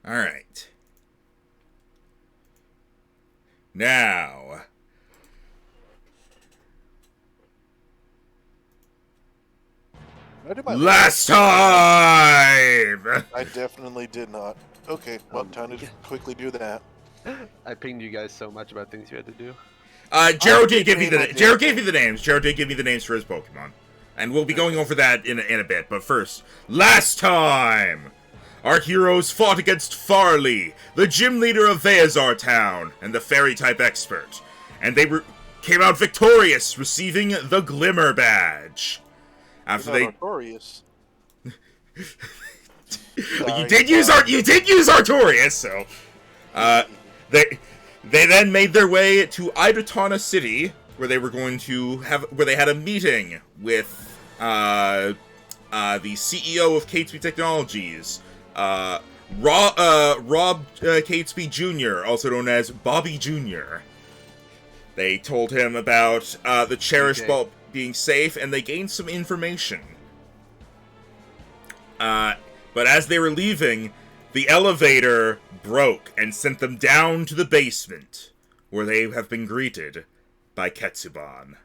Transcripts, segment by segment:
Alright. Now. Last time! I definitely did not. Okay, well, time to quickly do that. I pinged you guys so much about things you had to do. Jared did give me the Jared gave me the names. Jared did give me the names for his Pokemon. And we'll be going over that in a bit. But first, last time! Our heroes fought against Farley, the gym leader of Veazar Town, and the fairy-type expert. And they came out victorious, receiving the Glimmer Badge. After they... Notorious. You did use Artorias, so... They then made their way to Idatana City, where they were going to where they had a meeting with the CEO of Catesby Technologies, Rob Catesby Jr., also known as Bobby Jr. They told him about the Cherish Ball being safe, and they gained some information. But as they were leaving, the elevator broke and sent them down to the basement, where they have been greeted by Ketsuban.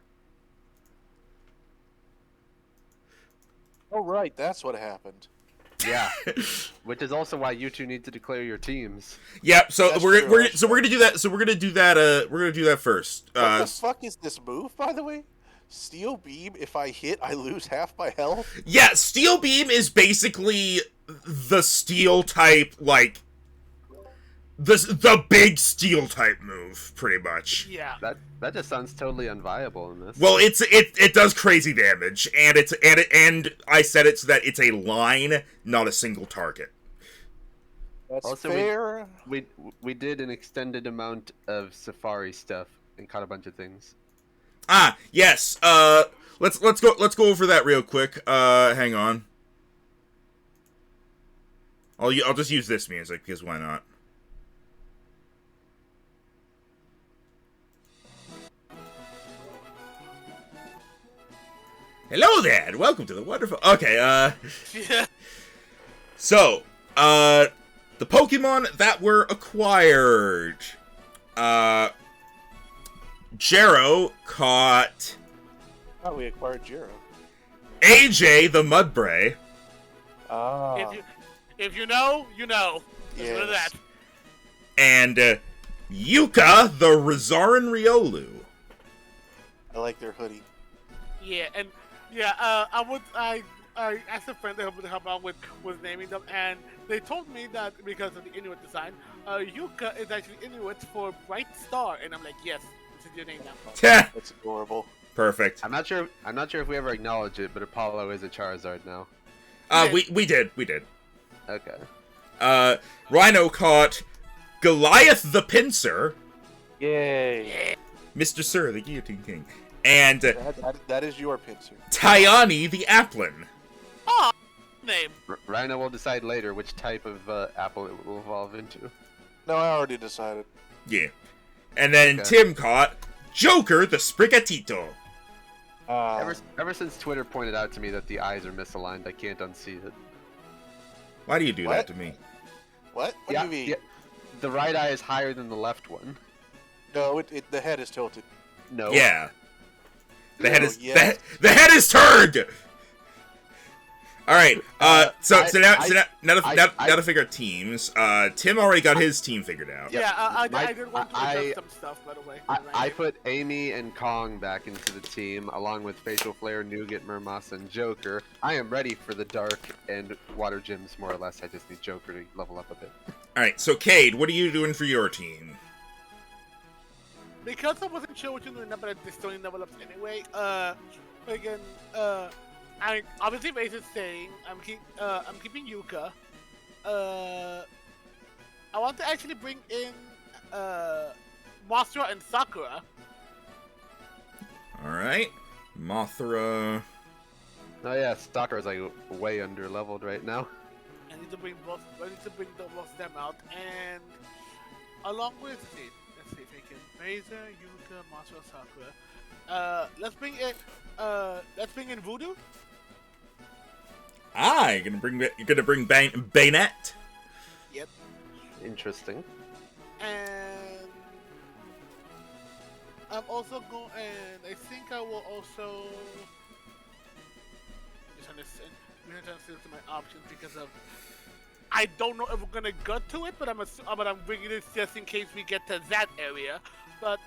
Oh right, that's what happened. Yeah, which is also why you two need to declare your teams. Yeah, so we're gonna do that. So we're gonna do that first. What the fuck is this move, by the way? Steel Beam. If I hit, I lose half my health. Yeah, Steel Beam is basically the steel type, like the big steel type move, pretty much. Yeah. That just sounds totally unviable in this. Well, it does crazy damage, and I said it so that it's a line, not a single target. That's also, fair. We did an extended amount of Safari stuff and caught a bunch of things. Ah, yes. Let's go over that real quick. Hang on. I'll just use this music because why not? Hello there, and welcome to the wonderful... Okay, Yeah. So, the Pokemon that were acquired. Jero caught... Oh, we acquired Jiro. AJ the Mudbray. Ah. If you know, you know. Just Yes. look at that. And Yuka the Rezaran Riolu. I like their hoodie. Yeah, and yeah, I asked a friend to help out with naming them, and they told me that because of the Inuit design, Yuka is actually Inuit for Bright Star, and I'm like, yes, this is your name now. That's adorable. Perfect. I'm not sure if we ever acknowledge it, but Apollo is a Charizard now. We did. Okay. Rhino caught Goliath the Pincer, Yay. Mr. Sir the Guillotine King, and That is your pincer. Tyani the Applin. Oh, name. Rhino will decide later which type of apple it will evolve into. No, I already decided. Yeah. And then Okay. Tim caught Joker the Sprigatito. Ever since Twitter pointed out to me that the eyes are misaligned, I can't unsee it. Why do you do that What? to me? What? What do you mean? Yeah, the right eye is higher than the left one. No, the head is tilted. No. Yeah. The head No, is yes. the head is turned. All right. Now to figure out teams. Tim already got his team figured out. Yep. Yeah, I My- did want to adjust some stuff, by the way. I put Amy and Kong back into the team, along with Facial Flare, Nougat, Murmasa, and Joker. I am ready for the Dark and Water Gyms, more or less. I just need Joker to level up a bit. All right. So, Cade, what are you doing for your team? Because I wasn't sure what you doing, but I still need level ups anyway. Again, I obviously Base is staying. I'm keeping Yuka. I want to actually bring in Mothra and Sakura. All right. Mothra. Oh yeah, Stalker is like way under leveled right now. I need to bring both. I need to bring both of them out, and along with it, let's see if I can. Razor, Yuka, Mothra, Sakura. Let's bring in Voodoo. You're gonna bring Bayonet. Yep. Interesting. And I'm also going, and I think I will also. Just understand. I'm trying to see my options because of. I don't know if we're gonna go to it, but I'm bringing this just in case we get to that area. But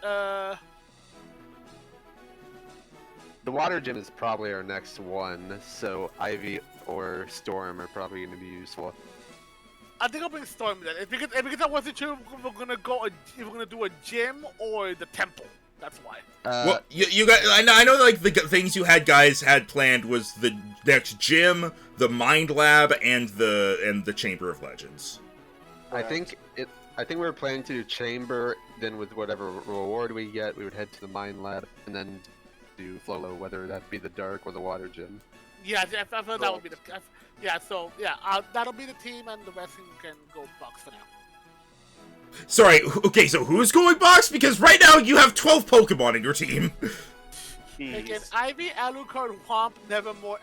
The water gym is probably our next one, so Ivy or Storm are probably going to be useful. I think I'll bring Storm then. It's because I wasn't sure if we're gonna go, if we're gonna do a gym or the temple. That's why. Well, you got. I know, like the things you guys had planned was the next gym, the Mind Lab, and the Chamber of Legends. I think we were planning to do Chamber, then with whatever reward we get, we would head to the Mind Lab, and then do Flolo, whether that be the Dark or the Water Gym. Yeah, I thought that would be the. That'll be the team, and the rest can go Bucks for now. Sorry, okay, so who's going box? Because right now you have 12 Pokemon in your team. Again, Ivy, Alucard, Whomp, Nevermore,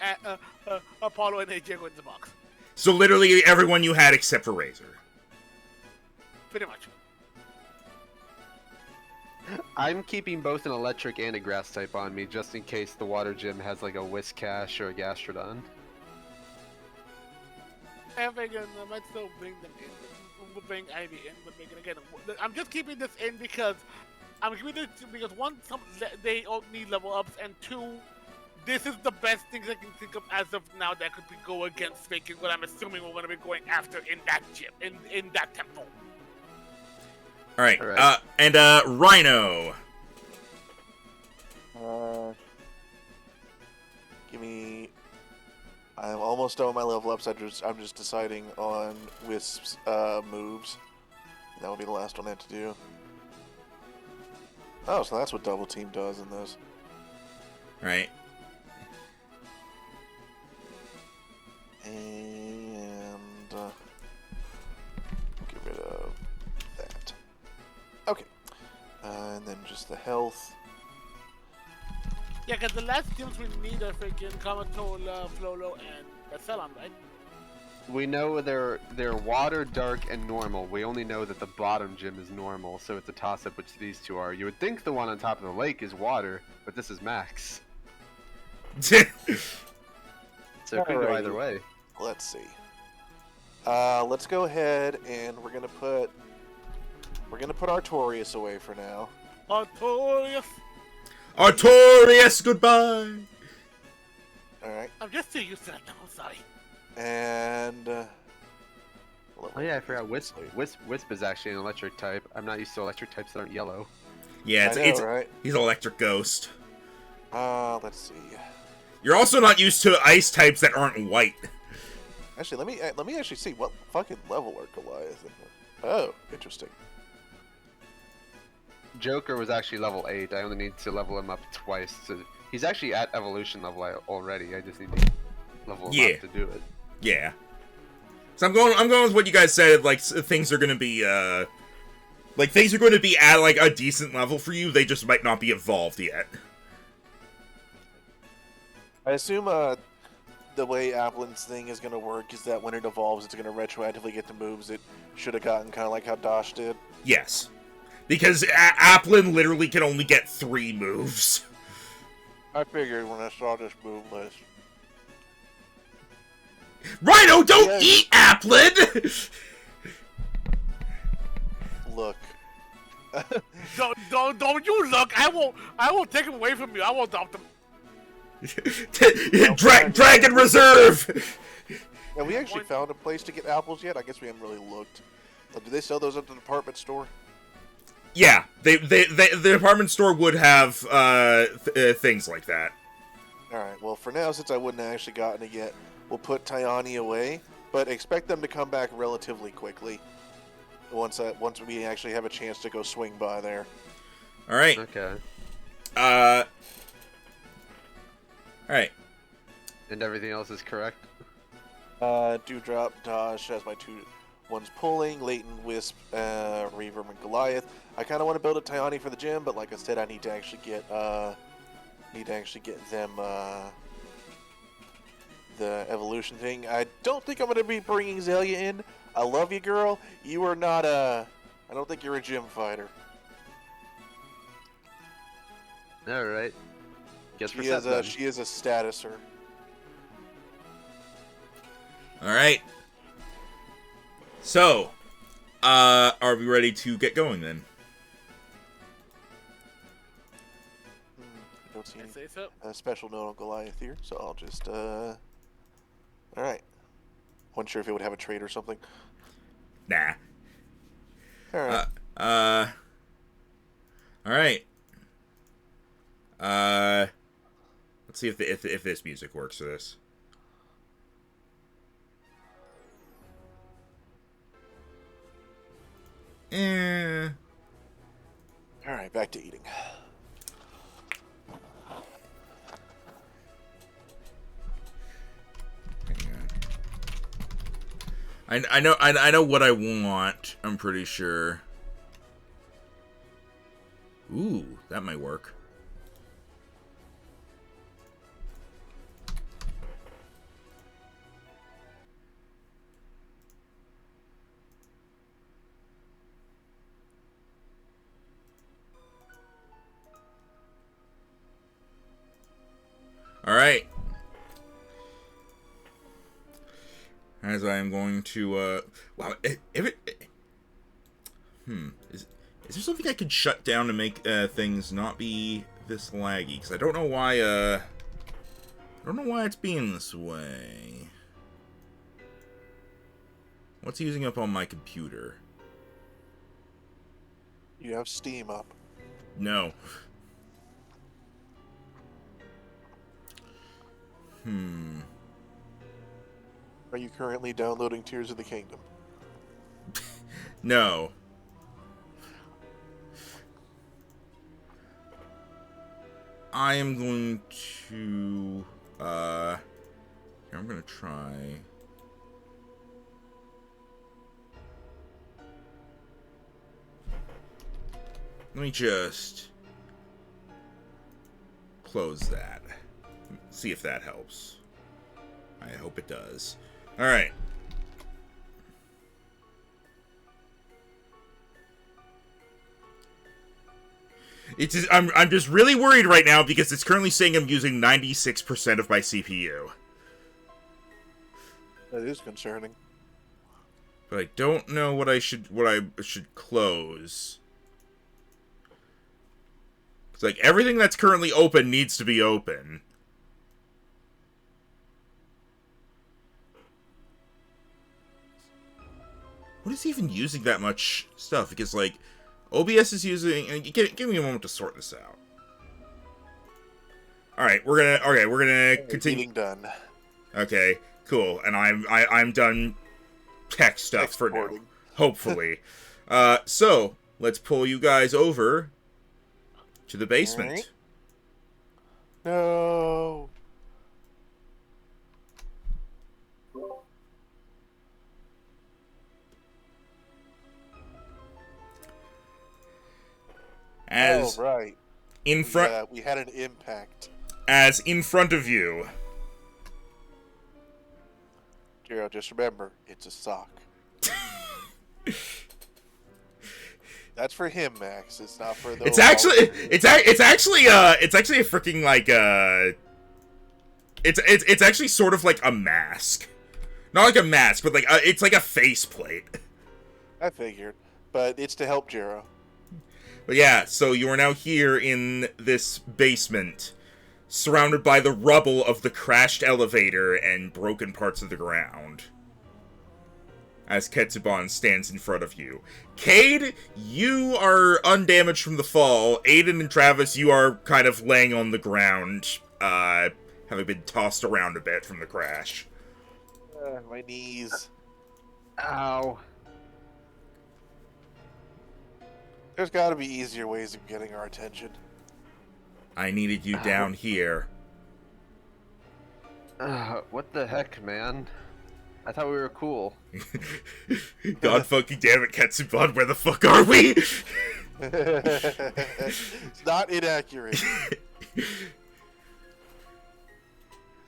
Apollo, and AJ go in the box. So literally everyone you had except for Razor. Pretty much. I'm keeping both an electric and a grass type on me, just in case the water gym has like a Whiscash or a Gastrodon. And again, I might still bring them in. We'll bring Ivy in, but again, I'm just keeping this in because one, they all need level ups, and two, this is the best things I can think of as of now that could go against making what I'm assuming we're going to be going after in that gym, in that temple. All right. And Rhino. Give me. I'm almost done with my level ups. I'm just deciding on Wisp's moves. That will be the last one I have to do. Oh, so that's what Double Team does in this. Right. And get rid of that. Okay. And then just the health. Yeah, because the last gyms we need are freaking Kamatola, Flolo, and Bacelon, right? We know they're water, dark, and normal. We only know that the bottom gym is normal, so it's a toss-up which these two are. You would think the one on top of the lake is water, but this is Max. So it could go either way. Let's see. Let's go ahead and we're gonna put Artorias away for now. Artorias! Artorias, goodbye! Alright. I'm just too used to that now, I'm sorry. And oh yeah, I forgot Wisp is actually an electric type. I'm not used to electric types that aren't yellow. Yeah, it's right? He's an electric ghost. Let's see. You're also not used to ice types that aren't white. Actually, let me actually see what fucking level are Goliath. Oh, interesting. Joker was actually level 8. I only need to level him up twice. He's actually at evolution level already. I just need to level him up to do it. Yeah. So I'm going with what you guys said. Like things are going to be at like a decent level for you. They just might not be evolved yet. I assume the way Applin's thing is going to work is that when it evolves, it's going to retroactively get the moves it should have gotten, kind of like how Dosh did. Yes. Because Applin literally can only get 3 moves. I figured when I saw this move list. Rhino, don't eat Applin! Look. Don't you look! I won't take him away from you. I won't dump him. Dragon Reserve! Yeah, we actually found a place to get apples yet. I guess we haven't really looked. Do they sell those at the department store? Yeah, the department store would have things like that. Alright, well for now, since I wouldn't have actually gotten it yet, we'll put Tayani away, but expect them to come back relatively quickly. Once we actually have a chance to go swing by there. Alright. Okay. Alright. And everything else is correct? Dewdrop, Dosh has my 2 ones pulling, Leighton, Wisp, Reverb, and Goliath. I kind of want to build a Tayani for the gym, but like I said, I need to actually get them the evolution thing. I don't think I'm going to be bringing Zelia in. I love you, girl. You are not a. I don't think you're a gym fighter. All right. Guess She is done. she is a statuser. All right. So, are we ready to get going then? Don't see I any say so. special note on Goliath here, so I'll just. All right. Wasn't sure if it would have a trait or something. Nah. All right. All right. Let's see if this music works for this. All right, back to eating. Hang on. I know what I want. I'm pretty sure. Ooh, that might work. All right. As I am going to, wow, is there something I could shut down to make things not be this laggy? Because I don't know why, it's being this way. What's using up on my computer? You have Steam up. No. Are you currently downloading Tears of the Kingdom? No. I am going to, here, I'm going to try. Let me just close that. See if that helps. I hope it does. All right. It's just, I'm just really worried right now because it's currently saying I'm using 96% of my CPU. That is concerning. But I don't know what I should close. It's like everything that's currently open needs to be open. What is even using that much stuff? Because like OBS is using, and give me a moment to sort this out. All right, we're gonna continue. Eating done. Okay, cool. And I'm done tech stuff for now. Exporting. Hopefully. So let's pull you guys over to the basement. Alright. No. As oh, right. in front, we had an impact. as in front of you. Gerald, just remember, it's a sock. That's for him, Max. It's not for those. It's actually a freaking like it's actually sort of like a mask, not like a mask, but like it's like a faceplate. I figured, but it's to help Jero. But yeah, so you are now here in this basement, surrounded by the rubble of the crashed elevator and broken parts of the ground. As Ketsuban stands in front of you. Cade, you are undamaged from the fall. Aiden and Travis, you are kind of laying on the ground, having been tossed around a bit from the crash. My knees. Ow. There's got to be easier ways of getting our attention. I needed you down here. What the heck, man? I thought we were cool. God fucking damn it, Ketsuban, where the fuck are we? It's not inaccurate.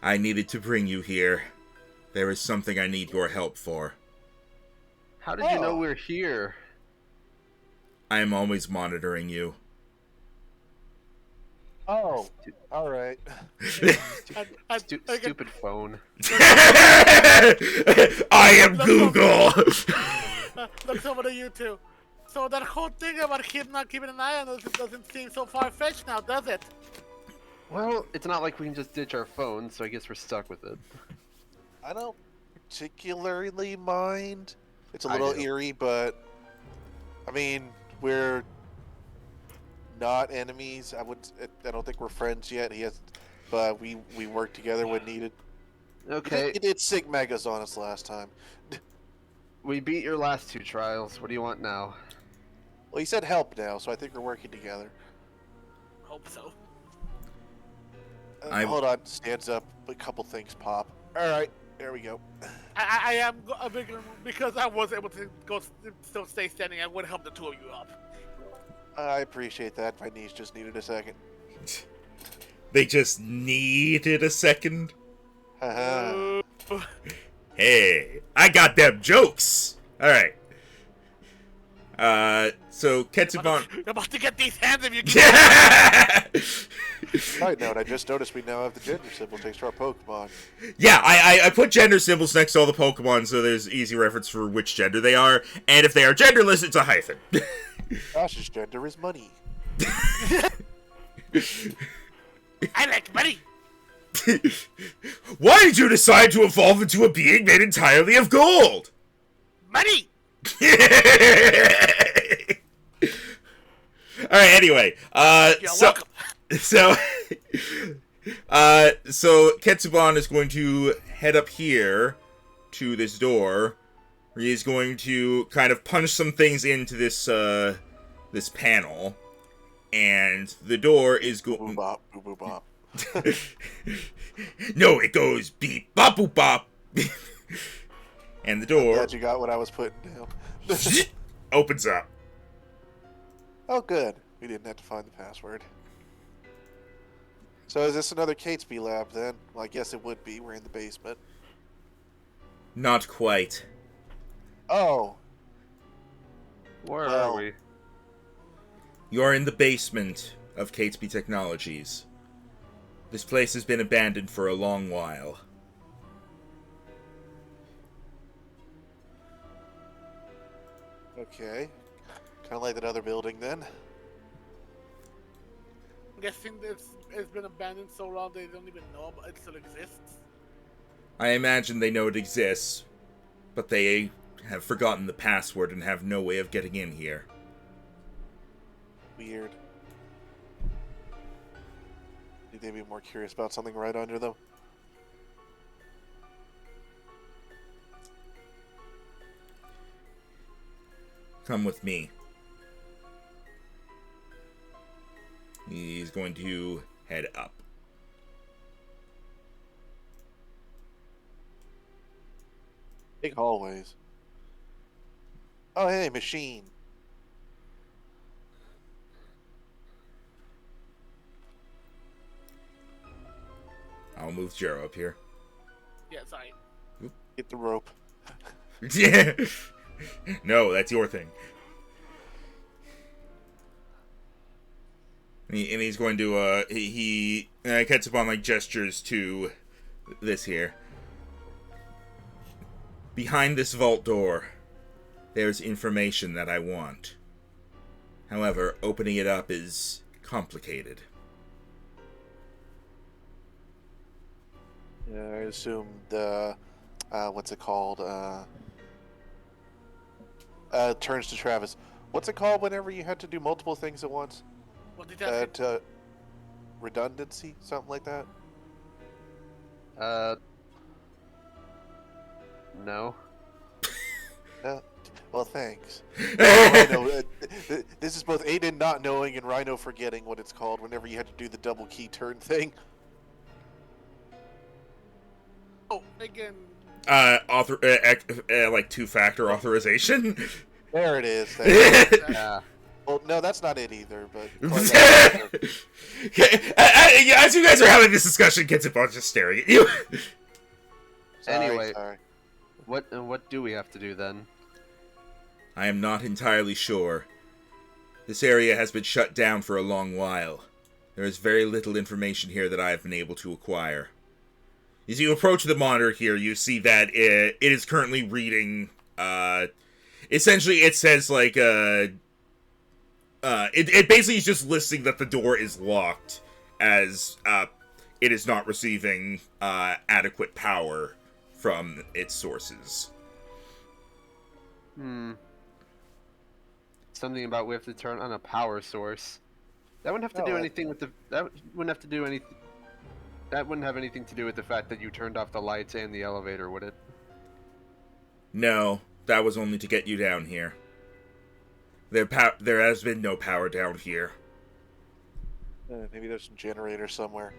I needed to bring you here. There is something I need your help for. How did you know Oh. we're here? I am always monitoring you. Oh, all right. Stupid phone. I am Google. Looks over to you two. So that whole thing about him not keeping an eye on us doesn't seem so far-fetched now, does it? Well, it's not like we can just ditch our phone, so I guess we're stuck with it. I don't particularly mind. It's a I little do. eerie, but I mean, we're not enemies. I don't think we're friends yet. But we work together when needed. Okay, He did sick megas on us last time. we beat your last 2 trials. What do you want now? Well, he said help now, so I think we're working together. Hope so. Hold on, stands up. A couple things pop. All right, there we go. I am a big because I was able to still stay standing. I would help the two of you up. I appreciate that. My knees just needed a second. They just needed a second. Haha. Hey, I got them jokes. All right. So Ketsubon. You're about to get these hands if you Side note, I just noticed we now have the gender symbol next to our Pokemon. Yeah, I put gender symbols next to all the Pokemon so there's easy reference for which gender they are, and if they are genderless, it's a hyphen. Josh's gender is money. I like money. Why did you decide to evolve into a being made entirely of gold? Money. Alright, anyway, You're so welcome. so Ketsubon is going to head up here to this door. He's going to kind of punch some things into this this panel, and the door is Boo going. bop, boo boo bop. No, it goes beep bop boop bop, and the door Glad you got what I was putting down. opens up. Oh, good. We didn't have to find the password. So is this another Catesby lab then? Well, I guess it would be. We're in the basement. Not quite. Oh, Where Well. are we? You're in the basement of Catesby Technologies. This place has been abandoned for a long while. okay. Kind of like that other building then. I'm guessing it's been abandoned so long they don't even know about it still exists. I imagine they know it exists, but they have forgotten the password and have no way of getting in here. Weird. Need they be more curious about something right under them? Come with me. He's going to head up. Big hallways. Oh, hey, machine. I'll move Jero up here. Yeah, sorry. Get the rope. Yeah. No, that's your thing. And he's going to he Ketsubon like gestures to this here. Behind this vault door, there's information that I want. However, opening it up is complicated. Yeah, I assume the what's it called? Turns to Travis. What's it called whenever you had to do multiple things at once? What did that Redundancy, something like that. No. Well, thanks. Rhino, this is both Aiden not knowing and Rhino forgetting what it's called whenever you had to do the double key turn thing. Oh, again. Like two-factor authorization. There it is. Yeah. Well, no, that's not it either. But As you guys are having this discussion, Ketsubon's just staring at you. sorry, Anyway. sorry. What do we have to do then? I am not entirely sure. This area has been shut down for a long while. There is very little information here that I have been able to acquire. As you approach the monitor here, you see that it is currently reading, essentially it says, like, it basically is just listing that the door is locked, as, it is not receiving, adequate power from its sources. Something about we have to turn on a power source. That wouldn't have to do anything with the. That wouldn't have to do anything. That wouldn't have anything to do with the fact that you turned off the lights and the elevator, would it? No, that was only to get you down here. There has been no power down here. Maybe there's some generator somewhere.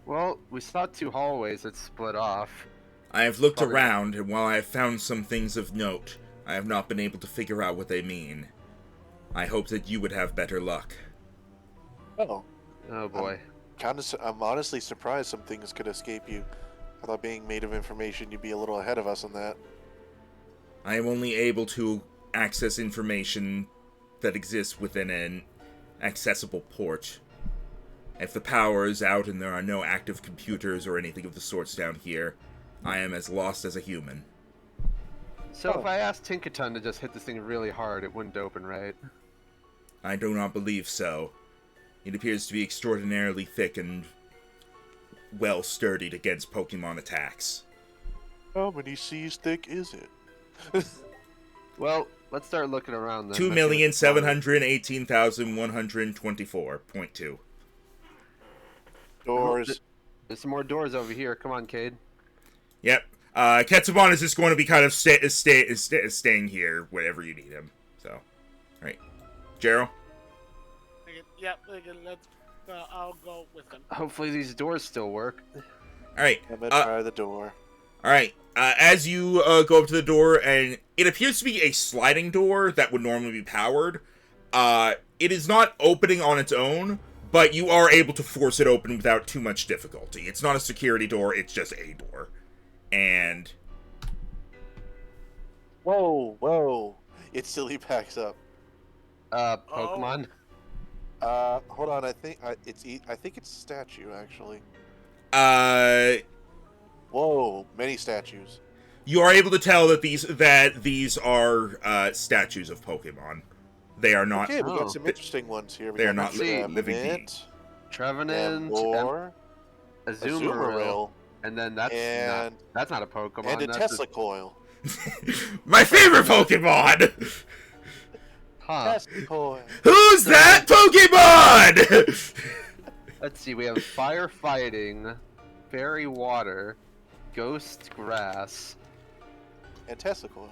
Well, we saw 2 hallways that split off. I have looked Probably around, and while I have found some things of note, I have not been able to figure out what they mean. I hope that you would have better luck. Oh. Oh boy. I'm honestly surprised some things could escape you. I thought being made of information, you'd be a little ahead of us on that. I am only able to access information that exists within an accessible port. If the power is out and there are no active computers or anything of the sorts down here, I am as lost as a human. So if I asked Tinkaton to just hit this thing really hard, it wouldn't open, right? I do not believe so. It appears to be extraordinarily thick and well sturdied against Pokemon attacks. How many C's thick is it? Well, let's start looking around then. 2,718,124.2. Doors. There's some more doors over here. Come on, Cade. Yep. Ketsubon is just going to be kind of staying here whenever you need him. So, alright. Jero? Yep, let's. I'll go with him. Hopefully these doors still work. Alright. I'm gonna try the door. Alright. As you go up to the door, and it appears to be a sliding door that would normally be powered. It is not opening on its own, but you are able to force it open without too much difficulty. It's not a security door, it's just a door. And... Whoa. It silly packs up. Pokemon? Hold on, I think it's a statue, actually. Whoa, many statues. You are able to tell that these are statues of Pokemon. They are not... Okay, we got some interesting ones here. They are not living Trevenant, beings. Trevenant, Azumarill, and then that's not a Pokemon. And a Tesla coil. My favorite Pokemon! Huh. Tesla coil. Who's that Pokemon? Let's see, we have firefighting, fairy water, ghost grass, And Tesla coil.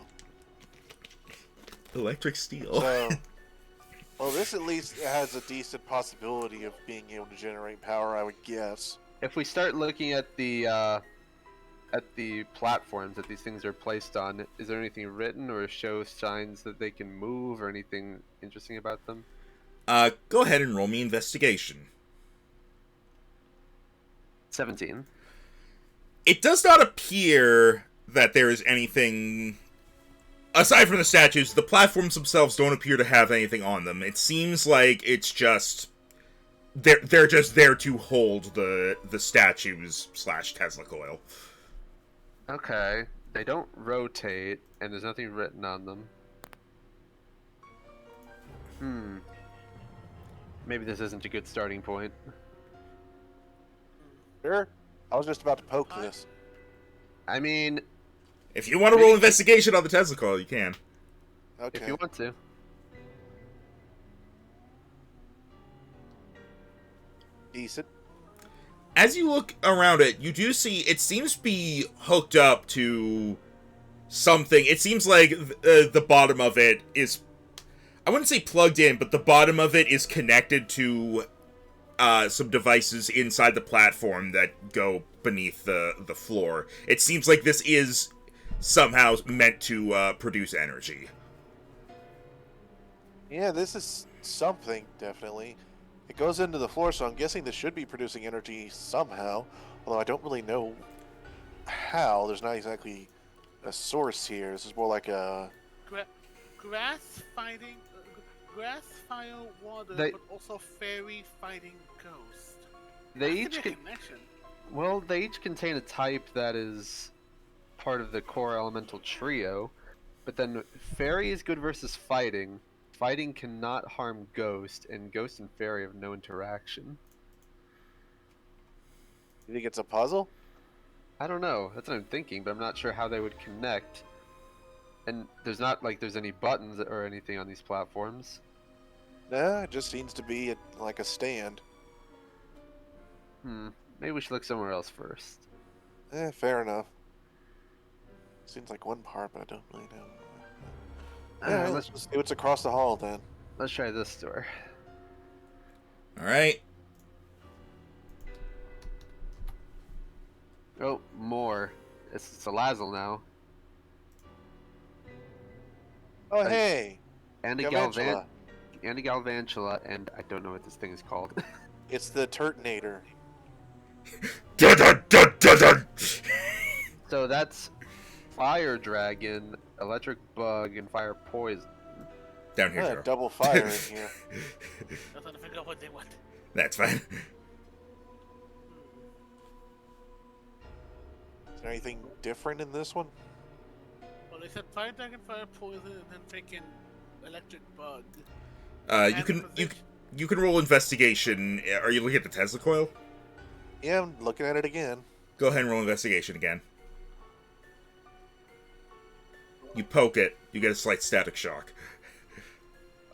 Electric steel. So, well, this at least has a decent possibility of being able to generate power, I would guess. If we start looking at the platforms that these things are placed on, is there anything written or show signs that they can move or anything interesting about them? Go ahead and roll me investigation. 17. It does not appear that there is anything... Aside from the statues, the platforms themselves don't appear to have anything on them. It seems like it's just... They're just there to hold the statues / Tesla coil. Okay. They don't rotate, and there's nothing written on them. Maybe this isn't a good starting point. Sure. I was just about to poke this. I mean... If you want to roll investigation on the Tesla coil, you can. Okay. If you want to. Decent. As you look around it, you do see it seems to be hooked up to something. It seems like the bottom of it is... I wouldn't say plugged in, but the bottom of it is connected to some devices inside the platform that go beneath the floor. It seems like this is somehow meant to produce energy. Yeah, this is something, definitely. It goes into the floor, so I'm guessing this should be producing energy somehow. Although I don't really know how. There's not exactly a source here. This is more like a... grass fighting, grass, fire, water, They- but also fairy fighting ghost. They Has to each be a can, connection. well, they each contain a type that is part of the core elemental trio, but then fairy is good versus fighting. Fighting cannot harm ghost, and ghost and fairy have no interaction. You think it's a puzzle? I don't know. That's what I'm thinking, but I'm not sure how they would connect. And there's not like there's any buttons or anything on these platforms. Nah, it just seems to be like a stand. Maybe we should look somewhere else first. Fair enough. Seems like one part, but I don't really know. Yeah, let's just see what's across the hall then. Let's try this door. All right. Oh, more. It's Salazzle now. Oh, hey! Andy Galvantula. Galvantula, and I don't know what this thing is called. It's the Turtonator. Dun, dun, dun, dun, dun. So that's Fire Dragon, Electric Bug, and Fire Poison. Down here, Joe. Double fire in here. I'm trying to figure out what they want. That's fine. Is there anything different in this one? Well, they said fire dragon, fire poison, and then freaking electric bug. You can roll investigation. Are you looking at the Tesla coil? Yeah, I'm looking at it again. Go ahead and roll investigation again. You poke it, you get a slight static shock.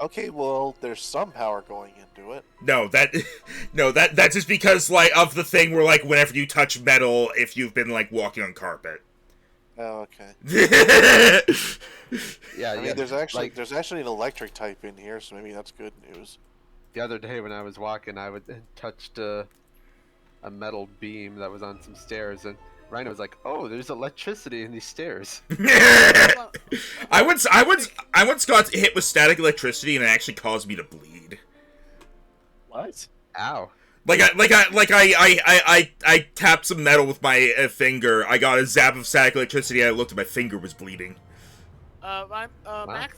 Okay, well, there's some power going into it. No, that's just because like of the thing where like whenever you touch metal, if you've been like walking on carpet. Oh, okay. Yeah, I mean, there's actually an electric type in here, so maybe that's good news. The other day when I was walking, I touched a metal beam that was on some stairs, and Rhino was like, "Oh, there's electricity in these stairs." I once got hit with static electricity and it actually caused me to bleed. What? Ow. I tapped some metal with my finger. I got a zap of static electricity. I looked at my finger was bleeding. Max,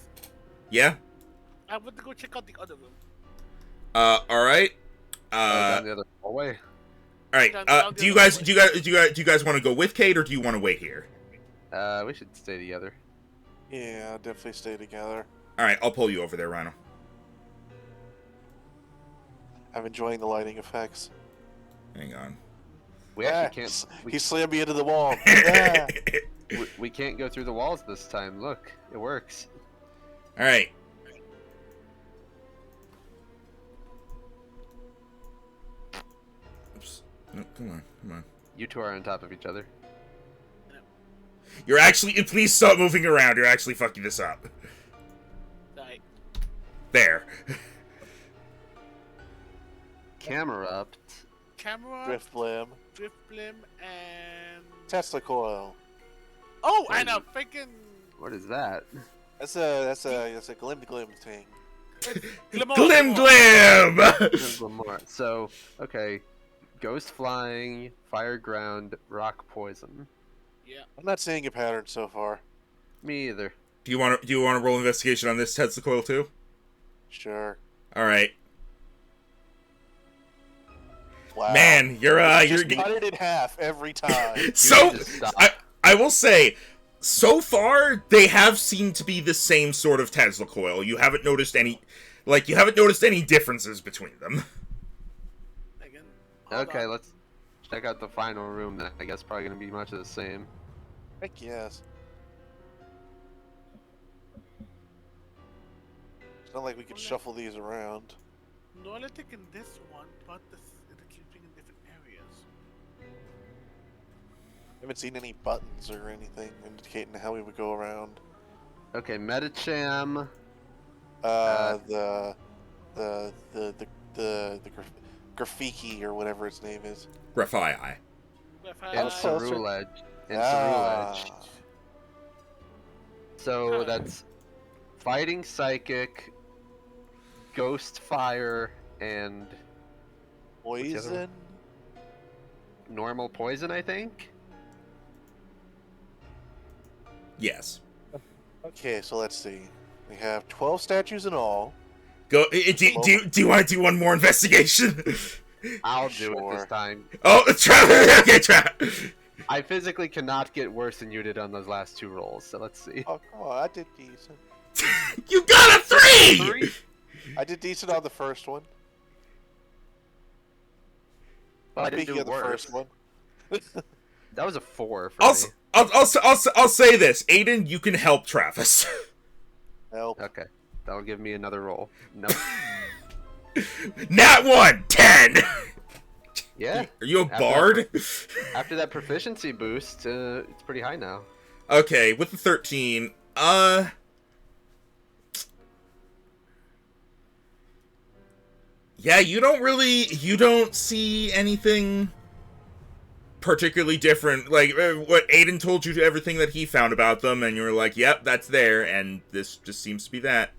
Yeah. I went to go check out the other room. All right. Down the other hallway. All right. Do you guys want to go with Kate or do you want to wait here? We should stay together. Yeah, definitely stay together. All right. I'll pull you over there, Rhino. I'm enjoying the lighting effects. Hang on. We actually can't. He slammed me into the wall. Yeah. We can't go through the walls this time. Look, it works. All right. Oops. No, come on. You two are on top of each other. You're actually. Please stop moving around. You're actually fucking this up. Right. There. Camera. Camera, Drift blim. and Tesla coil. oh, and a freaking What is that? That's a glim thing. Glim glim. There's one more. So, okay, ghost flying, fire ground, rock poison. Yeah. I'm not seeing a pattern so far. Me either. Do you want to roll investigation on this Tesla coil too? Sure. All right. Wow. Man, you're just cut it in half every time. so. need to stop. I will say, so far they have seemed to be the same sort of Tesla coil. You haven't noticed any differences between them. Again, hold Okay, on. let's check out the final room. Then I guess probably gonna be much of the same. Heck yes. It's not like we could shuffle these around. No electric in this one, but it keeps being in different areas. I haven't seen any buttons or anything indicating how we would go around. Okay, Metacham. The graffiti or whatever its name is. Graphii. And closer. Cerulege. And Ah. Cerulege. So that's fighting psychic, ghost fire, and Poison. normal poison, I think. Yes. Okay, so let's see. We have 12 statues in all. Go. Do you want to do one more investigation? I'll do it Sure. this time. Oh, Travis. Okay, Travis. I physically cannot get worse than you did on those last 2 rolls, so let's see. Oh, come on, I did decent. You got a 3. 3? I did decent on the first one. Well, I didn't Speaking do of the worse. first one. That was a 4 for me. I'll say this, Aiden. You can help Travis. Help. Okay, that'll give me another roll. Nope. Nat 1, 10. Yeah. Are you a After bard? After that proficiency boost, it's pretty high now. Okay, with the 13, yeah, you don't see anything particularly different. Like, what Aiden told you to everything that he found about them, and you were like, yep, that's there, and this just seems to be that.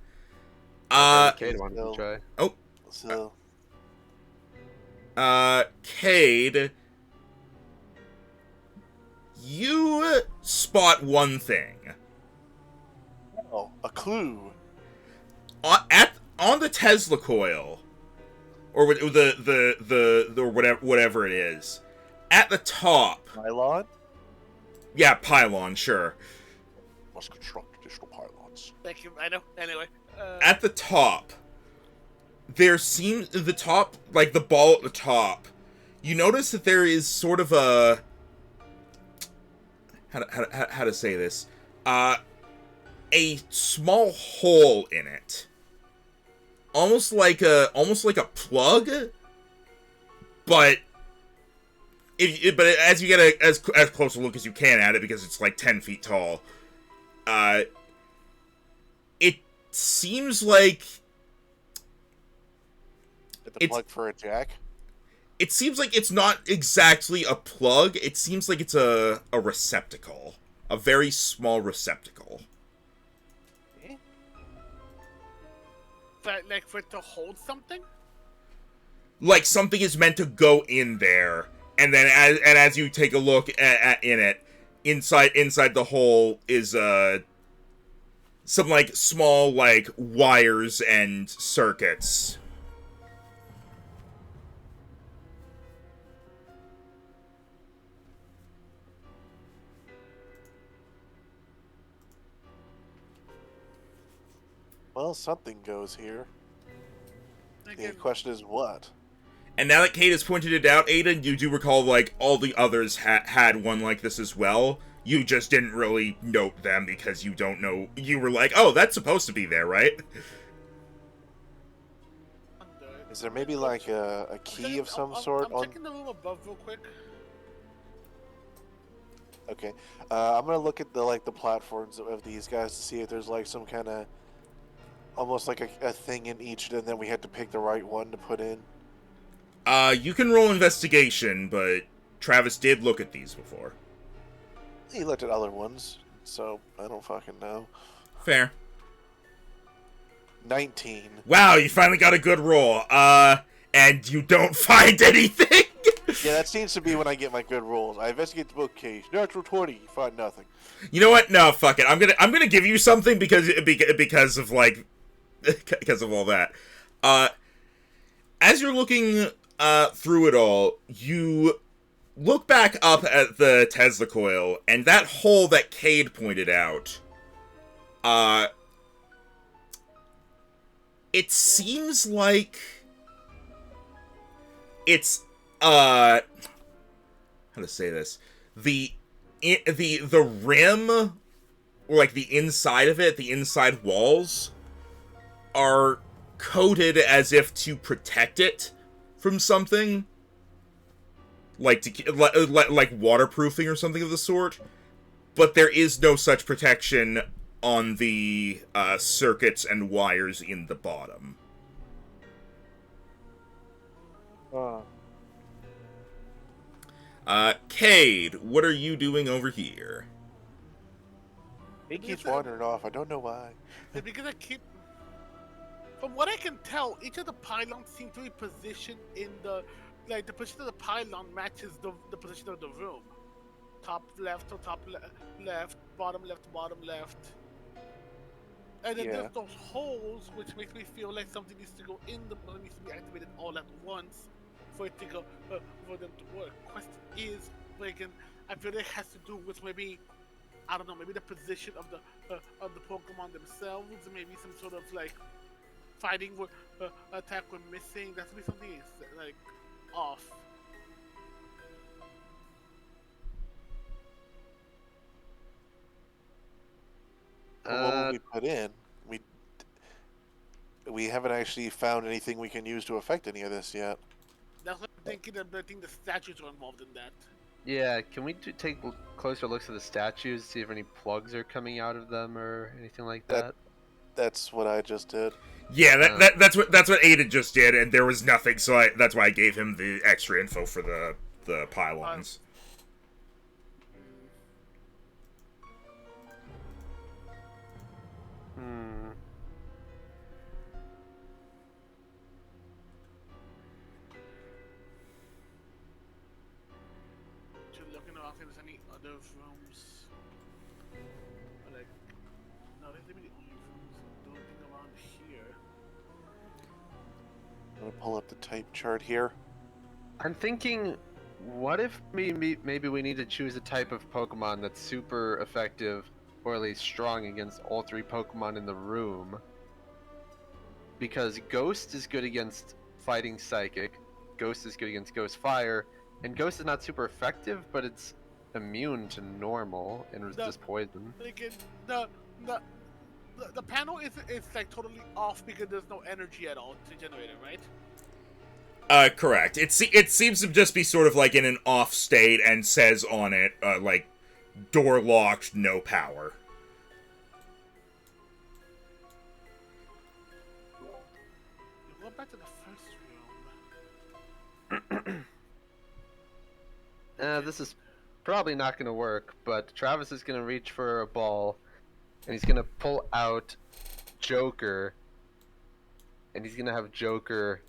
Cade wanted to try. Oh. So, Cade, you spot one thing. oh, a clue. On the Tesla coil, or with the whatever it is, at the top. Pylon? Yeah, pylon, sure. Must construct additional pylons. Thank you. I know. Anyway. At the top, there seems the top, like the ball at the top. You notice that there is sort of a how to say this, a small hole in it, almost like a plug, but as you get as close a look as you can at it, because it's like 10 feet tall, it seems like The plug for a jack? it seems like it's not exactly a plug. It seems like it's a receptacle. A very small receptacle. But, like, for it to hold something? Like something is meant to go in there, and then as you take a look in it, inside the hole is some like small like wires and circuits. Well, something goes here. The Again, question is what? And now that Kate has pointed it out, Aiden, you do recall, like, all the others had one like this as well. You just didn't really note them because you don't know. You were like, oh, that's supposed to be there, right? Is there maybe like a key of some sort I'm on? checking the room above real quick. Okay, I'm gonna look at the platforms of these guys to see if there's like some kind of almost like a thing in each, and then we had to pick the right one to put in. You can roll investigation, but Travis did look at these before. He looked at other ones, so I don't fucking know. Fair. 19. Wow, you finally got a good roll. And you don't find anything? Yeah, that seems to be when I get my good rolls. I investigate the bookcase. Natural 20, you find nothing. You know what? No, fuck it. I'm gonna give you something because of like because of all that. As you're looking through it all, you look back up at the Tesla coil, and that hole that Cade pointed out. It seems like it's how to say this, the rim, or like the inside of it, the inside walls are coated as if to protect it from something, like like waterproofing or something of the sort, but there is no such protection on the circuits and wires in the bottom. Cade, what are you doing over here? He keeps wandering off. I don't know why. Because I keep... From what I can tell, each of the pylons seem to be positioned in the... Like, the position of the pylon matches the position of the room. Top left to top left, bottom left to bottom left. And then Yeah. there's those holes, which makes me feel like something needs to go in them, but it needs to be activated all at once for it to go, for them to work. Question is, like, I feel it has to do with maybe, I don't know, maybe the position of the Pokemon themselves, maybe some sort of like fighting attack we're missing. That's be something like off. But what will we put in? We haven't actually found anything we can use to affect any of this yet. That's what I'm thinking. I think the statues are involved in that. Yeah, can we take closer looks at the statues, see if any plugs are coming out of them or anything like that? That's what I just did. Yeah, that's what Ada just did, and there was nothing, so that's why I gave him the extra info for the pylons. Just looking around if there's any other rooms. Like, no, there's maybe the only rooms. Nothing around here. I'm gonna pull up the type chart here. I'm thinking, what if maybe we need to choose a type of Pokemon that's super effective, or at least strong against all 3 Pokemon in the room? Because Ghost is good against fighting Psychic, Ghost is good against Ghost Fire, and Ghost is not super effective, but it's immune to normal and resist poison. Like the panel is like totally off because there's no energy at all to generate it, right? Correct. It seems to just be sort of like in an off state and says on it, like, door locked, no power. You go back to the first room. This is probably not going to work, but Travis is going to reach for a ball, and he's going to pull out Joker, and he's going to have Joker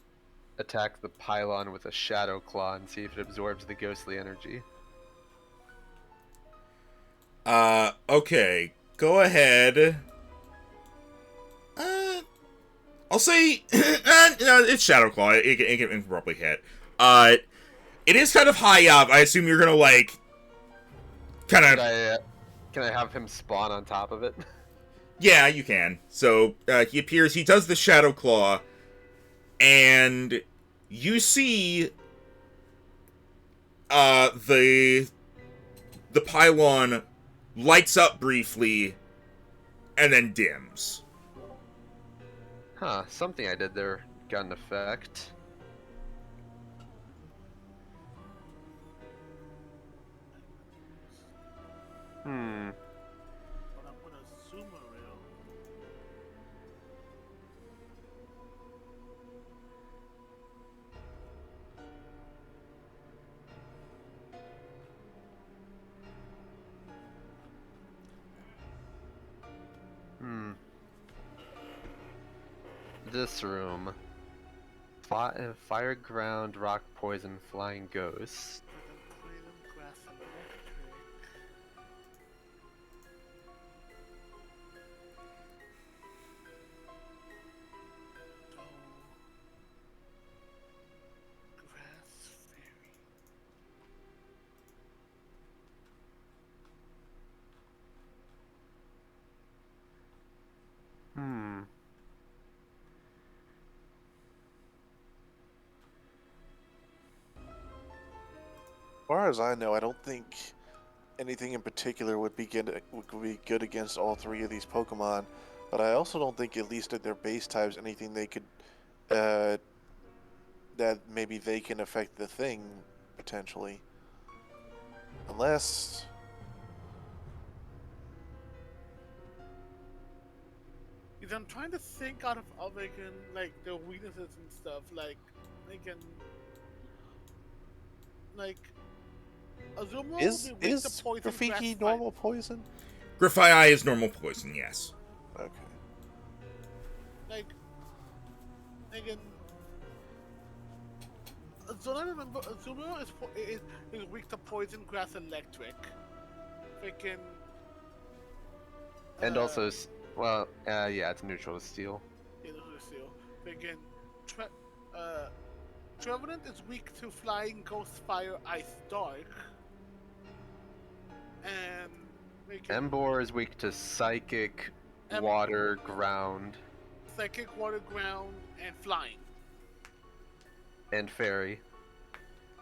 attack the pylon with a Shadow Claw and see if it absorbs the ghostly energy. Okay. Go ahead. I'll say, no, it's Shadow Claw. It can probably hit. It is kind of high up. I assume you're gonna, like, kind of... Can I have him spawn on top of it? Yeah, you can. So, he appears, he does the Shadow Claw, and you see, the pylon lights up briefly, and then dims. Huh, something I did there got an effect. But I'm gonna zoom around. This room. Fire, ground, rock, poison, flying ghost. As far as I know, I don't think anything in particular would be good against all 3 of these Pokemon. But I also don't think, at least at their base types, anything they could that maybe they can affect the thing potentially, unless. Because I'm trying to think out of like their weaknesses and stuff. Like they can, like, Azumarill Is will be weak to poison, Rafiki grass normal poison? Grafaiai is normal poison, yes. Okay. Like, again, so I remember Azumarill is weak to poison, grass, electric. Freaking. And also Well, yeah, it's neutral to steel. Yeah, those are steel. Again, uh, Trevenant is weak to flying, ghost, fire, ice, dark, and again, Embor is weak to psychic, em- water, ground, psychic, water, ground, and flying. and fairy.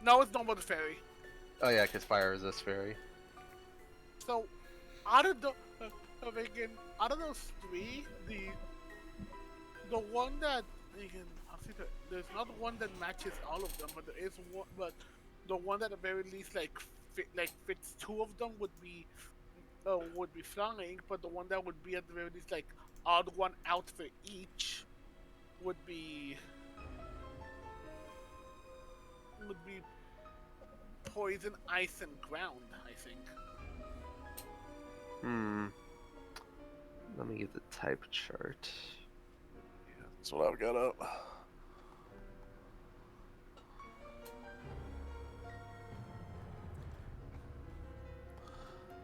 No, it's normal to fairy. Oh yeah, because fire is this fairy. So, out of the again, out of those three, the one that again, there's not one that matches all of them, but there is one. But the one that at the very least fits two of them would be flying, but the one that would be at the very least like odd one out for each would be would be poison, ice, and ground. I think. Let me get the type chart. That's what I've got up.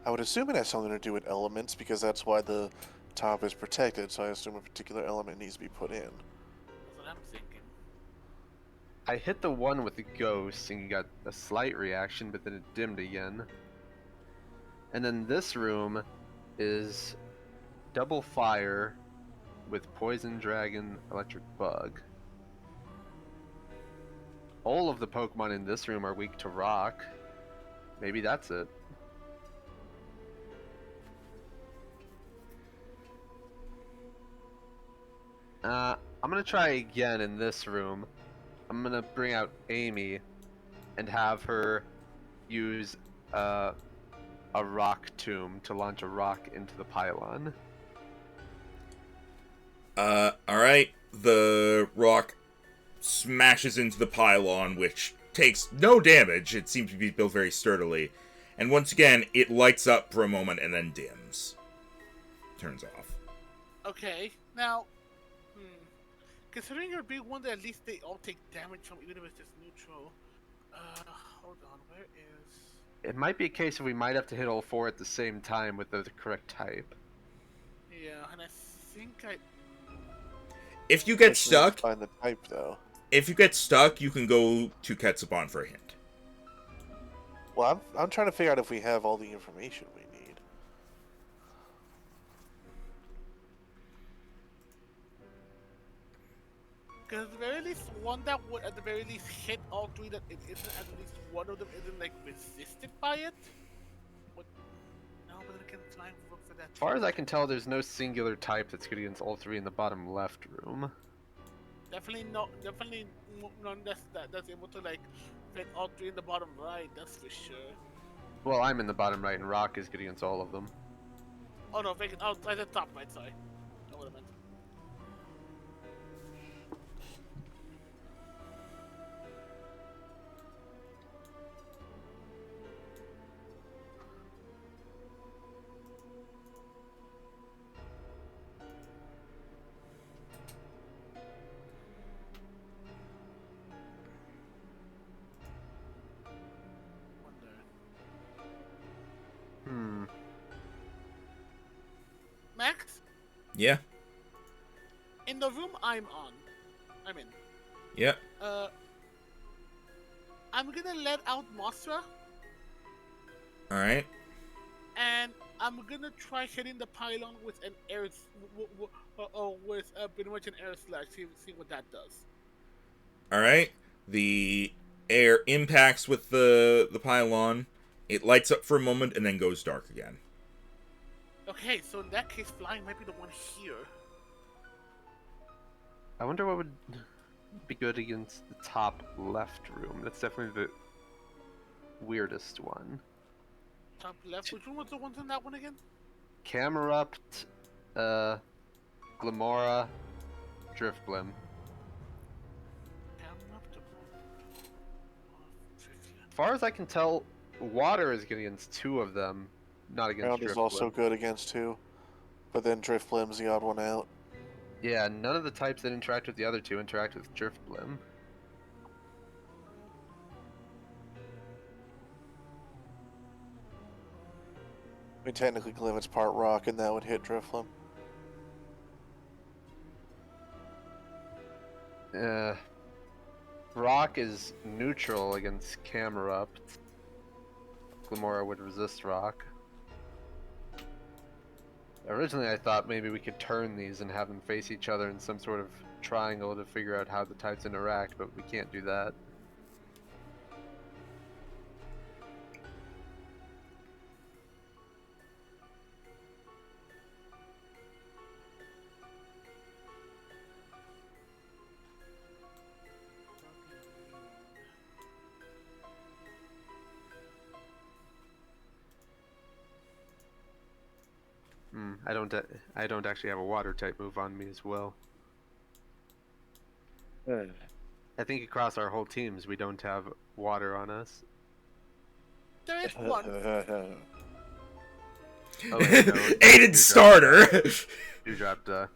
I would assume it has something to do with elements because that's why the top is protected. So I assume a particular element needs to be put in. That's what I'm thinking. I hit the one with the ghost and you got a slight reaction, but then it dimmed again. And then this room is double fire with poison, dragon, electric bug. All of the Pokemon in this room are weak to rock. Maybe that's it. I'm gonna try again in this room. I'm gonna bring out Amy and have her use a rock tomb to launch a rock into the pylon. Alright. The rock smashes into the pylon, which takes no damage. It seems to be built very sturdily. And once again, it lights up for a moment and then dims. Turns off. Okay, now, considering your big one, that at least they all take damage from, even if it's just neutral. Hold on, where is? It might be a case of we might have to hit all four at the same time with the correct type. Yeah, and I think I. If you get Actually, stuck, find the type though. if you get stuck, you can go to Ketsubon for a hint. Well, I'm trying to figure out if we have all the information we need. Because at the very least, one that would at the very least hit all three, that it isn't at least one of them isn't like resisted by it. What? No, but then again, flying will work for that. As far as I can tell, there's no singular type that's good against all three in the bottom left room. Definitely none that's able to like fit all three in the bottom right. That's for sure. Well, I'm in the bottom right, and rock is good against all of them. Oh no, vacant. Oh, at the top right. Sorry. I would have meant. Max, Yeah? in the room I'm in. Yeah. I'm gonna let out Mothra, Alright. and I'm gonna try hitting the pylon with an air, with pretty much an air slash. See what that does. Alright. The air impacts with the pylon. It lights up for a moment and then goes dark again. Okay, so in that case, flying might be the one here. I wonder what would be good against the top left room. That's definitely the weirdest one. Top left. Which one was the ones in that one again? Camerupt, Glamora, Driftblim. As far as I can tell, water is good against two of them, not against Ground Driftblim. is also good against two, but then Driftblim's the odd one out. Yeah, none of the types that interact with the other two interact with Driftblim. I mean, technically, Glimmet's part rock, and that would hit Drifblim. Rock is neutral against Camerupt. Glamora would resist rock. Originally I thought maybe we could turn these and have them face each other in some sort of triangle to figure out how the types interact, but we can't do that. I don't actually have a water type move on me as well. I think across our whole teams we don't have water on us. There is one. Oh, wait, no, Aiden starter. You dropped I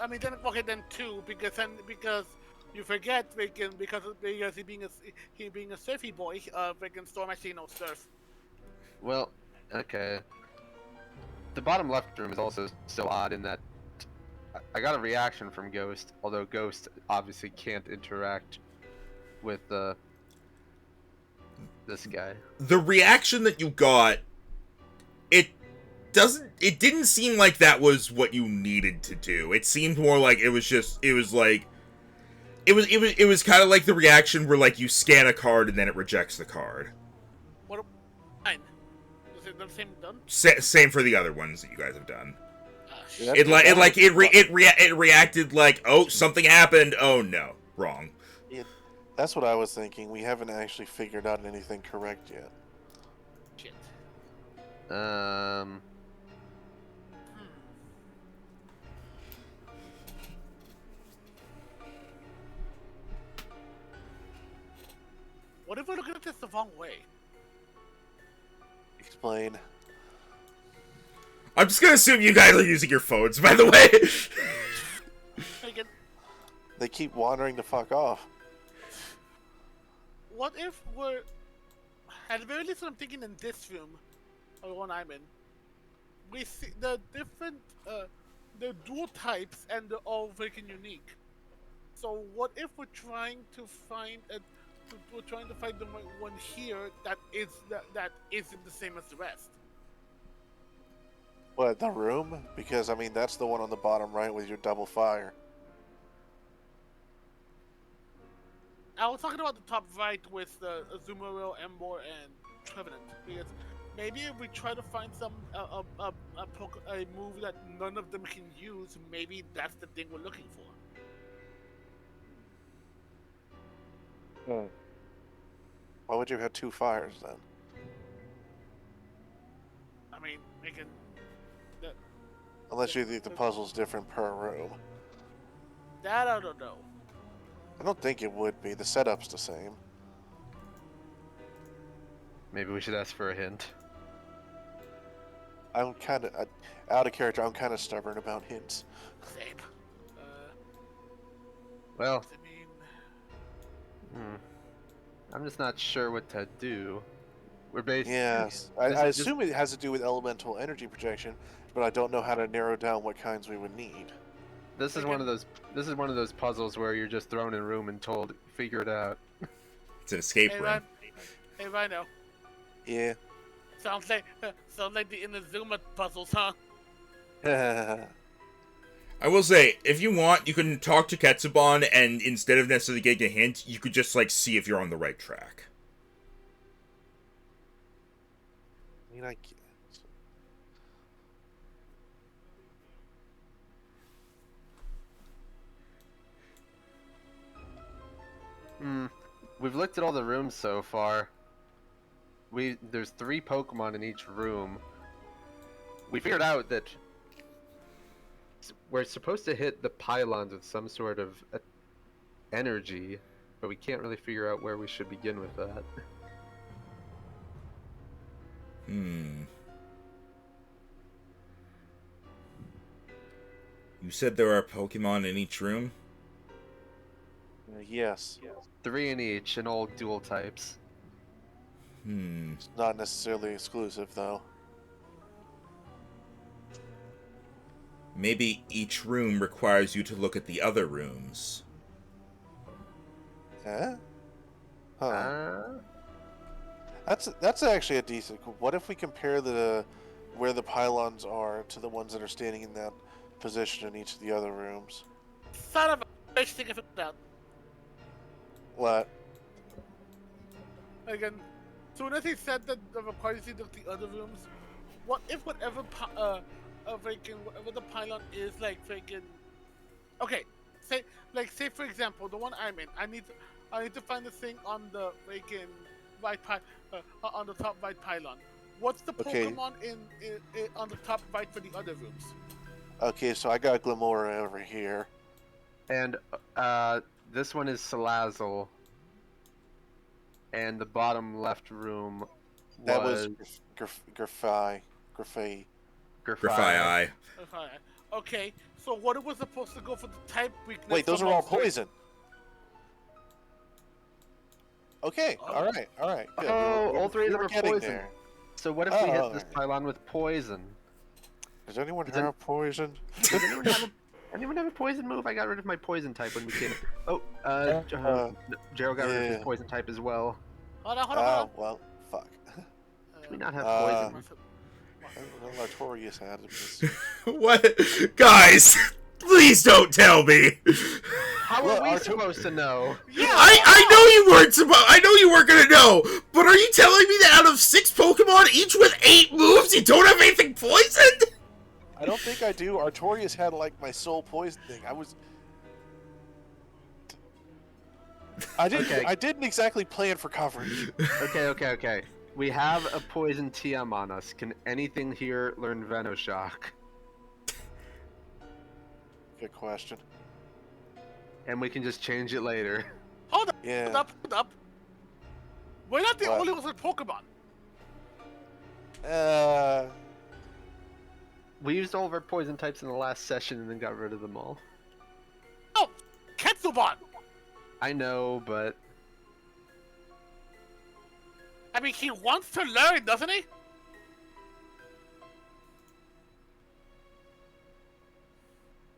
mean, then two because you forget because he being a surfy boy, Storm actually knows surf. well, okay. The bottom left room is also still odd in that I got a reaction from Ghost, although Ghost obviously can't interact with this guy. The reaction that you got, it didn't seem like that was what you needed to do. It seemed more like it was kind of like the reaction where like you scan a card and then it rejects the card. What? Fine. Is it the same done? Same for the other ones that you guys have done. Yeah, It reacted like, oh, something happened. Oh no, wrong. That's what I was thinking. We haven't actually figured out anything correct yet. Shit. What if we're looking at this the wrong way? Explain. I'm just gonna assume you guys are using your phones, by the way. Again, They keep wandering the fuck off. what if we're at the very least? I'm thinking in this room, or the one I'm in, we see the different, the dual types, and they're all freaking unique. So what if we're trying to find the one here that isn't the same as the rest? What, the room? Because, I mean, that's the one on the bottom right with your double fire. I was talking about the top right with Azumarill, Embor, and Trevenant. Because maybe if we try to find a move that none of them can use, maybe that's the thing we're looking for. Why would you have two fires then? I mean, making Unless you think the puzzle's different per room. that I don't know. I don't think it would be. The setup's the same. Maybe we should ask for a hint. I'm kind of out of character. I'm kind of stubborn about hints. Same. Well, Does it mean? I'm just not sure what to do. We're basically Yes, I assume it has to do with elemental energy projection, but I don't know how to narrow down what kinds we would need. This is one of those puzzles where you're just thrown in a room and told figure it out. It's an escape Hey, room. Hey, Rhino. Yeah. Sounds like the Inazuma puzzles, huh? I will say, if you want, you can talk to Ketsubon, and instead of necessarily getting a hint, you could just like see if you're on the right track. I mean, We've looked at all the rooms so far. There's 3 Pokemon in each room. We figured out that we're supposed to hit the pylons with some sort of energy, but we can't really figure out where we should begin with that. You said there are Pokemon in each room? yes. 3 in each, and all dual types. It's not necessarily exclusive, though. Maybe each room requires you to look at the other rooms. Huh? Huh. Uh, That's actually a decent. What if we compare where the pylons are to the ones that are standing in that position in each of the other rooms? Son of a bitch, think of it out. What? Again, soon as he said that the requires you to look at the other rooms, what if whatever whatever the pylon is like freaking. Okay, say for example the one I'm in, I need to find the thing on the freaking on the top right pylon. What's the Okay. Pokemon in on the top right for the other rooms? Okay, so I got Glamora over here. and this one is Salazzle. And the bottom left room That was was Grafai. Grafai. Grafai. Okay, so what it was supposed to go for the type weakness? Wait, those for are all most, right? poison. Okay, Oh. all right. Good. Oh, all three of we them were are getting poison. there. So what if we hit Oh, this alright. pylon with poison? Does anyone Does it- have poison? Does anyone have a poison move? I got rid of my poison type when we came. Oh, Gerald got rid of his yeah. poison type as well. Hold on. Oh, well, fuck. Do we not have Uh, poison? I don't know, Artorias had this. What? Guys, please don't tell me. How Look, are we Artur- supposed to know? Yeah, I know you weren't supposed. I know you weren't gonna know. But are you telling me that out of 6 Pokemon, each with 8 moves, you don't have anything poisoned? I don't think I do. Artorias had like my soul poison thing. I didn't. Okay. I didn't exactly plan for coverage. Okay. We have a poison TM on us. Can anything here learn Venoshock? Good question. And we can just change it later. hold Yeah. up. We're not the What? only ones with Pokemon. We used all of our poison types in the last session and then got rid of them all. Oh, Ketsuban. I know, but I mean, he wants to learn, doesn't he?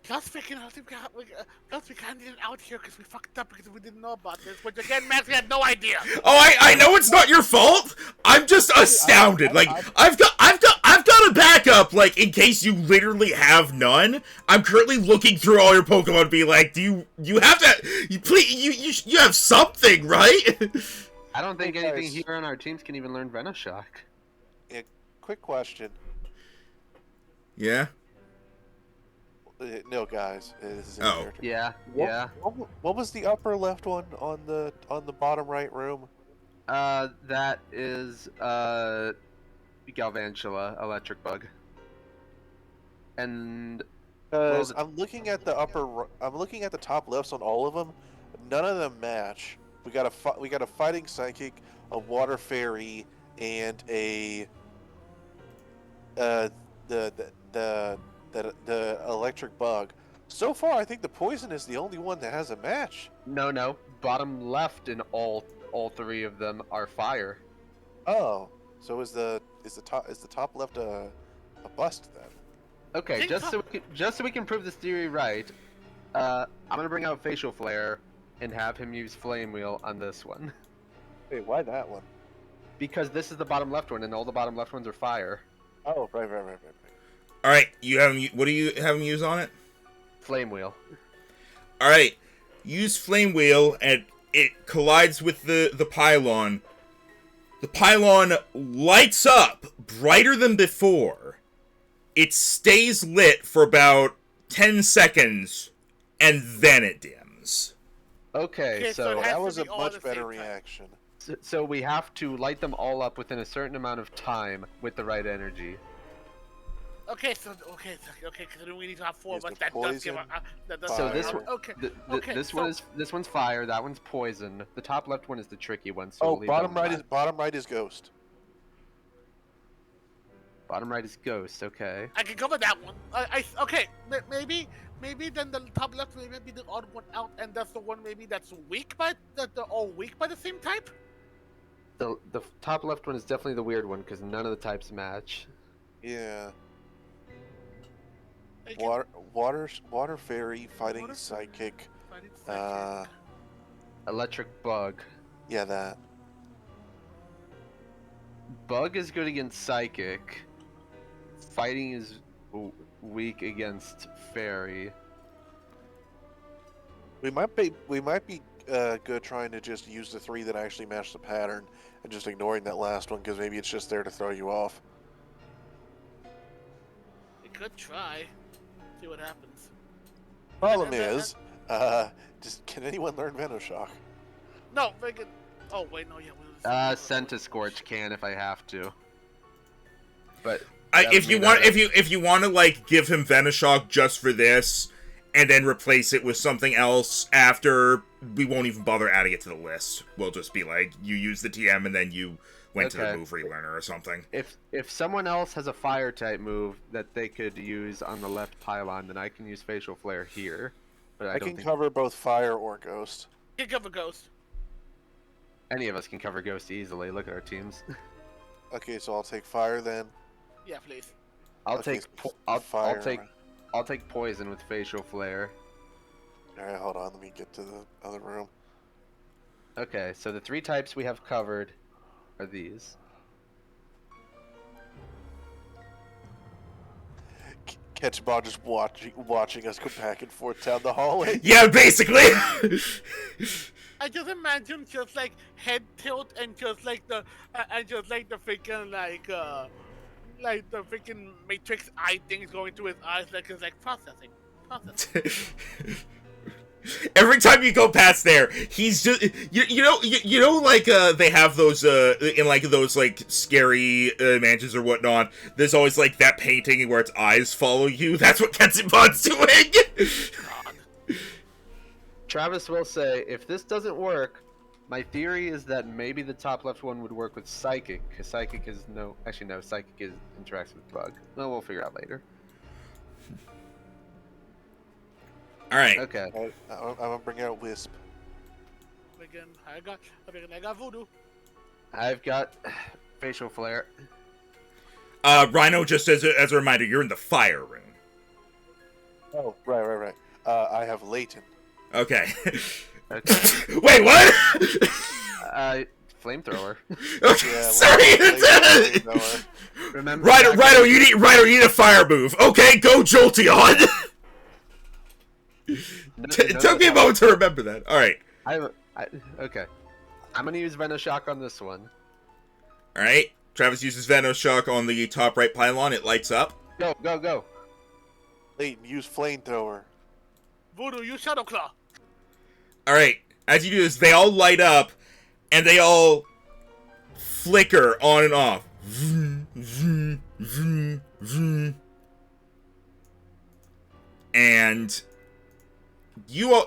Plus, we can't get it out here because we fucked up because we didn't know about this. Which again, Max, we had no idea. Oh, I know it's not your fault. I'm just astounded. Like I've got a backup. Like in case you literally have none. I'm currently looking through all your Pokemon, be like, do you have to? You have something, right? I don't think Hey, anything guys. here on our teams can even learn Venoshock. Quick question. Yeah. No, guys. This is in Oh. character. Yeah, What- yeah. What was the upper left one on the bottom right room? That is Galvantula, Electric Bug. And Because Well, I'm looking at I'm looking at the top lefts on all of them. None of them match. We got a fighting psychic, a water fairy, and a the electric bug. So far, I think the poison is the only one that has a match. no, bottom left in all three of them are fire. Oh, so is the top left a bust then? Okay, Think just so we can prove this theory right, I'm gonna bring out Facial Flare and have him use Flame Wheel on this one. Wait, why that one? Because this is the bottom left one, and all the bottom left ones are fire. Oh, right. All right. You have him. What do you have him use on it? Flame Wheel. All right. Use Flame Wheel, and it collides with the pylon. The pylon lights up brighter than before. It stays lit for about 10 seconds, and then it dims. Okay, Okay, so so it has That to was a be all at much the better same time. reaction. so we have to light them all up within a certain amount of time with the right energy. Okay, because then we need to have 4 of Is us. the That does give poison that does. So fire? this one, Okay. this so- one is fire. That one's poison. The top left one is the tricky one. So Oh, we'll leave that one bottom right is ghost. bottom right is ghost. Okay. I can cover that one. Okay. Maybe then the top left may be the odd one out, and that's the one maybe that's weak that they're all weak by the same type. The top left one is definitely the weird one because none of the types match. Yeah. I can- Water fairy, fighting Water- psychic. fighting psychic. Electric bug. Yeah, that. Bug is good against psychic. Fighting is weak against fairy. We might be good trying to just use the 3 that actually match the pattern and just ignoring that last one because maybe it's just there to throw you off. We could try. See what happens. Problem is, just can anyone learn Venoshock? No, freaking. Oh wait, no, yeah. Centiscorch can if I have to. But if you want to like give him Venoshock just for this, and then replace it with something else after, we won't even bother adding it to the list. We'll just be like, you use the TM and then you went to the move relearner or something. If someone else has a fire type move that they could use on the left pylon, then I can use facial flare here. But I can cover both fire or ghost. Kick up a ghost. Any of us can cover ghost easily. Look at our teams. Okay, so I'll take fire then. Yeah, please. I'll Okay, take fire. I'll take poison with facial flare. Alright, hold on, let me get to the other room. Okay, so the 3 types we have covered are these. Ketchbot just watching us go back and forth down the hallway. Yeah, basically! I just imagine just like head tilt and just like the freaking like the freaking Matrix eye things going through his eyes, like it's like processing. Every time you go past there, he's just you know like they have those in like those like scary mansions or whatnot. There's always like that painting where its eyes follow you. That's what Ketsubon's doing. Travis will say, if this doesn't work, my theory is that maybe the top left one would work with psychic, because psychic is psychic interacts with bug. No, we'll figure out later. All right. Okay. I'm gonna bring out Wisp. I got voodoo. I've got facial flare. Rhino, just as a reminder, you're in the fire room. Oh, right. I have Leighton. Okay. Okay. Wait, what? Flamethrower. Okay, Yeah, sorry. Remember, Rhino, you need a fire move. Okay, go Jolteon. It took me a moment to remember that. All right. Okay. I'm gonna use Venoshock on this one. All right. Travis uses Venoshock on the top right pylon. It lights up. Go. Leighton, use flamethrower. Voodoo, you Shadow Claw. All right. As you do this, they all light up, and they all flicker on and off. Vroom, vroom, vroom, vroom. And you all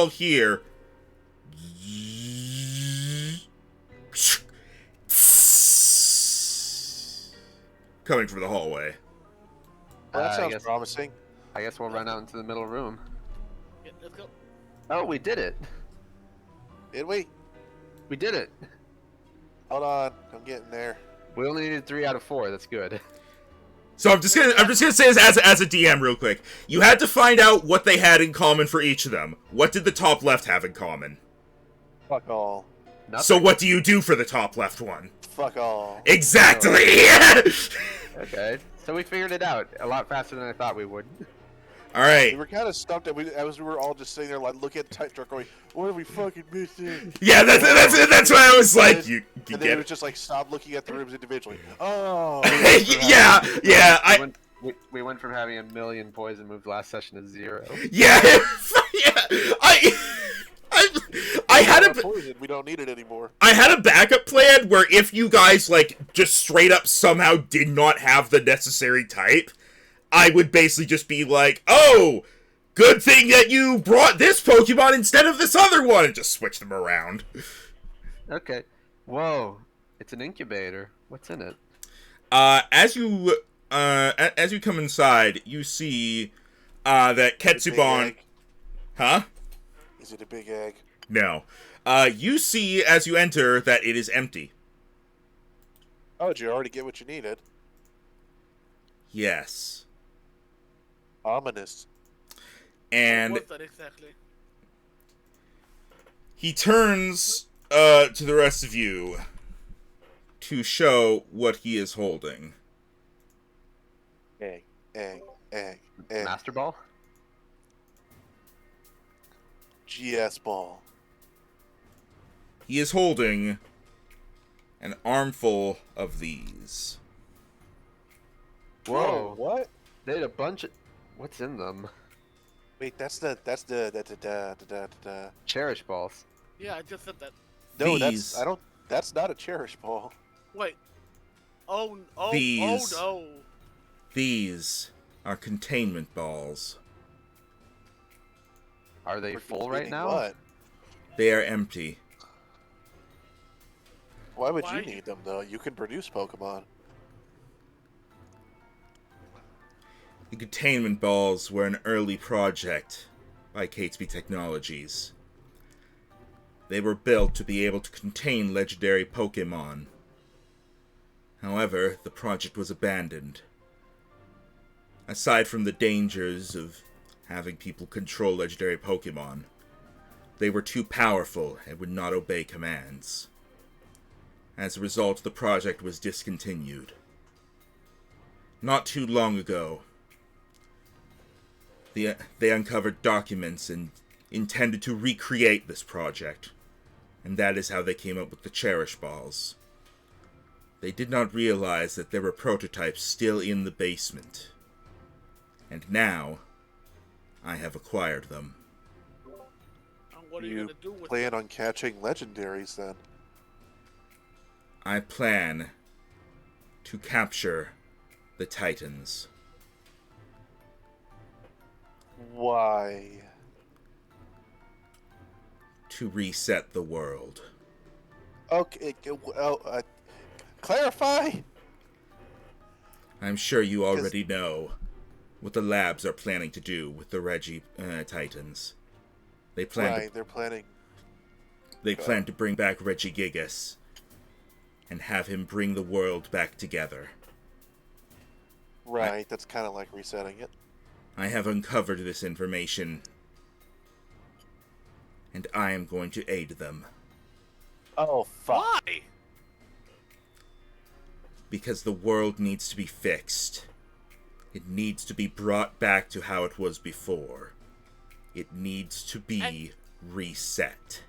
hear. Coming from the hallway. Well, that I sounds guess- promising. I guess we'll run out into the middle room. Yeah, let's go. Oh, we did it. Did we? We did it. Hold on, I'm getting there. We only needed 3 out of 4. That's good. So I'm just gonna say this as a DM real quick. You had to find out what they had in common for each of them. What did the top left have in common? Fuck all. Nothing. So what do you do for the top left one? Fuck all. Exactly! Okay. So we figured it out a lot faster than I thought we would. We Alright. were kind of stumped as we were all just sitting there, like, looking at the type truck going, what are we fucking missing? Yeah, that's why I was like, you And then get it was it. just like, stop looking at the rooms individually. Oh. yeah, We went from having 1 million poison moves last session to 0. yeah, I had a Poison. We don't need it anymore. I had a backup plan where if you guys, like, just straight up somehow did not have the necessary type, I would basically just be like, oh, good thing that you brought this Pokemon instead of this other one, and just switch them around. Okay. Whoa. It's an incubator. What's in it? As you come inside, you see, that Ketsubon... Huh? Is it a big egg? No. You see, as you enter, that it is empty. Oh, did you already get what you needed? Yes. Ominous. And What was that exactly? he turns to the rest of you to show what he is holding. Egg. Egg. Master Ball? GS ball. He is holding an armful of these. Whoa. What? They had a bunch of... What's in them? Wait, that's the Cherish balls. Yeah, I just said that. No, These. that's not a cherish ball. Wait. Oh, These. no. These are containment balls. Are they full right Containing now? What? They are empty. Why would Why? you need them though? You can produce Pokemon. The containment balls were an early project by Catesby Technologies. They were built to be able to contain legendary Pokemon. However, the project was abandoned. Aside from the dangers of having people control legendary Pokemon, they were too powerful and would not obey commands. As a result, the project was discontinued. Not too long ago, they uncovered documents and intended to recreate this project, and that is how they came up with the Cherish Balls. They did not realize that there were prototypes still in the basement. And now, I have acquired them. And what are you You gonna do with plan it? on catching legendaries then? I plan to capture the Titans. Why? To reset the world. Okay. Clarify. I'm sure you already know what the labs are planning to do with the Regi Titans. They plan Right, they're planning. They plan to bring back Regigigas and have him bring the world back together. Right, that's kind of like resetting it. I have uncovered this information, and I am going to aid them. Oh fuck! Why? Because the world needs to be fixed. It needs to be brought back to how it was before. It needs to be reset.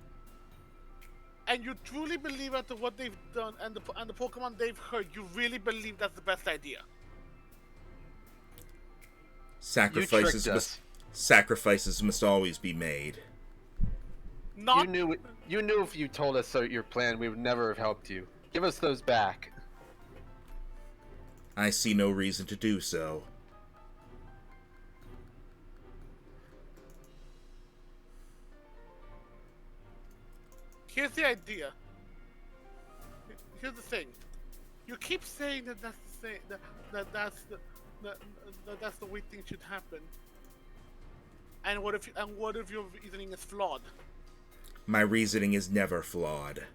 And you truly believe after what they've done and the Pokemon they've heard, you really believe that's the best idea? Sacrifices must always be made. Not You knew if you told us your plan, we would never have helped you. Give us those back. I see no reason to do so. Here's the idea. Here's the thing. You keep saying that that's the thing, that's the way things should happen. And what if your reasoning is flawed? My reasoning is never flawed.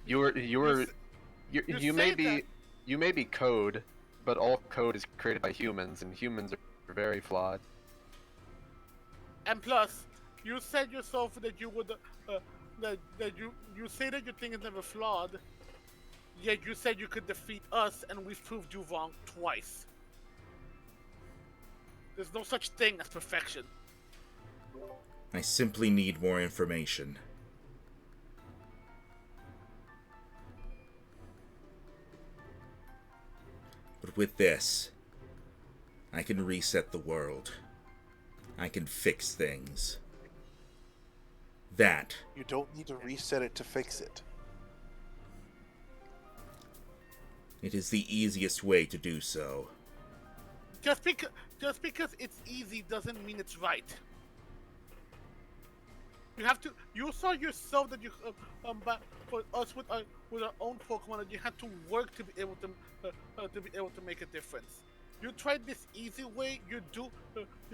You may say be that- you may be code, but all code is created by humans, and humans are very flawed. And plus, you said yourself that you would that you say that your thing is never flawed. Yet you said you could defeat us, and we've proved you wrong twice. There's no such thing as perfection. I simply need more information. But with this, I can reset the world. I can fix things. That You don't need to reset it to fix it. it is the easiest way to do so. Just because it's easy doesn't mean it's right. You have to. You saw yourself that you but for us with our own Pokemon that you had to work to be able to make a difference. You tried this easy way. You're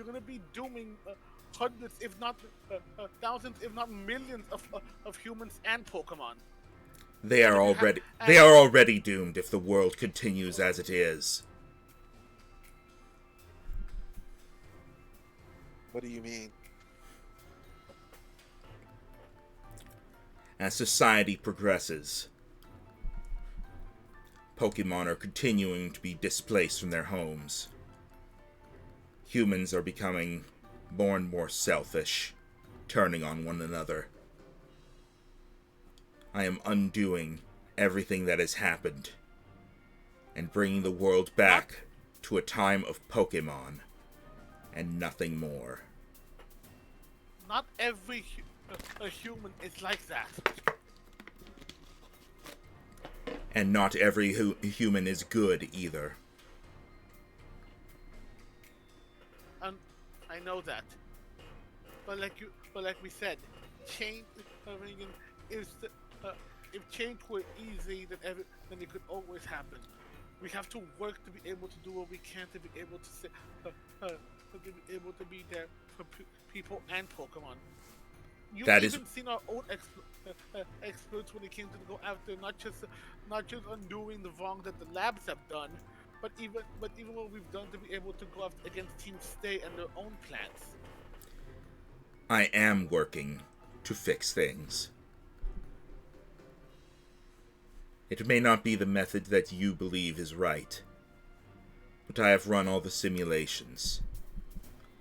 gonna be dooming hundreds, if not thousands, if not millions of humans and Pokemon. They are already doomed if the world continues as it is. What do you mean? As society progresses, Pokemon are continuing to be displaced from their homes. Humans are becoming more and more selfish, turning on one another. I am undoing everything that has happened and bringing the world back to a time of Pokemon and nothing more. Not every a human is like that. And not every human is good either. And I know that. But like we said, change. Is the, if change were easy, then it could always happen. We have to work to be able to do what we can to be able to to be able to be there for people and Pokemon. You've That even is- seen our own experts when it came to go after not just undoing the wrong that the labs have done, but even what we've done to be able to go after against Team Stay and their own plans. I am working to fix things. It may not be the method that you believe is right, but I have run all the simulations.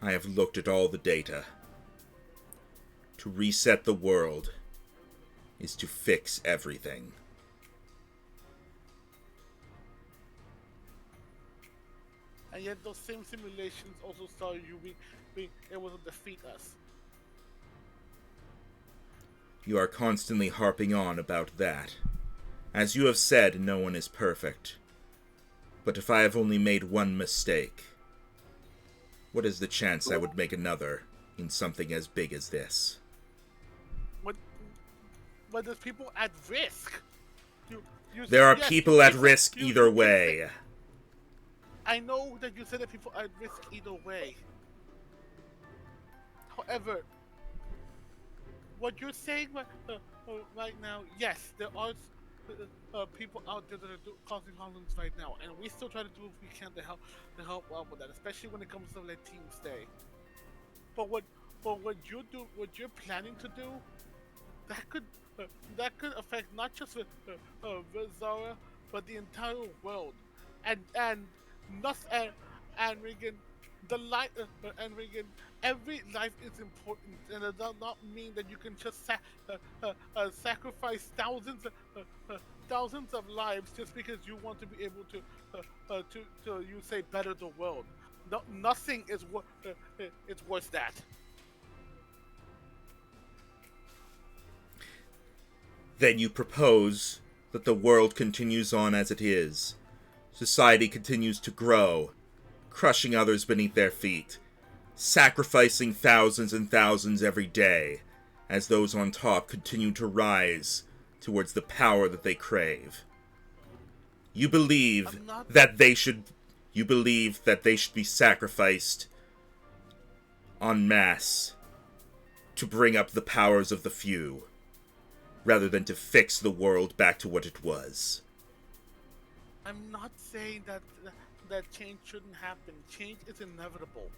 I have looked at all the data. To reset the world is to fix everything. And yet those same simulations also saw you being able to defeat us. You are constantly harping on about that. As you have said, no one is perfect. But if I have only made one mistake, what is the chance I would make another in something as big as this? But there's people at risk. There are yes, people at you- risk you- either you way. said- I know that you said that people are at risk either way. However, what you're saying right now, yes, there are people out there that are causing problems right now, and we still try to do what we can to help out with that, especially when it comes to let Team Stay. But what you're planning to do, that could affect not just Resara, but the entire world, and Regan, and Regan, every life is important, and it does not mean that you can just sacrifice thousands of lives just because you want to be able to you say better the world. No, nothing is it's worth that. Then you propose that the world continues on as it is. Society continues to grow, crushing others beneath their feet, sacrificing thousands and thousands every day, as those on top continue to rise towards the power that they crave. You believe that they should be sacrificed en masse to bring up the powers of the few, rather than to fix the world back to what it was. I'm not saying that change shouldn't happen. Change is inevitable.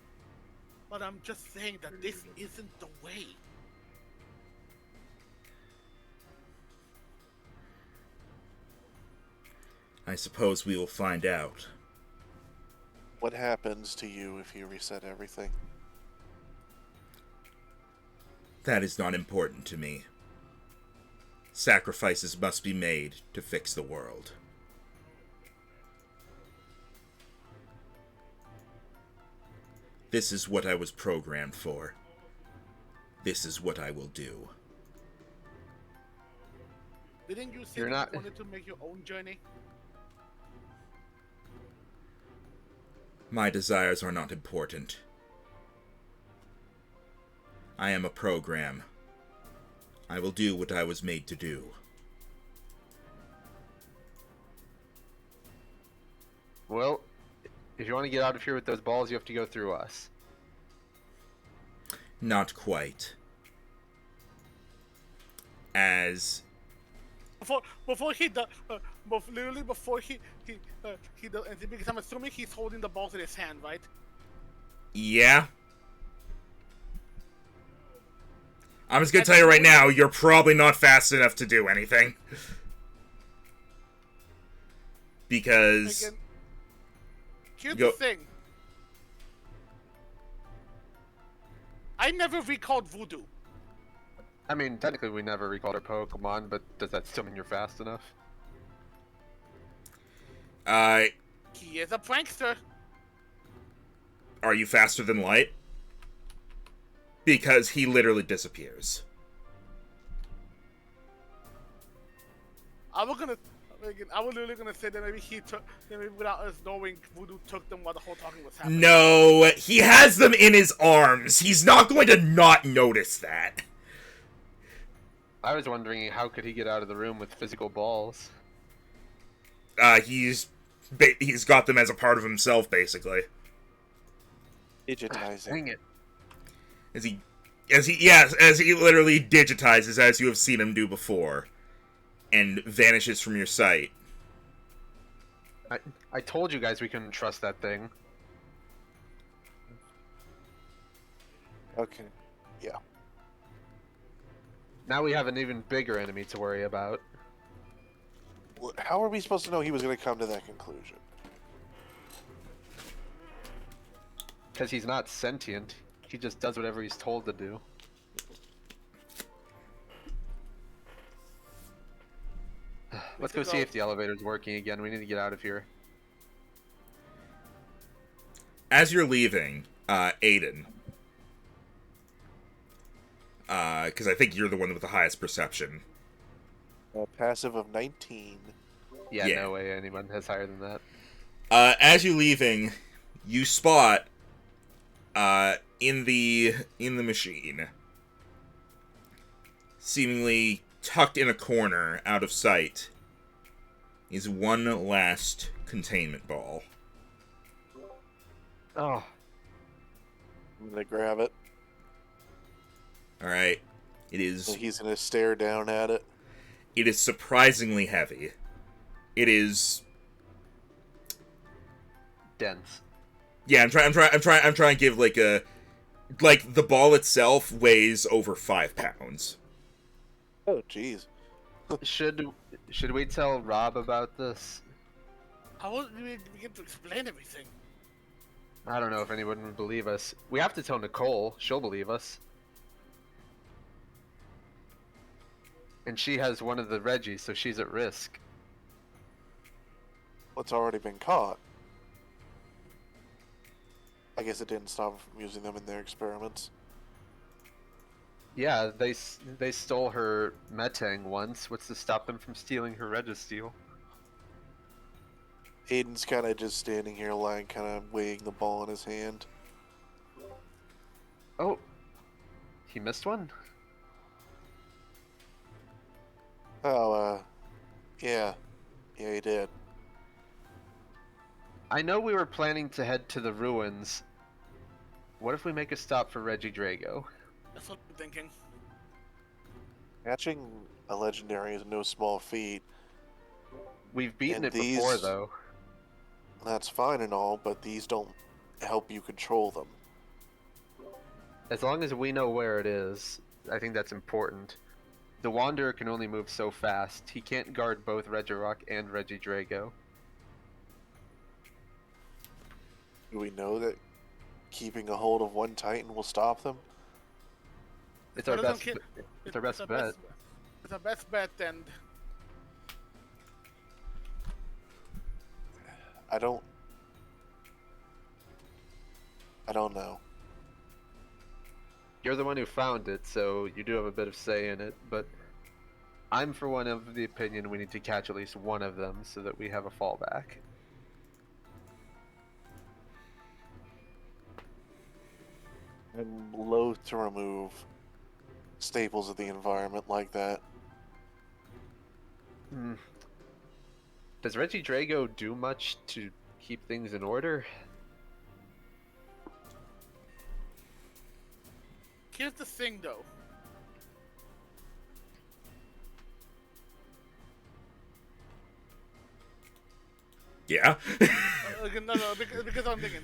But I'm just saying that this isn't the way. I suppose we will find out. What happens to you if you reset everything? That is not important to me. Sacrifices must be made to fix the world. This is what I was programmed for. This is what I will do. Didn't you say You're that not- you wanted to make your own journey? My desires are not important. I am a program. I will do what I was made to do. Well, if you want to get out of here with those balls, you have to go through us. Not quite. As Before he does, literally before he does anything, because I'm assuming he's holding the balls in his hand, right? yeah, I'm just gonna tell you right now, you're probably not fast enough to do anything. Because... Again, here's the thing. I never recalled Voodoo. I mean, technically we never recalled our Pokemon, but does that still mean you're fast enough? He is a prankster. Are you faster than light? Because he literally disappears. I was literally gonna say that maybe maybe without us knowing, Voodoo took them while the whole talking was happening. No, he has them in his arms. He's not going to not notice that. I was wondering how could he get out of the room with physical balls? He's got them as a part of himself, basically. Digitizing. Dang it. As he literally digitizes, as you have seen him do before, and vanishes from your sight. I told you guys we couldn't trust that thing. Okay. Yeah. Now we have an even bigger enemy to worry about. How are we supposed to know he was going to come to that conclusion? Because he's not sentient. He just does whatever he's told to do. Let's go see if the elevator's working again. We need to get out of here. As you're leaving, Aiden, because I think you're the one with the highest perception. Passive of 19. Yeah, Yeah. no way anyone has higher than that. As you're leaving, you spot, in the machine, seemingly tucked in a corner, out of sight, is one last containment ball. Oh. I'm going to grab it. Alright. It And is... he's going to stare down at it. It is surprisingly heavy. It is... Dense. Yeah, I'm trying to give, like, a... Like, the ball itself weighs over 5 pounds. Oh, jeez. Should we tell Rob about this? How would we begin to explain everything? I don't know if anyone would believe us. We have to tell Nicole. She'll believe us. And she has one of the Reggies, so she's at risk. What's already been caught. I guess it didn't stop them from using them in their experiments. Yeah, they stole her Metang once. What's to stop them from stealing her Registeel? Aiden's kind of just standing here, like, kind of weighing the ball in his hand. Oh, he missed one? Oh, yeah. Yeah, he did. I know we were planning to head to the ruins. What if we make a stop for Regidrago? That's what I'm thinking. Catching a legendary is no small feat. We've beaten And it before, these- though. That's fine and all, but these don't help you control them. As long as we know where it is, I think that's important. The Wanderer can only move so fast. He can't guard both Regirock and Regidrago. Do we know that keeping a hold of one Titan will stop them? It's our What if best. I'm kid- It's our best bet. It's our best bet, and I don't know. You're the one who found it, so you do have a bit of say in it. But I'm for one of the opinion we need to catch at least one of them so that we have a fallback. I'm loath to remove staples of the environment like that. Does Regidrago do much to keep things in order? here's the thing, though. Yeah? No, because I'm thinking.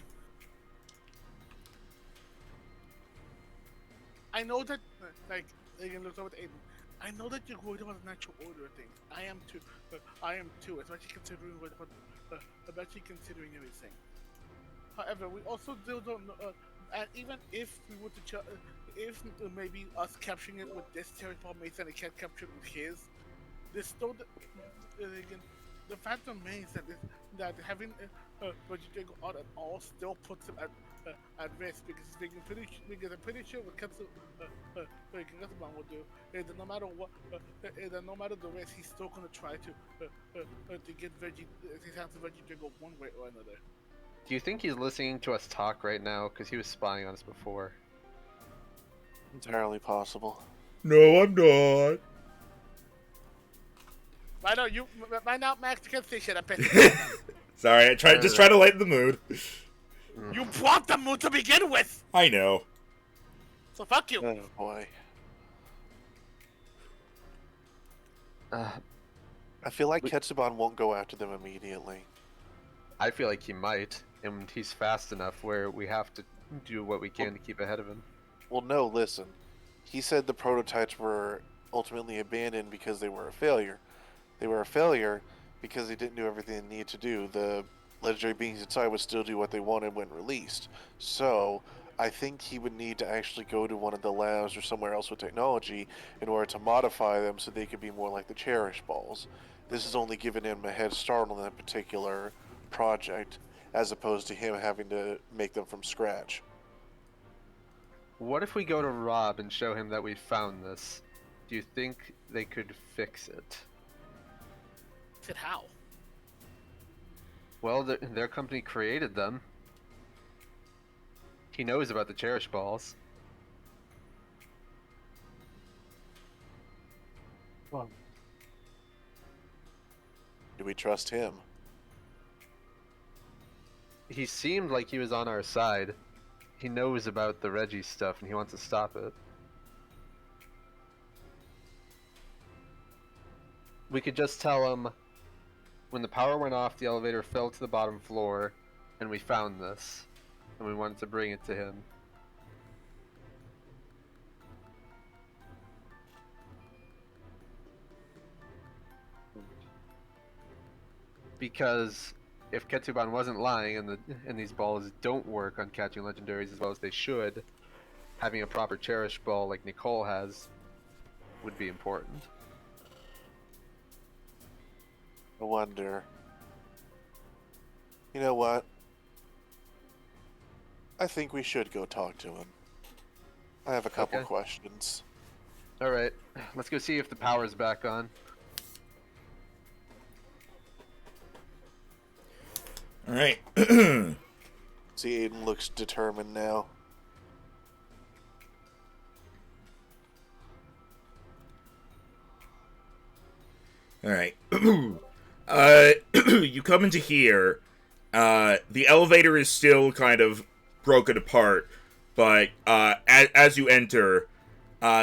I know that, like, Aiden looks over to Aiden. I know that you're worried about the natural order of things. I am too. I am too, especially considering especially considering everything. However, we also still don't know. And even if we were to, if maybe us capturing it with this territory mace and they can't capture it with his, there's still again, the fact remains that that having Vegetago out at all still puts him at risk because I'm pretty sure what Katsuban will do is that no matter what is that no matter the risk he's still gonna try to get his hands to Vegetago one way or another. Do you think he's listening to us talk right now? Because he was spying on us before. Entirely possible. No, I'm not. Right now, Max, you can't say shit. I'm pissed. Sorry, I tried just trying to lighten the mood. You brought the mood to begin with. I know. So fuck you. Oh boy. I feel like Ketsuban won't go after them immediately. I feel like he might, and he's fast enough where we have to do what we can to keep ahead of him. Well, no, listen. He said the prototypes were ultimately abandoned because they were a failure. They were a failure because they didn't do everything they needed to do. The legendary beings inside would still do what they wanted when released. So, I think he would need to actually go to one of the labs or somewhere else with technology in order to modify them so they could be more like the Cherish Balls. This has only given him a head start on that particular project, as opposed to him having to make them from scratch. What if we go to Rob and show him that we found this? Do you think they could fix it? Said how? Well, their company created them. He knows about the Cherish Balls. Well, do we trust him? He seemed like he was on our side. He knows about the Reggie stuff and he wants to stop it. We could just tell him when the power went off, the elevator fell to the bottom floor, and we found this, and we wanted to bring it to him. Because if Ketsuban wasn't lying and these balls don't work on catching legendaries as well as they should, having a proper Cherish Ball like Nicole has would be important. I wonder. You know what? I think we should go talk to him. I have a couple Okay. questions. Alright, let's go see if the power's back on. All right. See, Aiden looks determined now. All right. You come into here. The elevator is still kind of broken apart, but as you enter,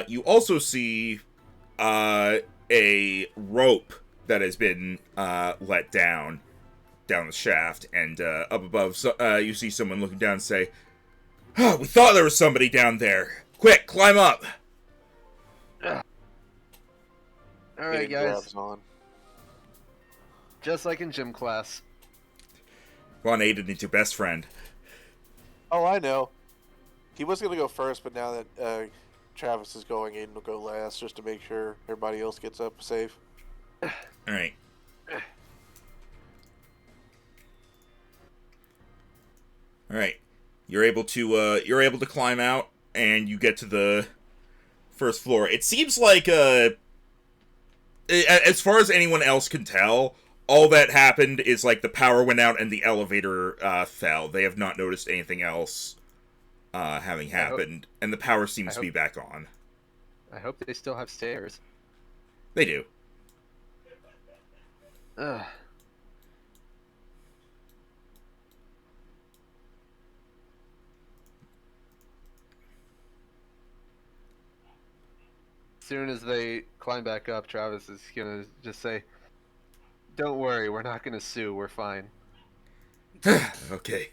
you also see a rope that has been let down the shaft, and up above, you see someone looking down and say, "Oh, we thought there was somebody down there. Quick, climb up!" Alright, Getting guys. gloves on. Just like in gym class. Go on, Aiden, it's your best friend. Oh, I know. He was going to go first, but now that Travis is going, Aiden will go last just to make sure everybody else gets up safe. All right. All right. You're able to climb out, and you get to the first floor. It seems like as far as anyone else can tell, all that happened is like the power went out and the elevator fell. They have not noticed anything else having happened, and the power seems to be back on. I hope they still have stairs. They do. Ugh. As soon as they climb back up, Travis is gonna just say, "Don't worry, we're not gonna sue. We're fine." Okay.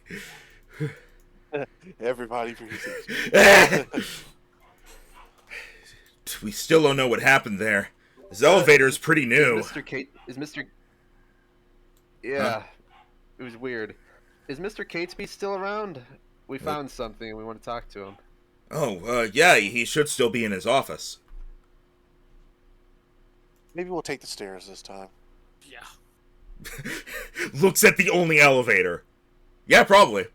Everybody breathes. We still don't know what happened there. This elevator is pretty new. Is Mr. Yeah, it was weird. Is Mr. Catesby still around? We found something and we want to talk to him. Oh, yeah, he should still be in his office. Maybe we'll take the stairs this time. Yeah. Looks at the only elevator. Yeah, probably.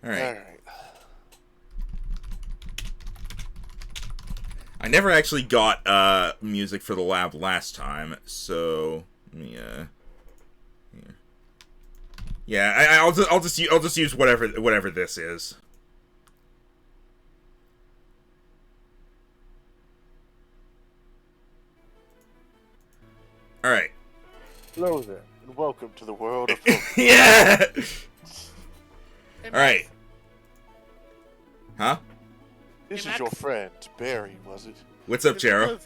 Alright. Alright. I never actually got music for the lab last time, so yeah. I'll just use whatever this is. All right. Hello there, and welcome to the world of Yeah. Hey, All right. Huh? This Hey, is your Max. friend, Barry, was it? What's up, Jero?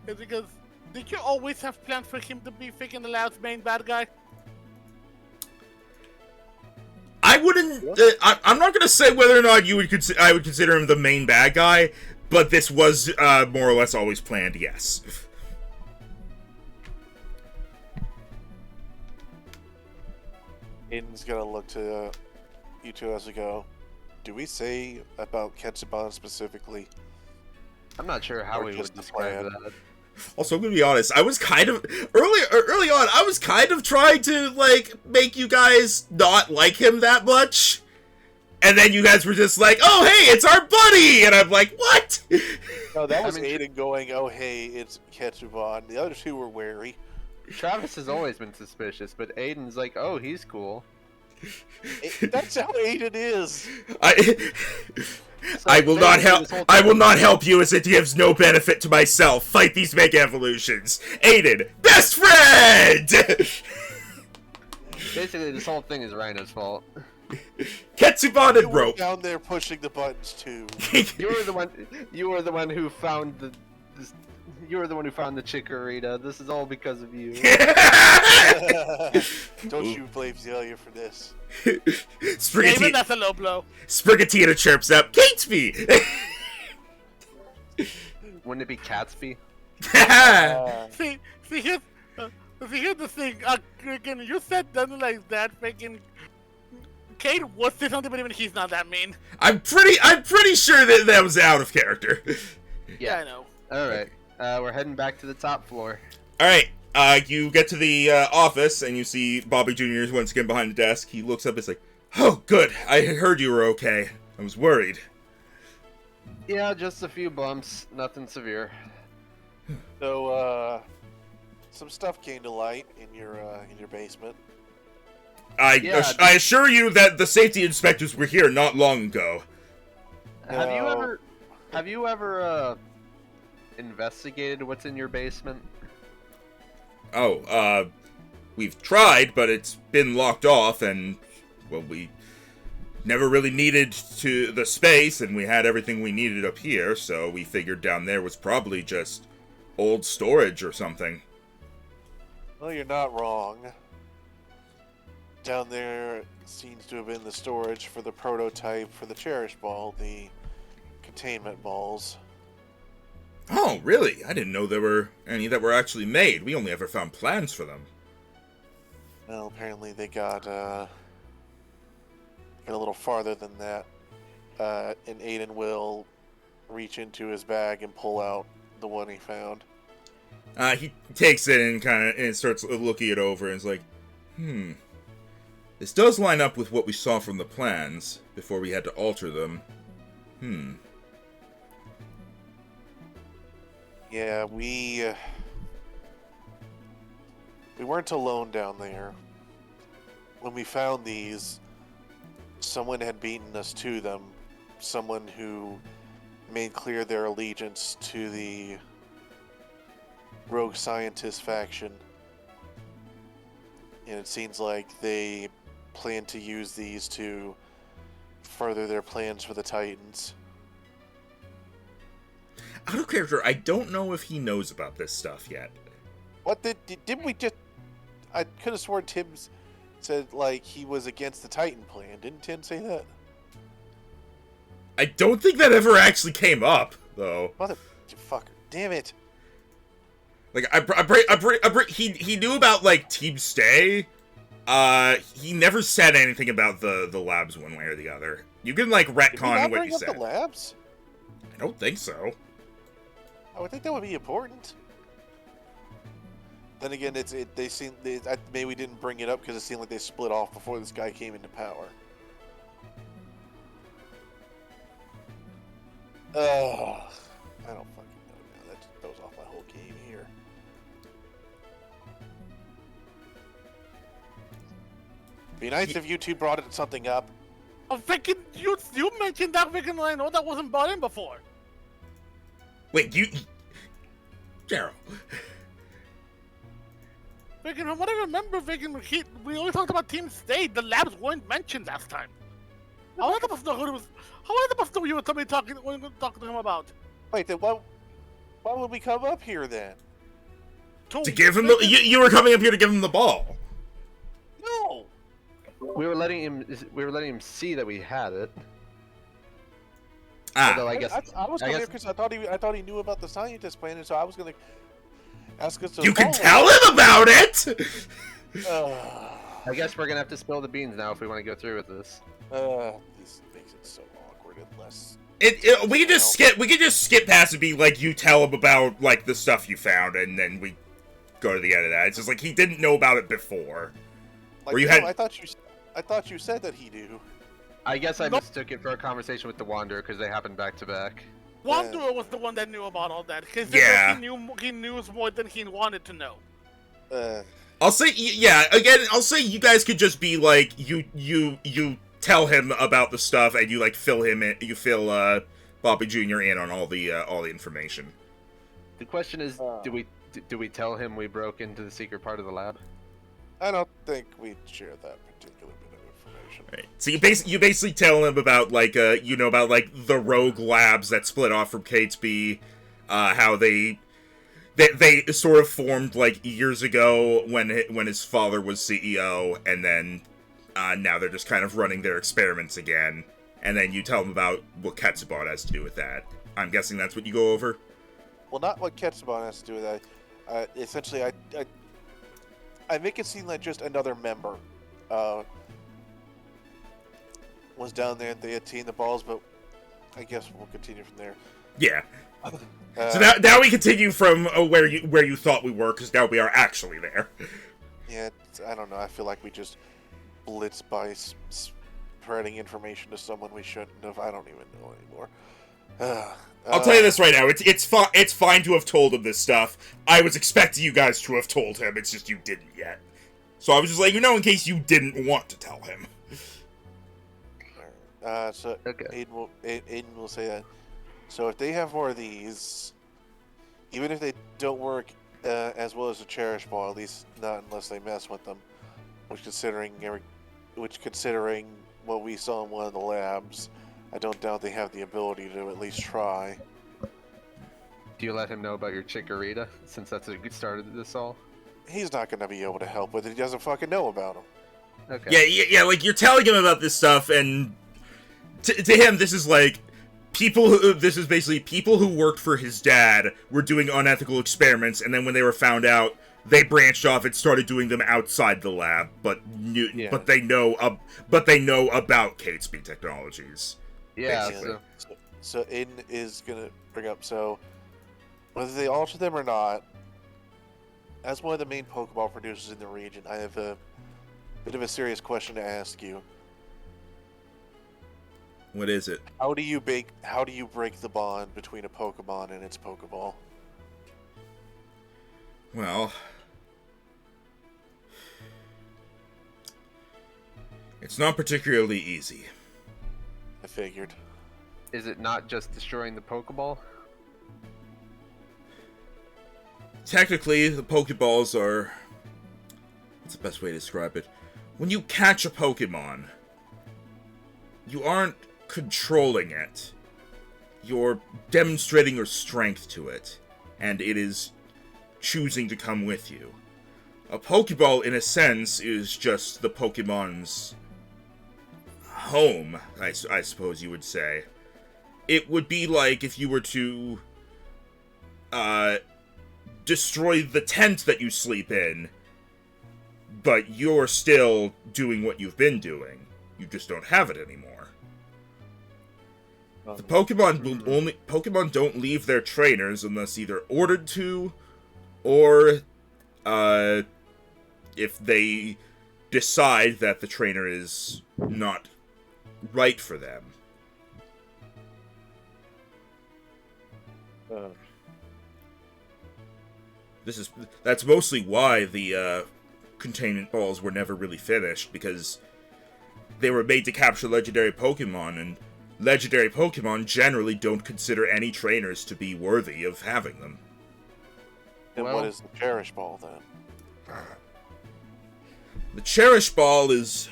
It's because did you always have plans for him to be freaking the lab's main bad guy? I wouldn't. I'm not gonna say whether or not I would consider him the main bad guy, but this was more or less always planned. Yes. Aiden's gonna look to you two as we go. Do we say about Ketsuban specifically? I'm not sure how Or we just would the describe plan. that. Also, I'm gonna be honest. I was kind of early on. I was kind of trying to like make you guys not like him that much, and then you guys were just like, "Oh, hey, it's our buddy," and I'm like, "What?" No, that I was mean, Aiden going, "Oh, hey, it's Ketsuban." The other two were wary. Travis has always been suspicious, but Aiden's like, oh, he's cool. That's how Aiden is. I will not basically, help. this whole I will thing- not help you, as it gives no benefit to myself. Fight these mega evolutions. Aiden, best friend. Basically, this whole thing is Rhino's fault. Ketsuban You and were rope. down there pushing the buttons too. You were the one. You were the one who found the. You were the one who found the Chikorita. This is all because of you. Don't you blame Zelia for this? Even Sprigatito, that's a low blow. Sprigatito chirps up. Catesby. Wouldn't it be Catsby? See, here's the thing. Again, you said nothing like that. Freaking Kate would say something, but even he's not that mean. I'm pretty sure that was out of character. Yeah, I know. All right. We're heading back to the top floor. All right. You get to the office and you see Bobby Jr. once again behind the desk. He looks up and is like, "Oh, good. I heard you were okay. I was worried." Yeah, just a few bumps. Nothing severe. So, some stuff came to light in your basement. Yeah, I assure you that the safety inspectors were here not long ago. No. Have you ever investigated what's in your basement? Oh, we've tried, but it's been locked off, and, well, we never really needed the space, and we had everything we needed up here, so we figured down there was probably just old storage or something. Well, you're not wrong. Down there seems to have been the storage for the prototype for the Cherish Ball, the containment balls. Oh, really? I didn't know there were any that were actually made. We only ever found plans for them. Well, apparently they got a little farther than that. And Aiden will reach into his bag and pull out the one he found. He takes it and starts looking it over and is like, this does line up with what we saw from the plans before we had to alter them. Yeah, we weren't alone down there. When we found these, someone had beaten us to them. Someone who made clear their allegiance to the rogue scientist faction. And it seems like they plan to use these to further their plans for the Titans. Out of character, I don't know if he knows about this stuff yet. What didn't we just... I could have sworn Tim's said like he was against the Titan plan. Didn't Tin say that? I don't think that ever actually came up, though. Motherfucker! Damn it! Like, he knew about, like, Team Stay. He never said anything about the labs one way or the other. You can, like, Did he retcon not what bring you up said. the labs? I don't think so. I would think that would be important. Then again, maybe we didn't bring it up because it seemed like they split off before this guy came into power. I don't fucking know now. That just throws off my whole game here. Be nice if you two brought something up. Freaking, you mentioned that freaking I know that wasn't brought in before. Wait, Jero. Freaking, from what I remember, freaking, we only talked about Team State. The labs weren't mentioned last time. How was I supposed to know who it was? How was I supposed to know you were somebody talking to him about? Wait, then why would we come up here then? To give him you were coming up here to give him the ball. No. We were letting him see that we had it. Ah, Although I guess I was coming here because I thought he knew about the scientist plan, and so I was gonna ask us to. you can tell him about it. I guess we're gonna have to spill the beans now if we want to go through with this. This makes it so awkward unless. We could just skip past and be like, you tell him about like the stuff you found, and then we go to the end of that. It's just like he didn't know about it before. Like, Or you no, had- I thought you said that he knew. I guess I mistook it for a conversation with the Wanderer because they happened back to back. Wanderer was the one that knew about all that. Because Yeah. he knew more than he wanted to know. I'll say, yeah, again, I'll say you guys could just be like, you tell him about the stuff, and you, like, fill Bobby Jr. in on all the information. The question is, do we tell him we broke into the secret part of the lab? I don't think we'd share that particular bit of information. Right. So you basically tell him about, like, about, like, the rogue labs that split off from Catesby, how they sort of formed, like, years ago when his father was CEO, and then now they're just kind of running their experiments again. And then you tell them about what Ketsuban has to do with that. I'm guessing that's what you go over? Well, not what Ketsuban has to do with that. Essentially, I make it seem like just another member was down there and they had seen the balls, but I guess we'll continue from there. Yeah. So now we continue from where you thought we were, because now we are actually there. Yeah, I don't know. I feel like we just blitzed by spreading information to someone we shouldn't have. I don't even know anymore. I'll tell you this right now. It's fine to have told him this stuff. I was expecting you guys to have told him. It's just you didn't yet. So I was just letting you know in case you didn't want to tell him. So Okay. Aiden will say that. So if they have more of these, even if they don't work as well as a Cherish Ball, at least not unless they mess with them, which considering what we saw in one of the labs, I don't doubt they have the ability to at least try. Do you let him know about your Chikorita, since that's what started this all? He's not going to be able to help with it. He doesn't fucking know about them. Okay. Yeah, like, you're telling him about this stuff, and to him, this is like, this is basically people who worked for his dad were doing unethical experiments, and then when they were found out, they branched off and started doing them outside the lab, but they know about Catesby Technologies. Yeah. Basically. So Aiden is going to bring up, so whether they alter them or not, as one of the main Pokeball producers in the region, I have a bit of a serious question to ask you. What is it? How do you break the bond between a Pokemon and its Pokeball? Well, it's not particularly easy. I figured. Is it not just destroying the Pokeball? Technically, the Pokeballs are... What's the best way to describe it? When you catch a Pokemon, you aren't controlling it. You're demonstrating your strength to it, and it is choosing to come with you. A Pokeball, in a sense, is just the Pokemon's home, I suppose you would say. It would be like if you were to destroy the tent that you sleep in, but you're still doing what you've been doing. You just don't have it anymore. The Pokemon don't leave their trainers unless either ordered to, or if they decide that the trainer is not right for them. That's mostly why the containment balls were never really finished, because they were made to capture legendary Pokemon, and legendary Pokemon generally don't consider any trainers to be worthy of having them. And Well- what is the Cherish Ball then? The Cherish Ball is...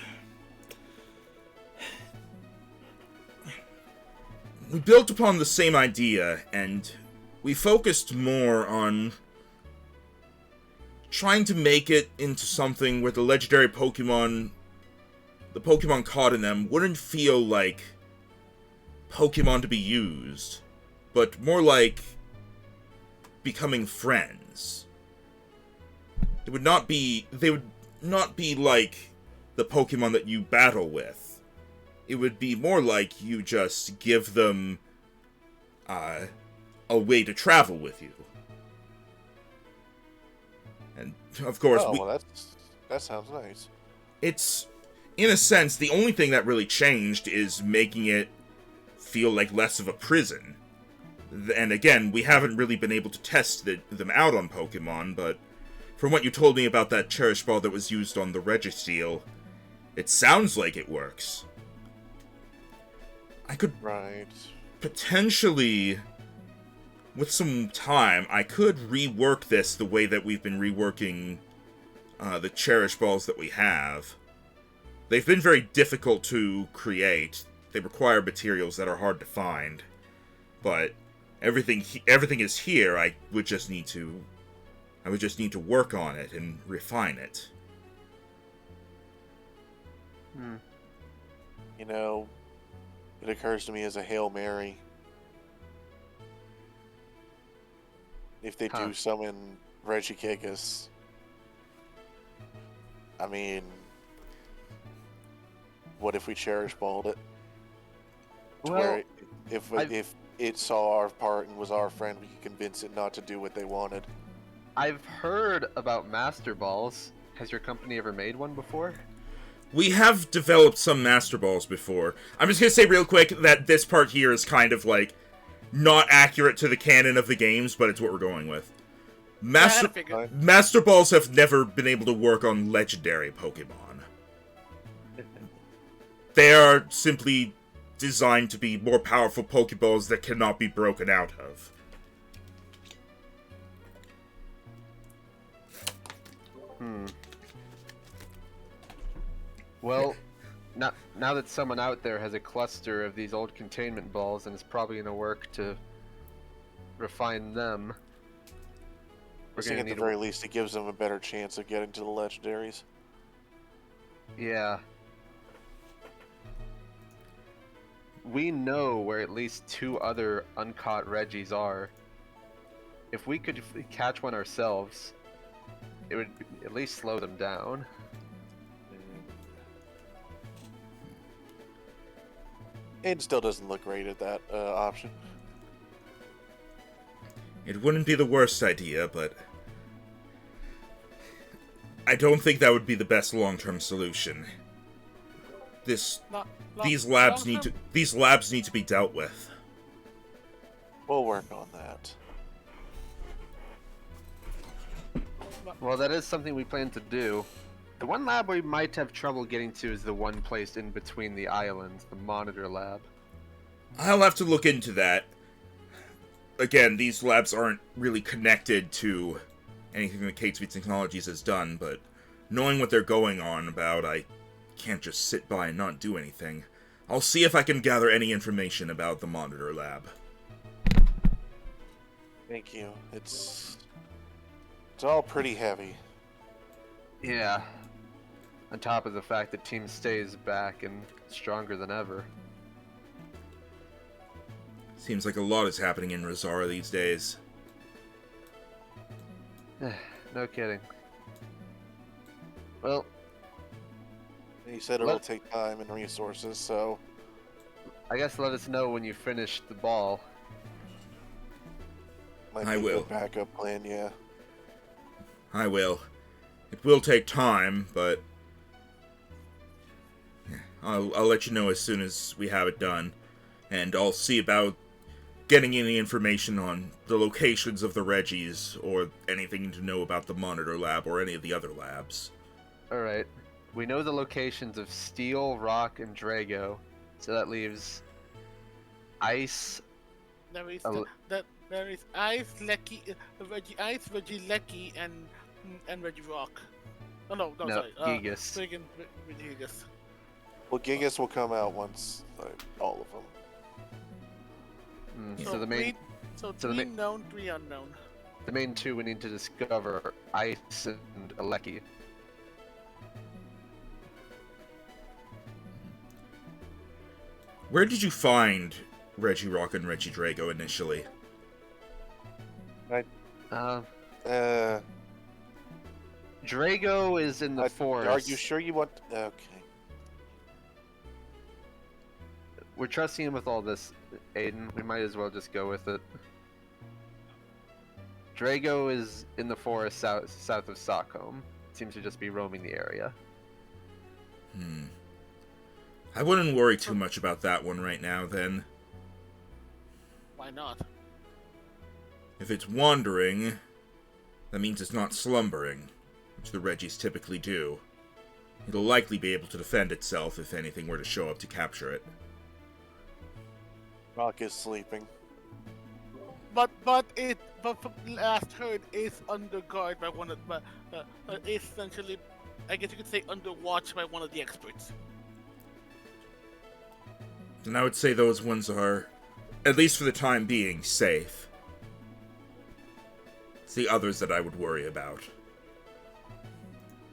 We built upon the same idea, and we focused more on trying to make it into something where the legendary Pokemon, the Pokemon caught in them, wouldn't feel like Pokemon to be used, but more like becoming friends. They would not be like the Pokemon that you battle with. It would be more like you just give them a way to travel with you. And, of course, that sounds nice. It's, in a sense, the only thing that really changed is making it feel like less of a prison. And again, we haven't really been able to test them out on Pokemon, but from what you told me about that Cherish Ball that was used on the Registeel, it sounds like it works. I could Right. potentially, with some time, I could rework this the way that we've been reworking the Cherish Balls that we have. They've been very difficult to create. They require materials that are hard to find. But everything is here. I would just need to work on it and refine it. You know, it occurs to me as a Hail Mary. If they do summon Regigigas, I mean, what if we Cherish Balled it? To Well, where if it saw our part and was our friend, we could convince it not to do what they wanted. I've heard about Master Balls. Has your company ever made one before? We have developed some Master Balls before. I'm just gonna say real quick that this part here is kind of like not accurate to the canon of the games, but it's what we're going with. Master Balls have never been able to work on legendary Pokemon. They are simply designed to be more powerful Pokeballs that cannot be broken out of. Well, now that someone out there has a cluster of these old containment balls and is probably going to work to refine them, I think at the very least it gives them a better chance of getting to the legendaries. Yeah. We know where at least 2 other uncaught Reggies are. If we could catch one ourselves, it would at least slow them down. It still doesn't look great at that option. It wouldn't be the worst idea, but I don't think that would be the best long-term solution. These labs need to be dealt with. We'll work on that. Well, that is something we plan to do. The one lab we might have trouble getting to is the one placed in between the islands, the Monitor Lab. I'll have to look into that. Again, these labs aren't really connected to anything that Catesby Technologies has done, but knowing what they're going on about, I can't just sit by and not do anything. I'll see if I can gather any information about the Monitor Lab. Thank you. It's all pretty heavy. Yeah. On top of the fact that Team stays back and stronger than ever. Seems like a lot is happening in Resara these days. No kidding. Well, He said it'll take time and resources, so I guess let us know when you finish the ball. might I be a will. good backup plan, yeah. I will. It will take time, but I'll let you know as soon as we have it done. And I'll see about getting any information on the locations of the Reggies, or anything to know about the Monitor Lab, or any of the other labs. Alright. We know the locations of Steel, Rock, and Drago. So that leaves Ice. There is Oh. there is Ice, Lecky, Reggie Ice, Reggie Lecky, and Reggie Rock. Oh no, No, sorry. Gigas. Friggin' Reggie Gigas. Well, Gigas will come out once, all of them. So the main, three known, three unknown. the main two we need to discover are Ice and Aleki. Where did you find Reggie Rock and Reggie Drago initially? Uh, Uh, Drago is in the forest. Are you sure you want? Okay. We're trusting him with all this, Aiden. We might as well just go with it. Drago is in the forest south of Stockholm. Seems to just be roaming the area. I wouldn't worry too much about that one right now, then. Why not? If it's wandering, that means it's not slumbering, which the Reggies typically do. It'll likely be able to defend itself if anything were to show up to capture it. Rock is sleeping. But from last heard is under guard by one of essentially, I guess you could say under watch by one of the experts. And I would say those ones are, at least for the time being, safe. It's the others that I would worry about.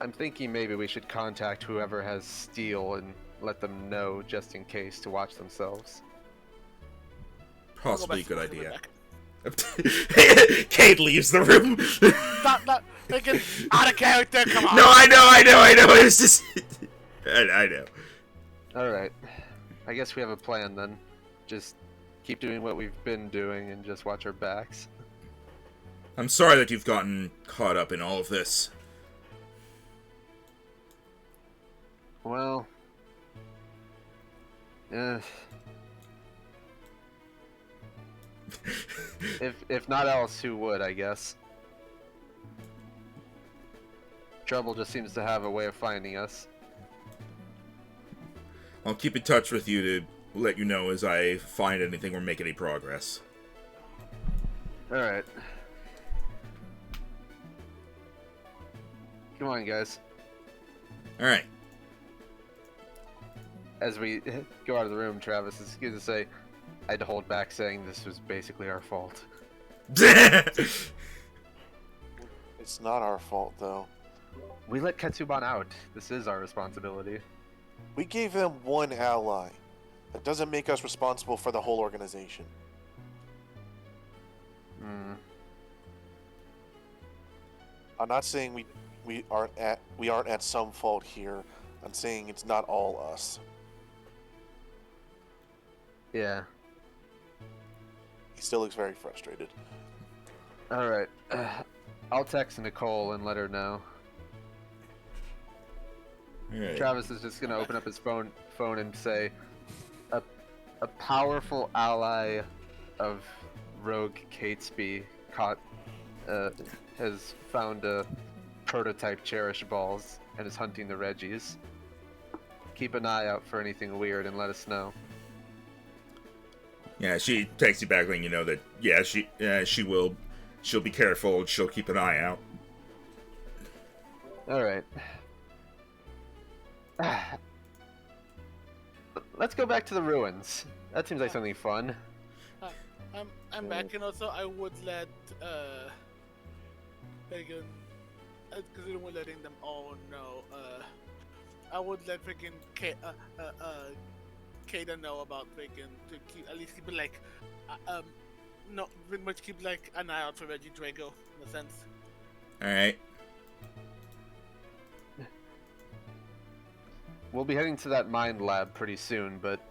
I'm thinking maybe we should contact whoever has Steel and let them know just in case to watch themselves. Possibly a good I'll idea. go back. Kate leaves the room. Not thinking out of character. Come on. No, I know. It's just, I know. All right. I guess we have a plan then. Just keep doing what we've been doing and just watch our backs. I'm sorry that you've gotten caught up in all of this. Well, if not else, who would? I guess. Trouble just seems to have a way of finding us. I'll keep in touch with you to let you know as I find anything or make any progress. All right. Come on, guys. Alright. As we Go out of the room, Travis is going to say, I had to hold back saying this was basically our fault. it's not our fault, though. We let Ketsuban out. This is our responsibility. We gave them one ally. That doesn't make us responsible for the whole organization. I'm not saying we aren't at some fault here. I'm saying it's not all us. Yeah. He still looks very frustrated. Alright. I'll text Nicole and let her know. Alright. Travis is just gonna open up his phone and say, a powerful ally of Rogue Catesby has found a prototype Cherish Balls and is hunting the Reggies. Keep an eye out for anything weird and let us know. Yeah, she texts you back letting you know that, yeah, she will. She'll be careful and she'll keep an eye out. Alright. Let's go back to the ruins. That seems like something fun. I'm back, and also I would let Megan considering we're letting them all know, I would let freaking Kata know about freaking to keep at least keep it like, no, pretty much keep like an eye out for Reggie Drago in a sense. All right. We'll be heading to that mind lab pretty soon, but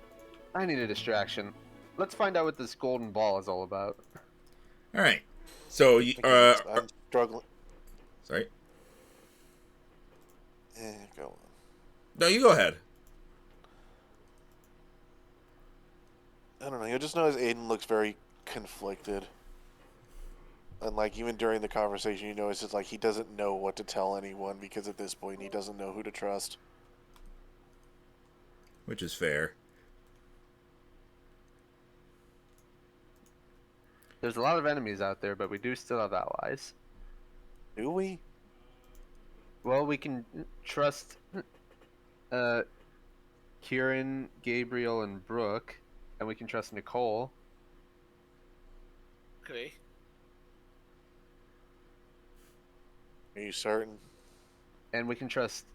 I need a distraction. Let's find out what this golden ball is all about. All right. So you I'm struggling. sorry. Go on. No, you go ahead. I don't know. You just notice Aiden looks very conflicted. And, like, even during the conversation, you notice it's like he doesn't know what to tell anyone because at this point he doesn't know who to trust. Which is fair. There's a lot of enemies out there, but we do still have allies. Do we? Well, we can trust Kieran, Gabriel, and Brooke, and we can trust Nicole. Okay. Are you certain? And we can trust.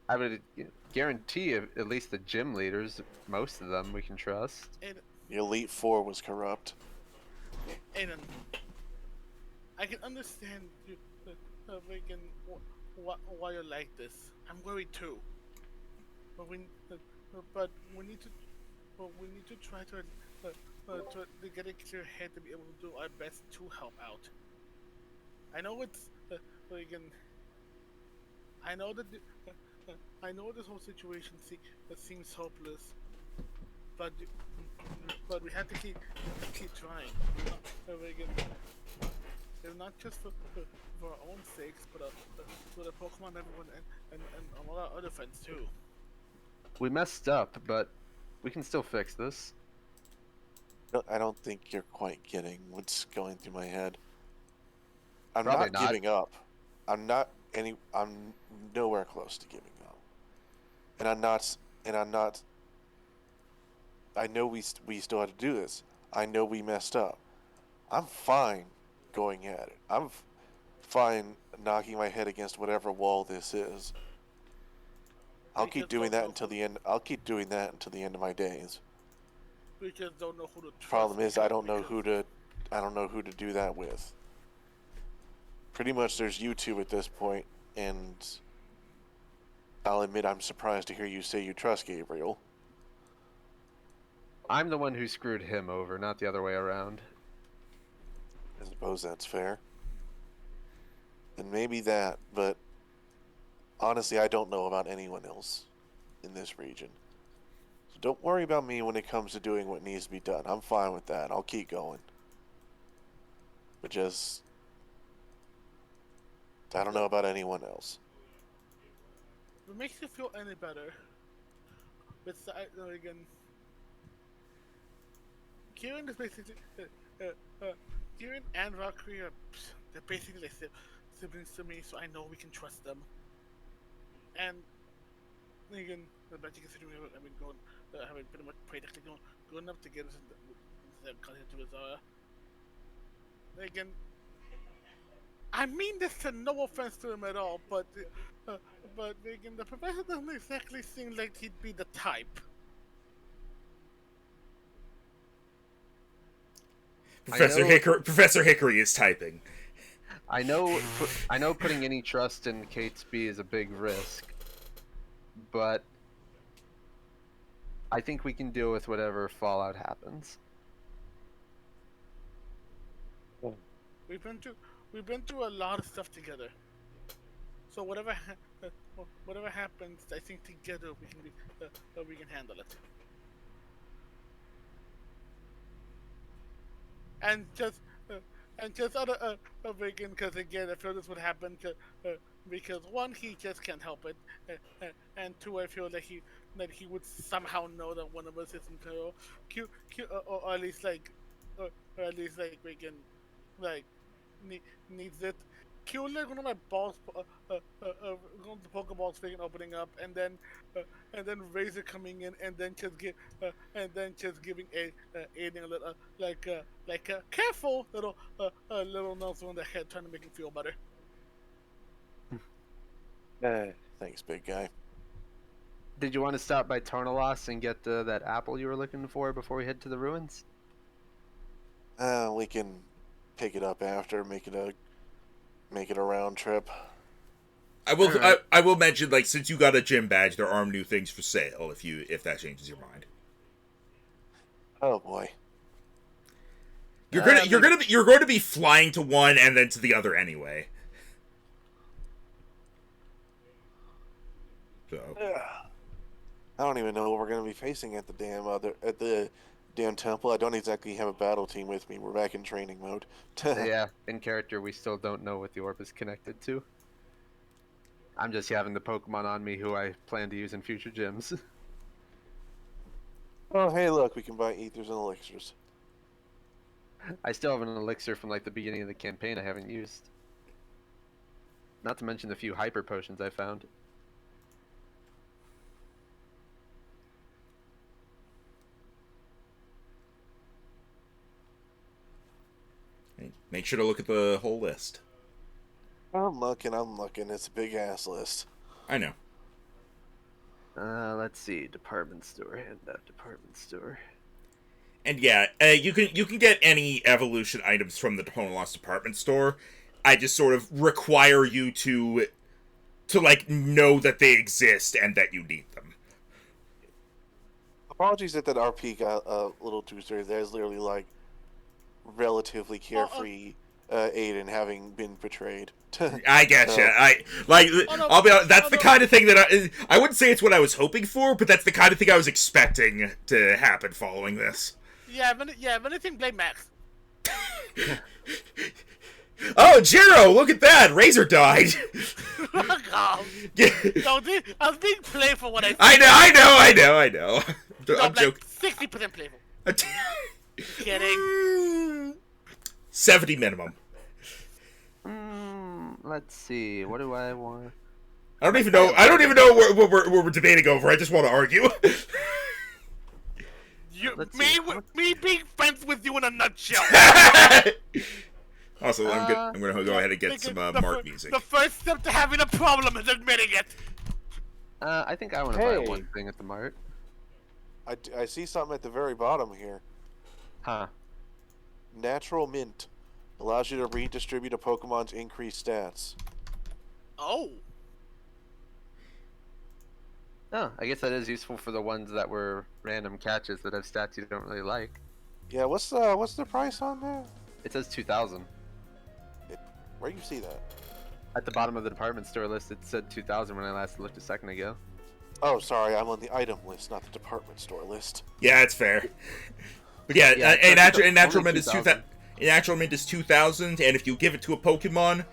I would guarantee at least the gym leaders, most of them, we can trust. The Elite Four was corrupt. Aiden, I can understand you, freaking why you're like this. I'm worried too. But we need to try to get a clear head to be able to do our best to help out. I know it's freaking. I know that I know this whole situation seems hopeless, but we have to keep trying. They're not just for our own sakes, but for the Pokemon, everyone, and all our other friends too. We messed up, but we can still fix this. I don't think you're quite getting what's going through my head. I'm Probably not not. giving up. I'm nowhere close to giving up. And I'm not. I know we still have to do this. I know we messed up. I'm fine going at it. I'm fine knocking my head against whatever wall this is. I'll keep doing that until the end. I'll keep doing that until the end of my days. We just don't know who to trust. Problem is, I don't know who to do that with. Pretty much, there's you two at this point, and I'll admit I'm surprised to hear you say you trust Gabriel. I'm the one who screwed him over, not the other way around. I suppose that's fair. And maybe that, but honestly, I don't know about anyone else in this region. So don't worry about me when it comes to doing what needs to be done. I'm fine with that. I'll keep going. But just, I don't know about anyone else. If it makes you feel any better, besides again, Kieran is basically Kieran and Valkyrie are they're basically like siblings to me, so I know we can trust them. And again, especially considering I've been going, having pretty much practically going up to get us into Resara. Again, I mean this to no offense to him at all, but again, the professor doesn't exactly seem like he'd be the type. Professor Hickory is typing. I know putting any trust in Catesby is a big risk, but I think we can deal with whatever fallout happens. We've been through a lot of stuff together. So whatever happens, I think together we can handle it. And just out of again, because again, I feel this would happen because one, he just can't help it, and two, I feel that he would somehow know that one of us isn't Kuro, or at least like, we can like needs it. Cue like one of my balls, the Pokeballs freaking opening up, and then Razor coming in, and then just giving Aiden a little like a careful little little nose on the head, trying to make him feel better. Thanks, big guy. Did you want to stop by Tornalos and get that apple you were looking for before we head to the ruins? We can pick it up after, make it a round trip. I will. Alright. I will mention, like, since you got a gym badge, there are new things for sale. If that changes your mind, Oh boy. you're going to be flying to one and then to the other anyway. So I don't even know what we're gonna be facing at the damn temple. I don't exactly have a battle team with me. We're back in training mode. Yeah, in character, we still don't know what the orb is connected to. I'm just having the Pokemon on me who I plan to use in future gyms. Oh, hey, look, we can buy ethers and elixirs. I still have an elixir from like the beginning of the campaign I haven't used. Not to mention the few hyper potions I found. make sure to look at the whole list. I'm looking. It's a big ass list. I know. Let's see. Department store. Hand out department store. And yeah, you can get any evolution items from the Tonolos department store. I just sort of require you to like know that they exist and that you need them. Apologies that RP got a little too serious. There's literally like relatively carefree Aiden having been betrayed. I getcha. No. I'll be honest, that's the kind of thing that I wouldn't say it's what I was hoping for, but that's the kind of thing I was expecting to happen following this. Yeah, if anything, blame Max. Oh, Jiro, look at that! Razor died. Fuck off. Yeah. No, I was being playful when I said I know. no, I'm joking. 60% playful. Kidding. 70 minimum. Let's see. What do I want? I don't even know what we're debating over. I just want to argue. Me being friends with you in a nutshell. Also, I'm gonna go ahead and get some Mark music. The first step to having a problem is admitting it. I think I want to buy one thing at the mart. I see something at the very bottom here. Huh. Natural Mint allows you to redistribute a Pokemon's increased stats. Oh. Oh, I guess that is useful for the ones that were random catches that have stats you don't really like. Yeah, what's the price on that? It says 2,000. Where do you see that? At the bottom of the department store list, it said 2,000 when I last looked a second ago. Oh, sorry, I'm on the item list, not the department store list. Yeah, it's fair. But yeah, natural mint is 2,000. Natural mint is 2,000, and if you give it to a Pokemon,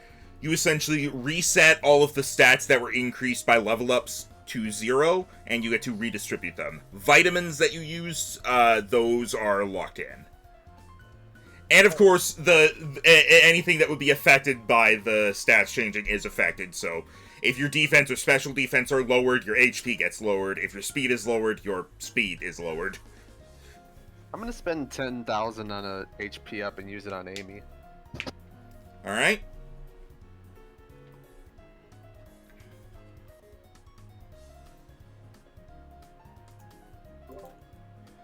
you essentially reset all of the stats that were increased by level ups to 0, and you get to redistribute them. Vitamins that you use, those are locked in. And of course, anything that would be affected by the stats changing is affected, so if your defense or special defense are lowered, your HP gets lowered. If your speed is lowered, your speed is lowered. I'm gonna spend 10,000 on a HP up and use it on Amy. Alright.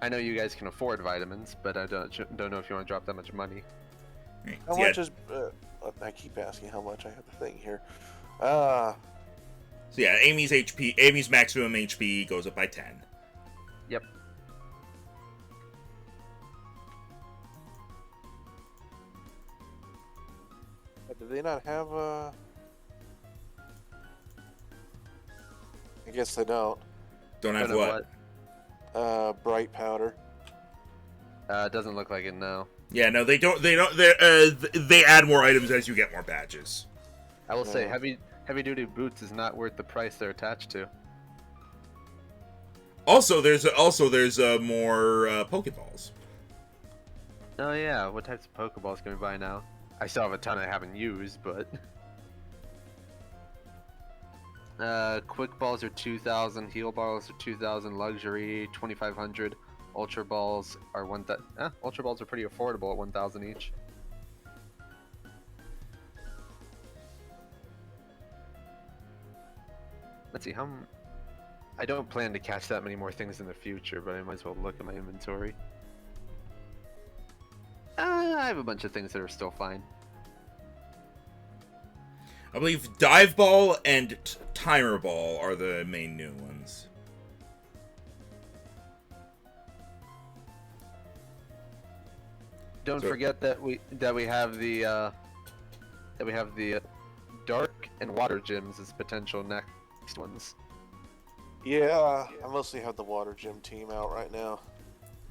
I know you guys can afford vitamins, but I don't know if you want to drop that much money. How much is... I keep asking how much. I have the thing here. So yeah, Amy's maximum HP goes up by 10. Yep. Do they not have I guess they don't. Don't have what? Bright powder. It doesn't look like it, no. Yeah, no, they don't. They add more items as you get more badges. I will say, heavy duty boots is not worth the price they're attached to. Also, there's more Pokeballs. Oh yeah, what types of Pokeballs can we buy now? I still have a ton I haven't used, but... Quick Balls are 2,000, Heal Balls are 2,000, Luxury 2,500, Ultra Balls are 1,000. Ultra Balls are pretty affordable at 1,000 each. Let's see, I don't plan to catch that many more things in the future, but I might as well look at my inventory. I have a bunch of things that are still fine. I believe Dive Ball and Timer Ball are the main new ones. Don't forget that we have the dark and water gyms as potential next ones. Yeah, I mostly have the water gym team out right now.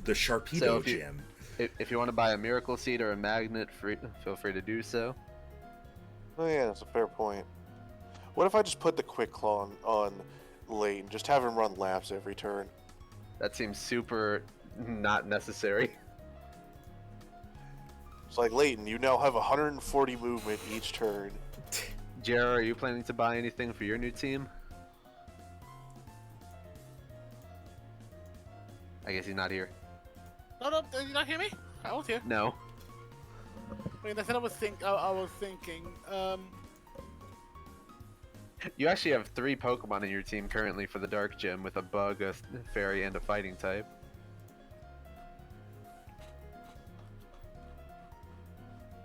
The Sharpedo So Gym. If you want to buy a miracle seed or a magnet, feel free to do so. Oh yeah, that's a fair point. What if I just put the Quick Claw on Layton? Just have him run laps every turn. That seems super not necessary. It's like, Layton, you now have 140 movement each turn. Jera, are you planning to buy anything for your new team? I guess he's not here. No, did you not hear me? I was here. No. Wait, that's what I was thinking. You actually have 3 Pokemon in your team currently for the Dark Gym with a Bug, a Fairy, and a Fighting type.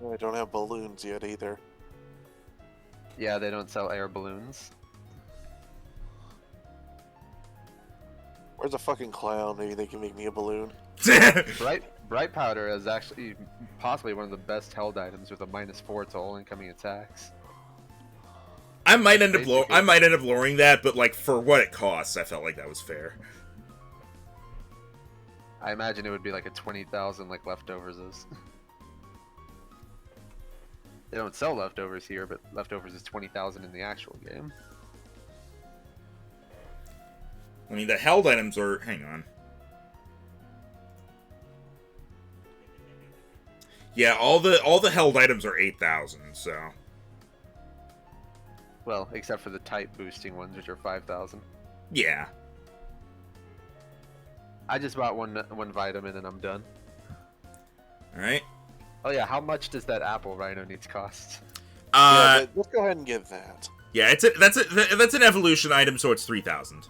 I don't have balloons yet either. Yeah, they don't sell air balloons. Where's a fucking clown? Maybe they can make me a balloon. Bright Powder is actually possibly one of the best held items with a -4 to all incoming attacks. I might end up lowering that, but like for what it costs, I felt like that was fair. I imagine it would be like a 20,000 like leftovers is. They don't sell leftovers here, but leftovers is 20,000 in the actual game. I mean, the held items are... Hang on. Yeah, all the held items are 8,000, so... Well, except for the type boosting ones, which are 5,000. Yeah. I just bought one vitamin and I'm done. Alright. Oh yeah, how much does that apple rhino needs cost? Yeah, let's go ahead and get that. Yeah, that's an evolution item, so it's 3,000.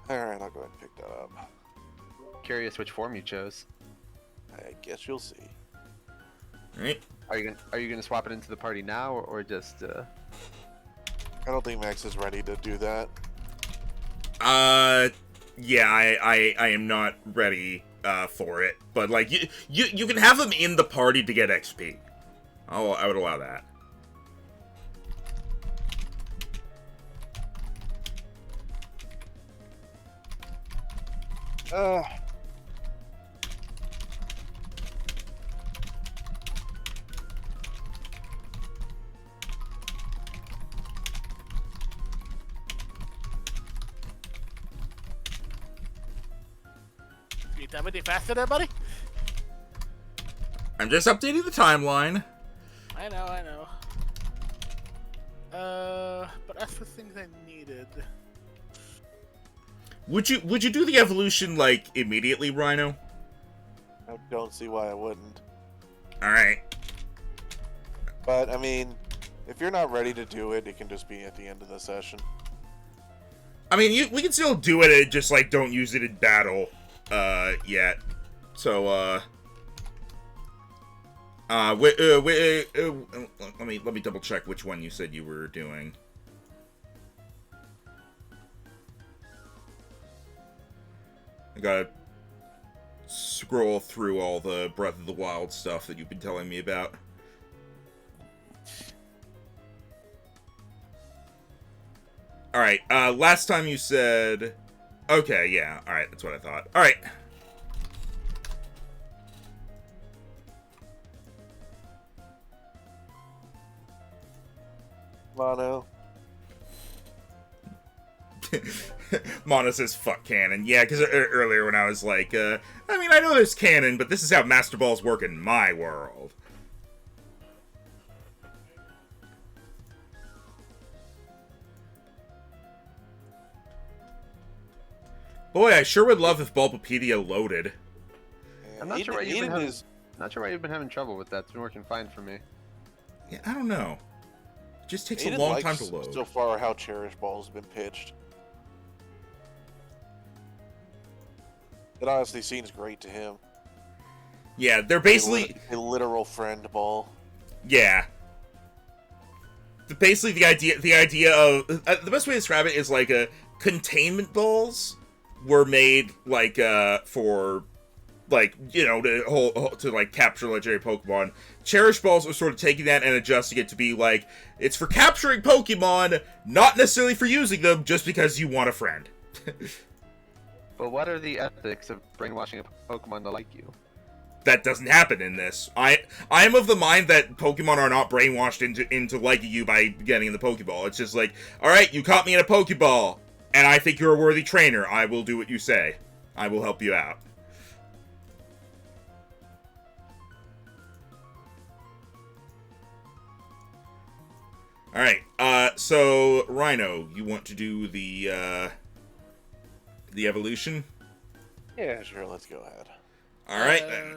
Alright, I'll go ahead and pick that up. Curious which form you chose. I guess you'll see. Alright. Are you gonna swap it into the party now or just I don't think Max is ready to do that. Yeah, I am not ready for it, but like you can have them in the party to get XP. I would allow that. You done anything faster there, buddy? I'm just updating the timeline. I know. But as for things I needed... Would you do the evolution, like, immediately, Rhino? I don't see why I wouldn't. Alright. But, I mean, if you're not ready to do it, it can just be at the end of the session. I mean, we can still do it, just, like, don't use it in battle, yet. So, let me double check which one you said you were doing. I gotta scroll through all the Breath of the Wild stuff that you've been telling me about. Alright, last time you said... Okay, yeah, alright, that's what I thought. Alright. Mono. Mono says, fuck canon. Yeah, because earlier when I was like, I mean, I know there's canon, but this is how Master Balls work in my world. Boy, I sure would love if Bulbapedia loaded. I'm not sure why you've been having trouble with that. It's been working fine for me. Yeah, I don't know. It just takes Aiden a long likes time to load. so far how Cherish Ball's been pitched. It honestly seems great to him. Yeah, they're basically a literal friend ball. yeah. Basically, the idea of the best way to describe it is like containment balls were made like for like to like capture legendary Pokemon. Cherish balls are sort of taking that and adjusting it to be like it's for capturing Pokemon, not necessarily for using them, just because you want a friend. But what are the ethics of brainwashing a Pokemon to like you? That doesn't happen in this. I am of the mind that Pokemon are not brainwashed into liking you by getting in the Pokeball. It's just like, alright, you caught me in a Pokeball, and I think you're a worthy trainer. I will do what you say. I will help you out. Alright, so, Rhino, you want to do the evolution? Yeah, sure, let's go ahead. Alright, then.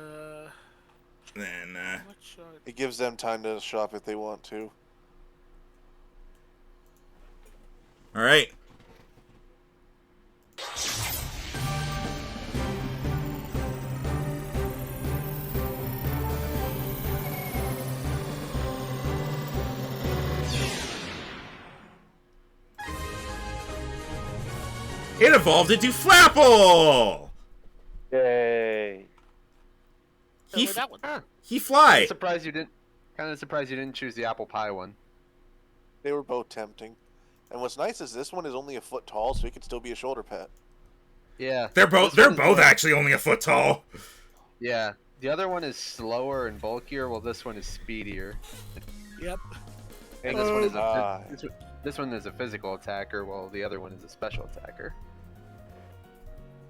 It gives them time to shop if they want to. Alright. It evolved into Flapple! Yay! He fly. Surprised you didn't. Kind of surprised you didn't choose the apple pie one. They were both tempting. And what's nice is this one is only a foot tall, so he could still be a shoulder pet. Yeah. They're both actually only a foot tall. Yeah. The other one is slower and bulkier, while this one is speedier. Yep. And this one is a physical attacker, while the other one is a special attacker.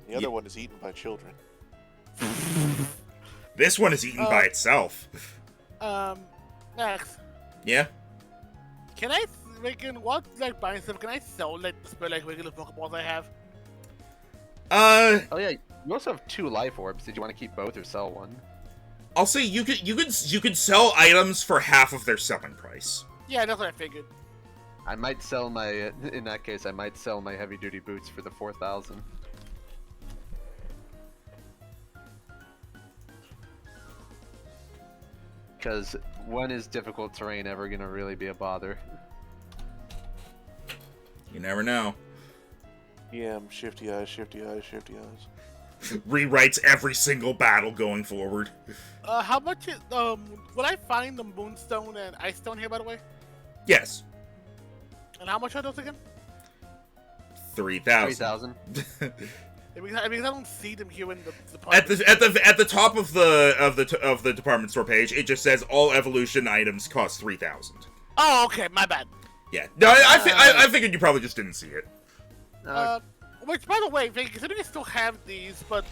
The other one is eaten by children. This one is eaten by itself. Max, Yeah? can I like buying stuff? Can I sell like regular Pokeballs I have? Oh yeah, you also have 2 life orbs. Did you want to keep both or sell one? I'll say you could sell items for half of their selling price. Yeah, that's what I figured. I might sell my. In that case, I might sell my heavy duty boots for the 4,000. Because when is difficult terrain ever gonna really be a bother? You never know. Yeah, shifty eyes, shifty eyes, shifty eyes. Rewrites every single battle going forward. How much would I find the Moonstone and Ice Stone here, by the way? Yes. And how much are those again? 3,000. 3,000. Because I don't see them here in the At the top of the department store page, it just says all evolution items cost 3,000. Oh, okay, my bad. Yeah. No, I figured you probably just didn't see it. Which, by the way, considering I still have these, but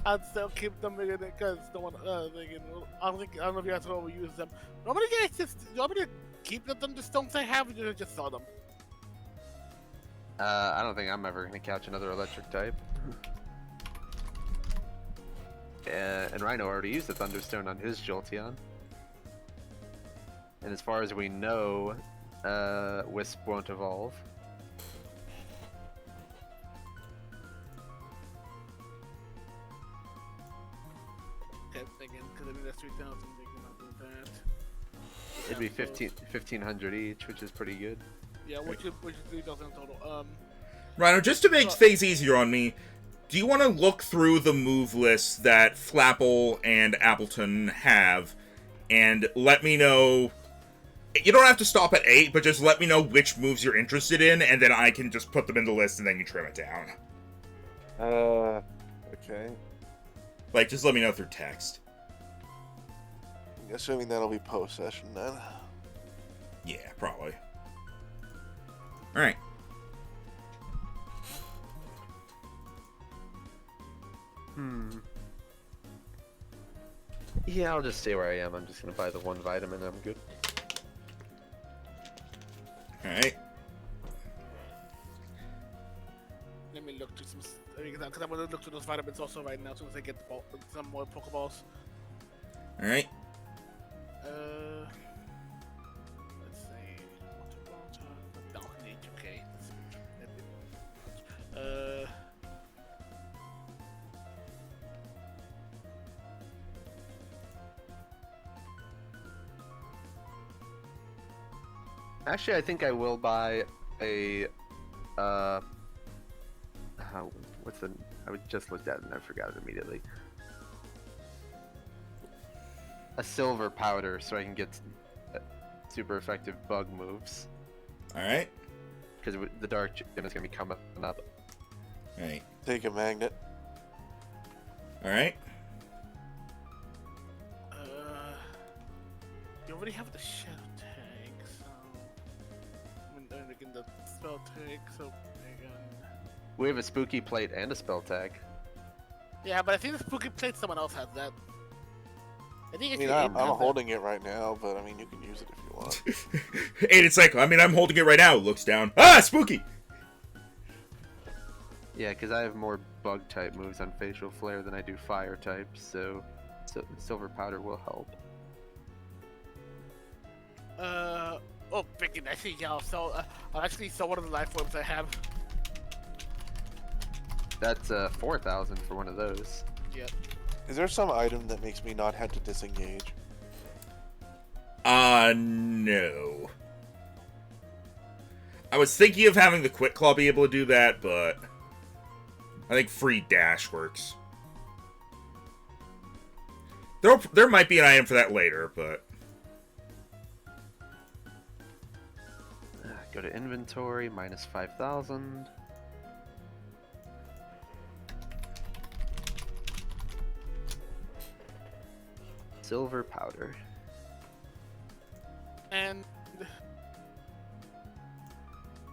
I'd still keep them because no one, I don't know if you guys will ever use them. You want me to keep the Thunderstones I have, or just sell them? I don't think I'm ever gonna catch another electric type. And Rhino already used the Thunderstone on his Jolteon. And as far as we know, Wisp won't evolve. Okay, again, because I think that's 3,000. That. It'd be 1,500 each, which is pretty good. Yeah, which is 3,000 total. Rhino, just to make things easier on me, do you want to look through the move list that Flapple and Appleton have, and let me know... You don't have to stop at 8, but just let me know which moves you're interested in, and then I can just put them in the list, and then you trim it down. Okay. Like, just let me know through text. Assuming that'll be post-session then. Yeah, probably. Alright. Yeah, I'll just stay where I am. I'm just gonna buy the 1 vitamin. I'm good. Alright. Let me look to some, because I'm gonna look to those vitamins also right now, as soon as I get some more Pokeballs. Alright. Let's see. Actually, I think I will buy a what's the? I just looked at it and I forgot it immediately. A silver powder, so I can get super effective bug moves. All right. Because the dark gym is gonna be coming up. All right. Take a magnet. All right. You already have the shadow tag, so I'm again the spell tag, so again. We have a spooky plate and a spell tag. Yeah, but I think the spooky plate someone else has that. I think I it's mean, I'm holding it right now, but I mean, you can use it if you want. Aided Cycle. I mean, I'm holding it right now. Looks down. Ah, spooky! Yeah, because I have more bug type moves on facial flare than I do fire type, so silver powder will help. Oh, freaking! Actually, yeah. I'll actually sell one of the life orbs I have. That's 4,000 for one of those. Yep. Is there some item that makes me not have to disengage? No. I was thinking of having the Quick Claw be able to do that, but I think free dash works. There might be an item for that later, but Go to inventory, minus 5,000. Silver powder. And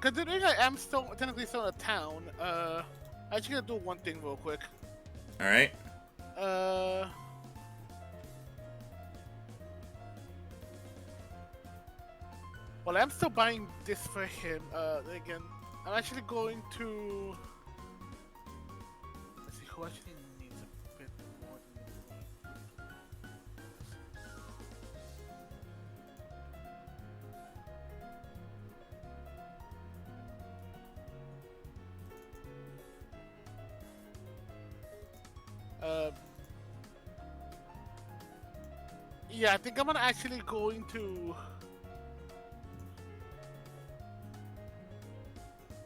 considering I am technically still in a town, I'm actually gonna do one thing real quick. all right. Well, I'm still buying this for him. Again, I'm actually going to. Let's see who actually needs a bit more than. Yeah, I think I'm gonna actually going to.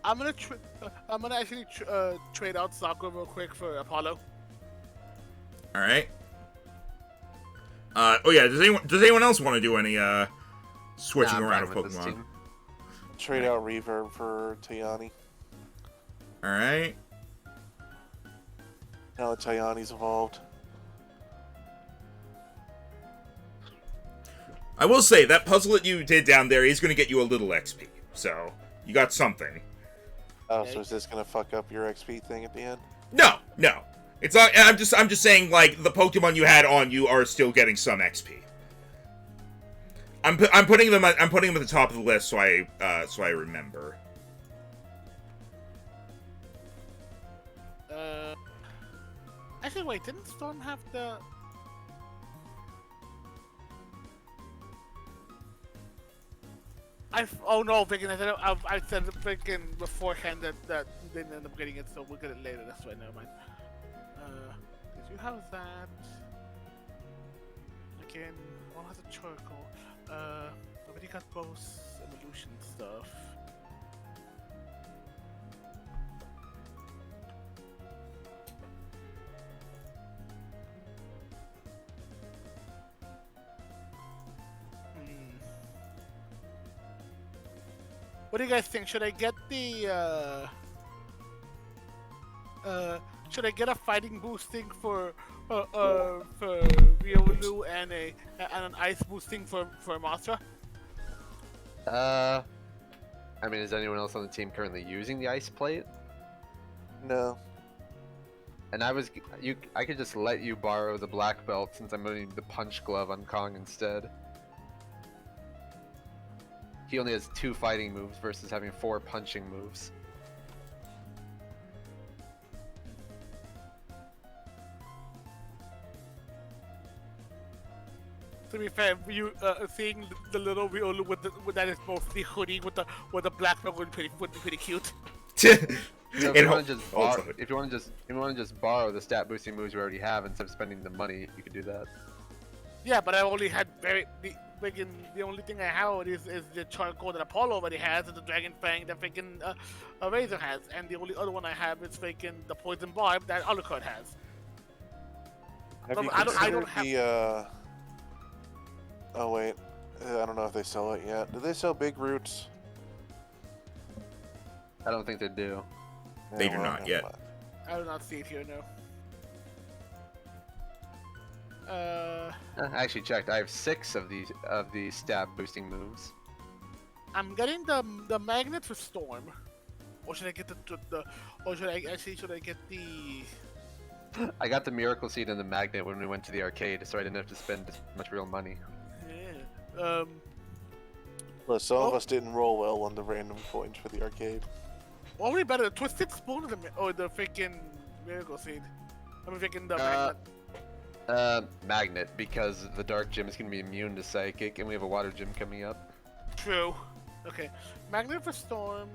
I'm gonna actually trade out Sakura real quick for Apollo. All right. Oh yeah. Does anyone else want to do any switching I'm around of fine with this Pokemon? team. Trade out Reverb for Tayani. All right. Now that Tayani's evolved. I will say that puzzle that you did down there is going to get you a little XP, so you got something. Oh, so is this gonna fuck up your XP thing at the end? No. It's not. I'm just saying, like, the Pokemon you had on you are still getting some XP. I'm putting them at the top of the list so I remember. Actually, wait, didn't Storm have the? Oh no, freaking! I said freaking beforehand that we didn't end up getting it, so we'll get it later. That's right. Never mind. Did you have that? Again, one has a charcoal. Already got both evolution stuff. What do you guys think? Should I get the should I get a fighting boosting for Riolu and an ice boosting for Mothra? I mean, is anyone else on the team currently using the ice plate? No. And I could just let you borrow the black belt since I'm putting the punch glove on Kong instead. He only has 2 fighting moves versus having 4 punching moves. To be fair, you seeing the little Riolu with that is mostly hoodie with the black belt would be pretty cute. So if you want to just borrow the stat boosting moves you already have instead of spending the money, you could do that. Yeah, but I only had the only thing I have is the charcoal that Apollo already has, and the dragon fang that freaking Razor has, and the only other one I have is freaking the poison barb that Alucard has. Have So you I considered don't have. the? Oh wait, I don't know if they sell it yet. Do they sell big roots? I don't think they do. They Yeah, do well, not never yet. mind. I do not see it here. No. I actually checked. I have 6 of the stab boosting moves. I'm getting the magnet for storm, or should I get the or should I get the? I got the miracle seed and the magnet when we went to the arcade, so I didn't have to spend as much real money. Yeah. Well, some of Oh. us didn't roll well on the random coins for the arcade. Probably better the twisted spoon or the freaking miracle seed. I'm freaking the magnet. Magnet, because the dark gym is going to be immune to psychic, and we have a water gym coming up. True. Okay. Magnet for storm.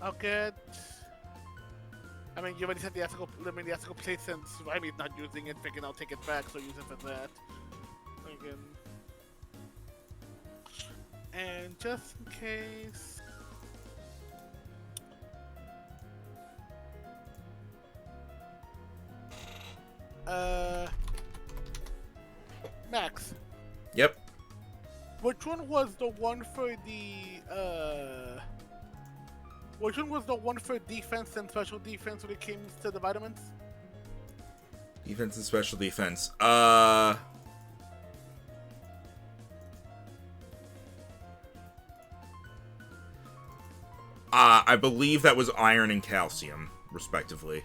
I'll get. I mean, you already said the Asical plate since Rimey's not using it. Freaking, I'll take it back, so use it for that. Freaking. And just in case. Max, Yep. which one was the one for which one was the one for defense and special defense when it came to the vitamins? Defense and special defense. I believe that was iron and calcium, respectively.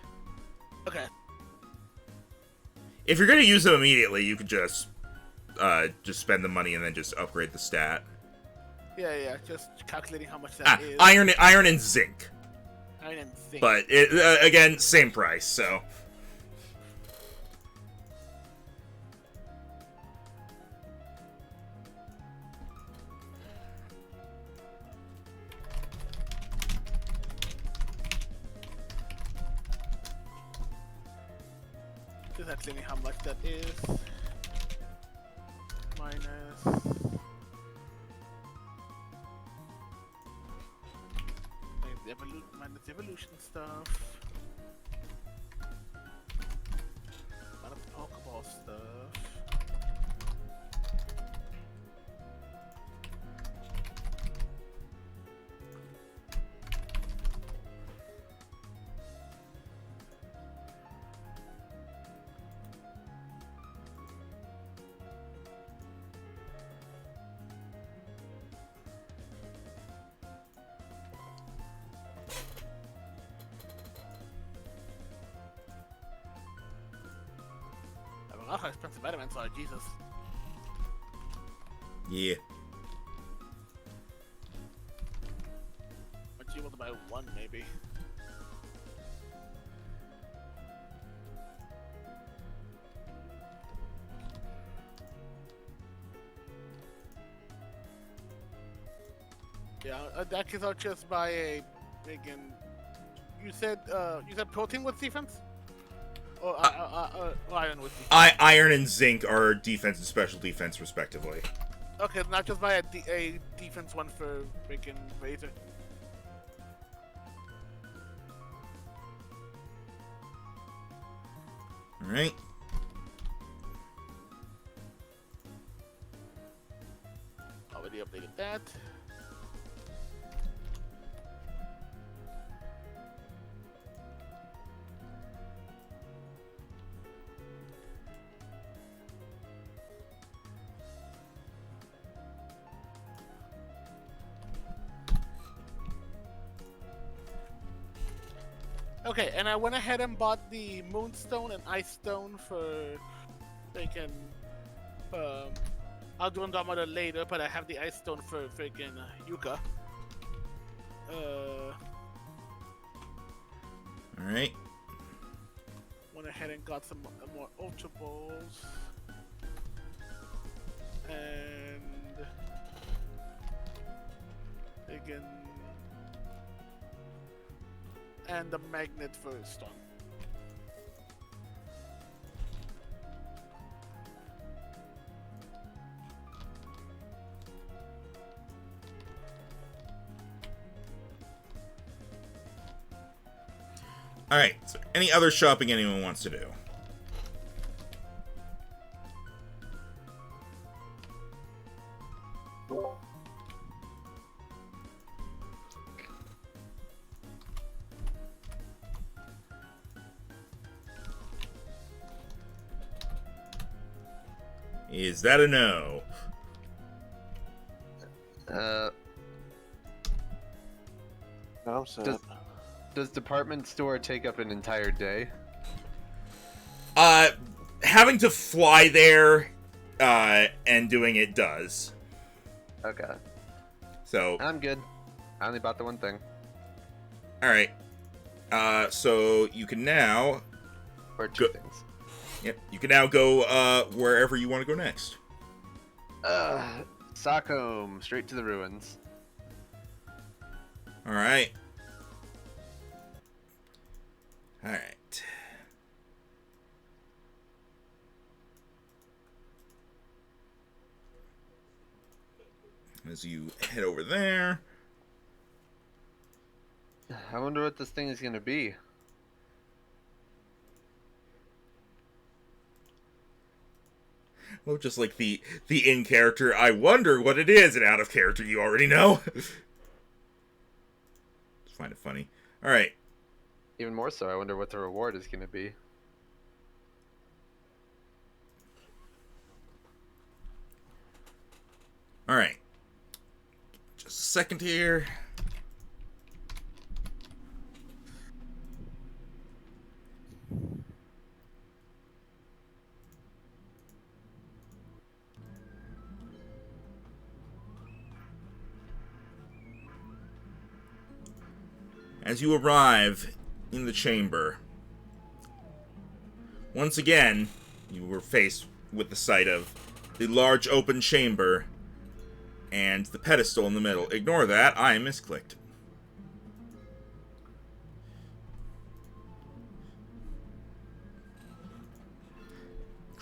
Okay. If you're gonna use them immediately, you could just spend the money and then just upgrade the stat. Yeah, just calculating how much that is. Iron and zinc. Iron and zinc. But again, same price. So. Just calculating how much that is. Minus. Minus evolution stuff. Minus Pokeball stuff. I don't know how expensive vitamins are, Jesus. Yeah. But you able to buy one, maybe. Yeah, that case I'll just buy a friggin'. You said protein with defense? Or iron with defense? Iron and zinc are defense and special defense, respectively. Okay, not just buy a defense one for freaking Razor. All right. Already updated that. Okay, and I went ahead and bought the Moonstone and Ice Stone for freaking. I'll do Andromeda later, but I have the Ice Stone for freaking Yuka. All right. Went ahead and got some more Ultra Balls. And again, and the magnet for Storm. Alright, so any other shopping anyone wants to do? Is that a no? No, I'm set. Does department store take up an entire day? Having to fly there, and doing it does. Okay. So, I'm good. I only bought the one thing. alright. So you can now... Or two Go- things. Yep, you can now go, wherever you want to go next. Stockholm, straight to the ruins. Alright. Alright. As you head over there... I wonder what this thing is gonna be. Well, just like the in character, I wonder what it is, and out of character, you already know. Just find it funny. All right. Even more so, I wonder what the reward is gonna be. All right. Just a second here. As you arrive in the chamber, once again, you were faced with the sight of the large open chamber and the pedestal in the middle. Ignore that, I misclicked.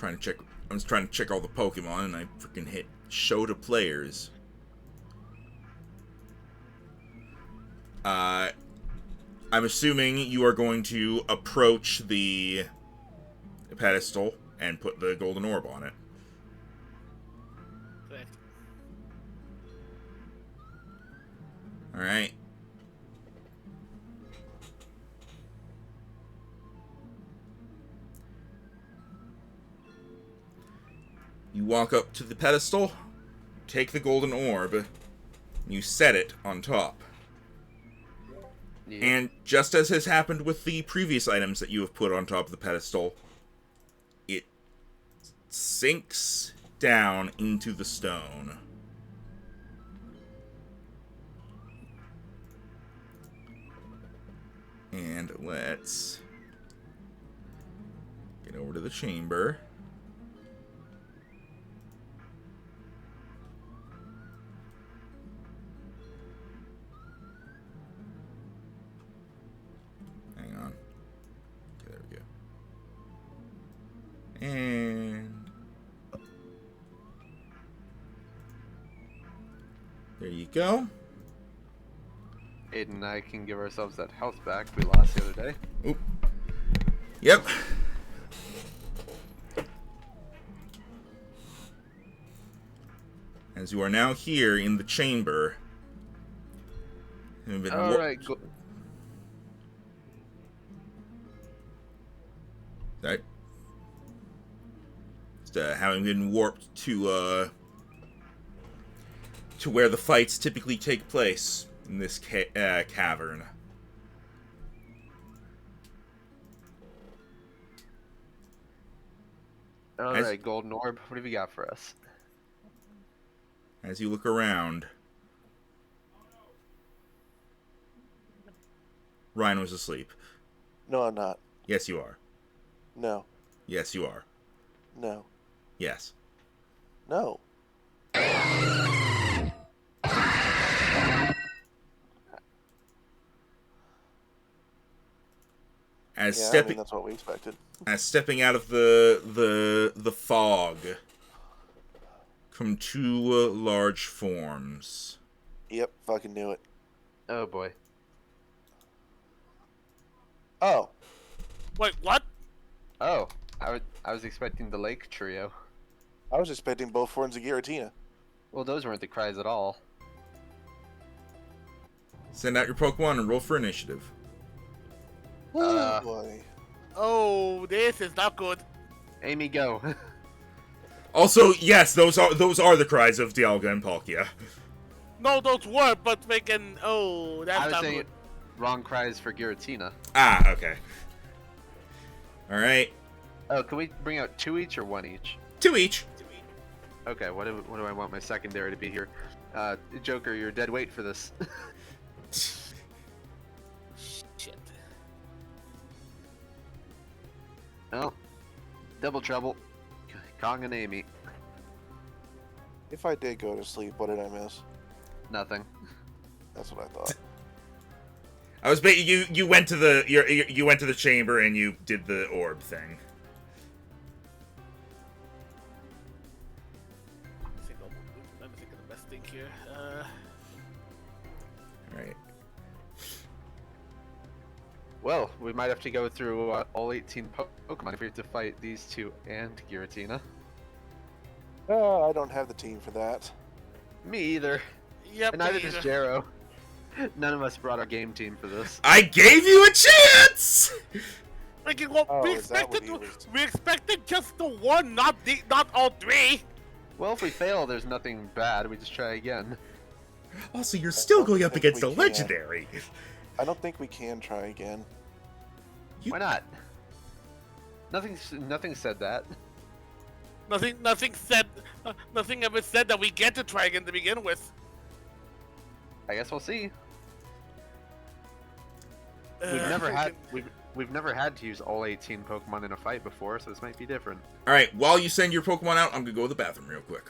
I was trying to check all the Pokemon and I freaking hit show to players. I'm assuming you are going to approach the pedestal and put the golden orb on it. Correct. Alright. You walk up to the pedestal, take the golden orb, you set it on top. Yeah. And just as has happened with the previous items that you have put on top of the pedestal, it sinks down into the stone. And let's get over to the chamber. Hang on. Okay, there we go. And there you go. Aiden and I can give ourselves that health back we lost the other day. Oop. Yep. As you are now here in the chamber. Alright, That. Having been warped to where the fights typically take place in this cavern. Alright, golden orb, what have you got for us? As you look around, Ryan was asleep. No, I'm not. Yes, you are. No. Yes, you are. No. Yes. No. As Yeah, I stepping mean, that's what we expected. as stepping out of the fog come two large forms. Yep, fucking knew it. Oh boy. Oh, Wait, what? Oh, I was expecting the lake trio. I was expecting both forms of Giratina. Well, those weren't the cries at all. Send out your Pokemon and roll for initiative. Oh boy. Oh, this is not good. Amy, go. Also, yes, those are the cries of Dialga and Palkia. No, those were, but freaking. Oh, I that's was not saying good. wrong cries for Giratina. Ah, okay. All right, Oh, can we bring out 2 each or 1 each? 2 each. Okay, what do I want my secondary to be here? Joker, you're dead weight for this. Shit. Oh, double trouble. Kong and Amy. If I did go to sleep, what did I miss? Nothing. That's what I thought. I was you went to the you went to the chamber and you did the orb thing. Let me think of the best thing here. All right. Well, we might have to go through all 18 Pokemon if we have to fight these 2 and Giratina. I don't have the team for that. Me either. Yep. And neither me does either. Jero. None of us brought our game team for this. I gave you a chance. Freaking well, Oh, we is that what expected he was- we expected just the one, not all 3. Well, if we fail, there's nothing bad. We just try again. Also, you're still going up think against we a can. legendary. I don't think we can try again. Why not? Nothing said that. Nothing said. Nothing ever said that we get to try again to begin with. I guess we'll see. Freaking- We've never had to use all 18 Pokemon in a fight before, so this might be different. All right, while you send your Pokemon out, I'm gonna go to the bathroom real quick.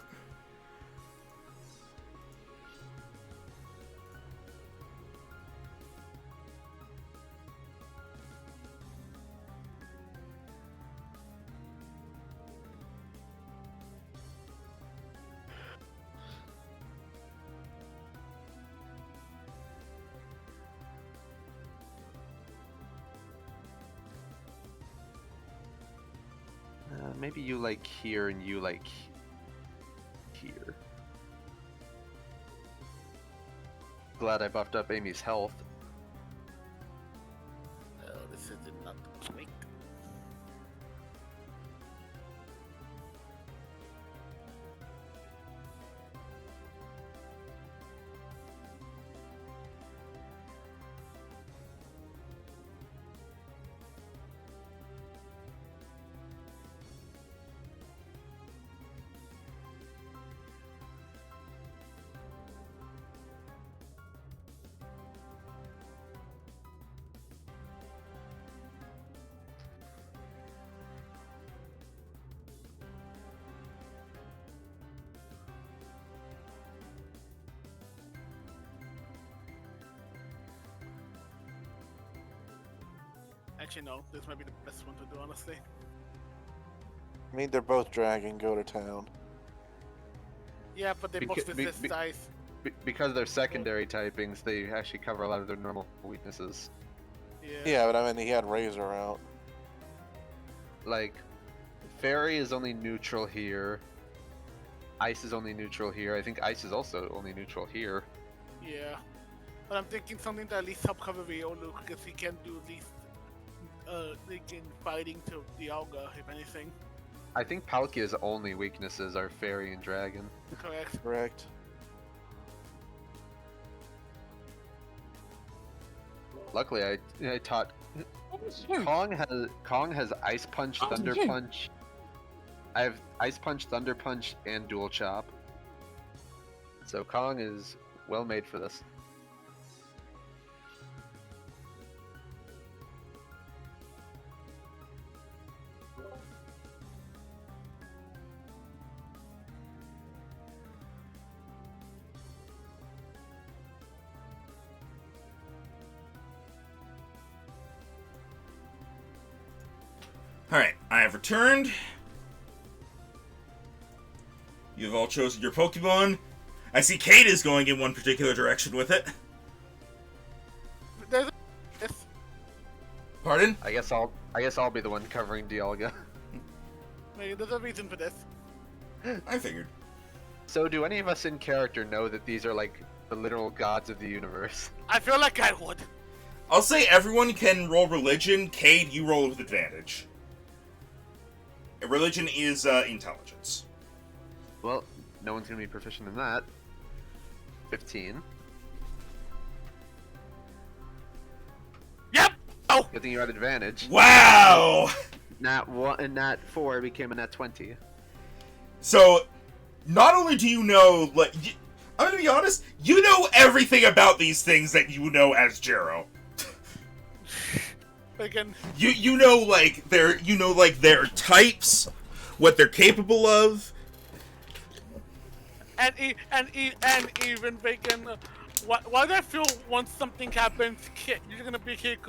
Maybe you like here and you like here. Glad I buffed up Amy's health. Oh, this is not great. Actually, no. This might be the best one to do, honestly. I mean, they're both dragon. Go to town. Yeah, but they both Beca- be- resist be- ice. Because they're secondary typings, they actually cover a lot of their normal weaknesses. Yeah. Yeah, but I mean, he had Razor out. Like, Fairy is only neutral here. Ice is only neutral here. I think Ice is also only neutral here. Yeah. But I'm thinking something that at least help cover Riolu, because he can do at least thinking fighting to Dialga, if anything. I think Palkia's only weaknesses are Fairy and Dragon. Correct. Correct. Luckily, I taught Kong has Ice Punch, Thunder Punch. I have Ice Punch, Thunder Punch, and Dual Chop. So Kong is well made for this. All right, I have returned. You have all chosen your Pokemon. I see Kate is going in one particular direction with it. There's yes. Pardon? I guess I'll be the one covering Dialga. Maybe there's a reason for this. I figured. So, do any of us in character know that these are like the literal gods of the universe? I feel like I would. I'll say everyone can roll religion. Cade, you roll with advantage. Religion is intelligence. Well, no one's gonna be proficient in that. 15. Yep. Oh. Good thing you had advantage. Wow! Nat 1 and Nat 4 became a Nat 20. So, not only do you know, like, I'm gonna be honest, you know everything about these things that you know as Jero. Again. You know like their types, what they're capable of. And even Bacon, why do I feel once something happens, you're gonna be Kate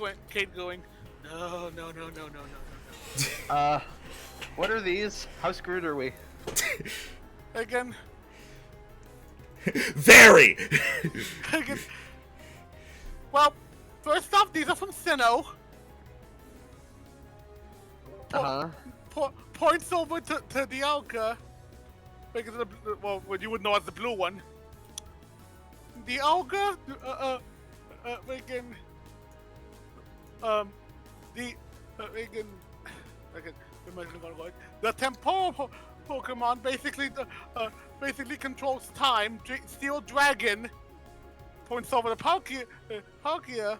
going, no. What are these? How screwed are we? Again. Very. Again. Well, first off, these are from Sinnoh. Points over to Dialga. Because what you would know as the blue one. Dialga, the temporal Pokemon basically controls time. Steel Dragon points over to Palkia.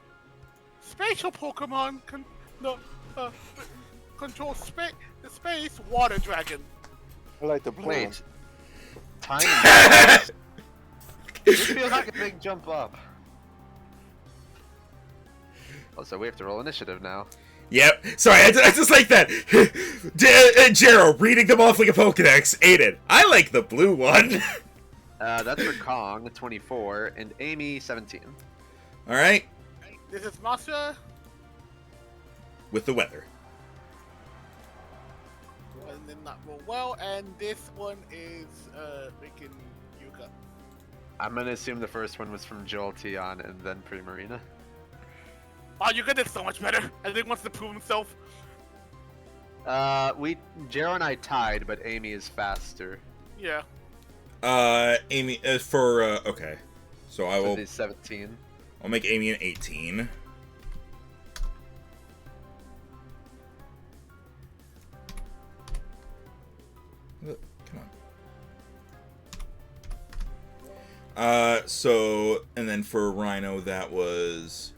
Spatial Pokemon controls space. Water Dragon. I like the blue one. Wait. Time. This feels like a big jump up. Also, we have to roll initiative now. Yep. Sorry, I just like that. Jero reading them off like a Pokedex. Aiden, I like the blue one. That's for Kong, 24, and Amy, 17. All right. This is Masha. With the weather. And then not roll well, and this one is making Yuka. I'm gonna assume the first one was from Joel Tion and then Primarina. Oh, Yuka did so much better. I think wants to prove himself. Jero and I tied, but Amy is faster. Yeah. Amy, okay. So I will. 17. I'll make Amy an 18. Come on. So, and then for Rhino, that was...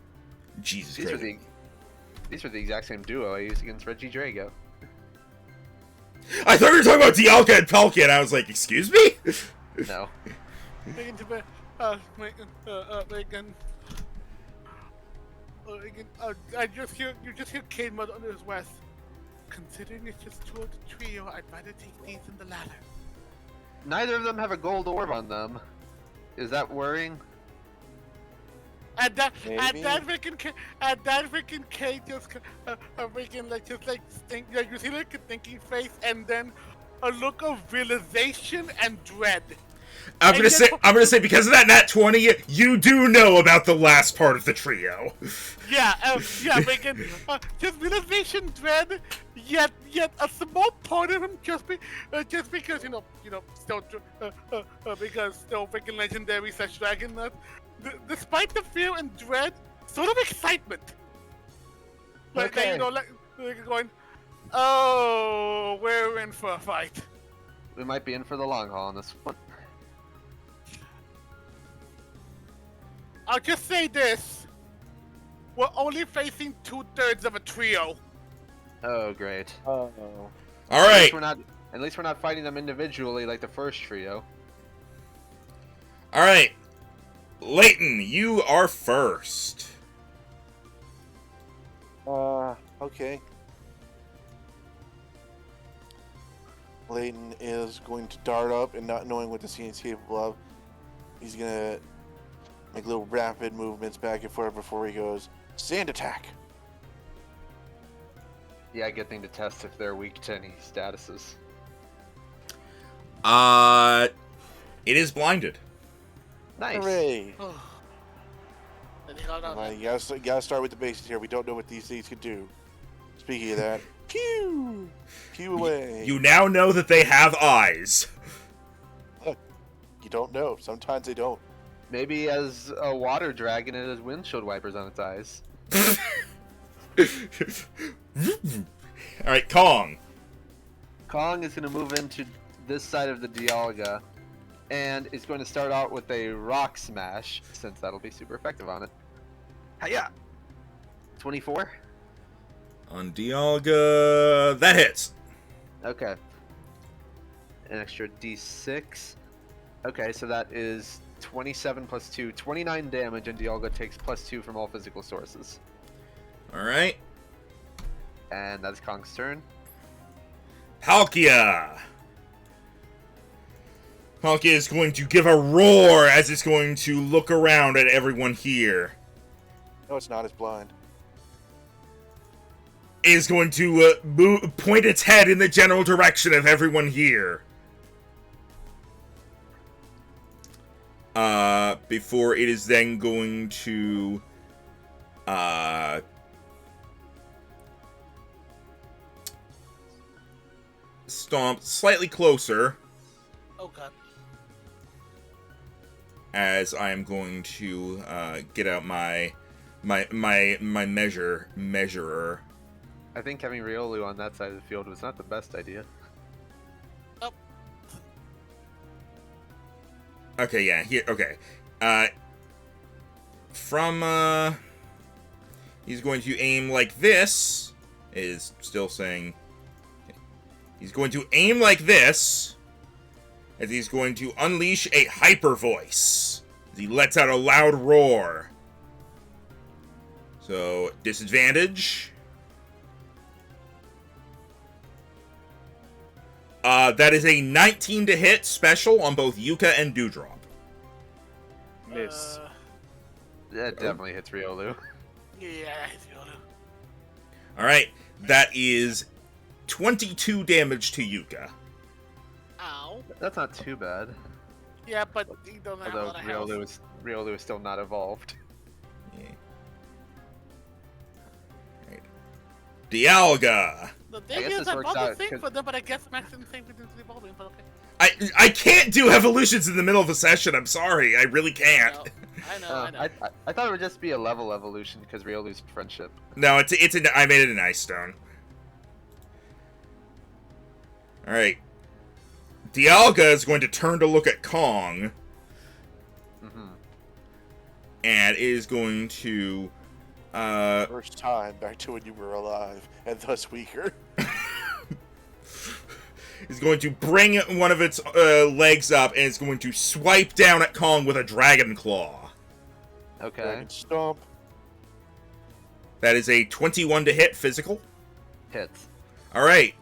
Jesus Christ. These were the exact same duo I used against Reggie Drago. I thought we were talking about Dialga and Palkia, and I was like, excuse me? No. I just hear Kane Mud under his west. Considering it's just two of the trio, I'd rather take these in the ladder. Neither of them have a gold orb on them. Is that worrying? And that freaking Kate just think, like you see like a thinking face and then a look of realization and dread. I'm gonna say because of that nat 20, you do know about the last part of the trio. Yeah, freaking just realization, dread. Yet a small part of him just because still because still freaking legendary / dragon nut. Despite the fear and dread, sort of excitement. Like Okay. like going, oh, we're in for a fight. We might be in for the long haul on this one. I'll just say this: we're only facing 2/3 of a trio. Oh, great. Oh. All right. At least we're not fighting them individually like the first trio. All right. Leighton, you are first. Okay. Layton is going to dart up and not knowing what the scene is capable of. He's gonna make little rapid movements back and forth before he goes, Sand attack! Yeah, good thing to test if they're weak to any statuses. It is blinded. Nice. Hooray! Hold on. You gotta start with the basics here. We don't know what these things can do. Speaking of that, pew! Pew away. You now know that they have eyes. Look, you don't know. Sometimes they don't. Maybe he has a water dragon and has windshield wipers on its eyes. Alright, Kong. Kong is going to move into this side of the Dialga, and is going to start out with a Rock Smash, since that'll be super effective on it. Hiya! 24? On Dialga, that hits. Okay. An extra d6. Okay, so that is 27 plus 2, 29 damage, and Dialga takes plus 2 from all physical sources. Alright. And that is Kong's turn. Palkia! Palkia is going to give a roar as it's going to look around at everyone here. No, it's not. It's blind. It is going to point its head in the general direction of everyone here. Before it is then going to stomp slightly closer, Oh god. as I am going to get out my measurer. I think having Riolu on that side of the field was not the best idea. Oh. Okay, yeah, here, okay. He's going to aim like this. It is still saying... He's going to aim like this, as he's going to unleash a hyper voice. As he lets out a loud roar. So, disadvantage. That is a 19 to hit special on both Yuka and Dewdrop. Miss. That definitely hits Riolu. Yeah, it's Yoda. Alright, that is 22 damage to Yuka. Ow. That's not too bad. Yeah, but he doesn't have a Although lot of health. Riolu is still not evolved. Yeah. Right. Dialga! The I thing guess is, this I works bought the out, thing 'cause- for them, but I guess Max didn't think we didn't evolving, but okay. I can't do evolutions in the middle of a session, I'm sorry, I really can't. I know. I thought it would just be a level evolution because Riolu's friendship. No, I made it an ice stone. Alright. Dialga is going to turn to look at Kong. Mm-hmm. And is going to First time back to when you were alive and thus weaker. is going to bring one of its legs up and is going to swipe down at Kong with a dragon claw. Okay. Dragon stomp. That is a 21 to hit physical. Hits. Alright.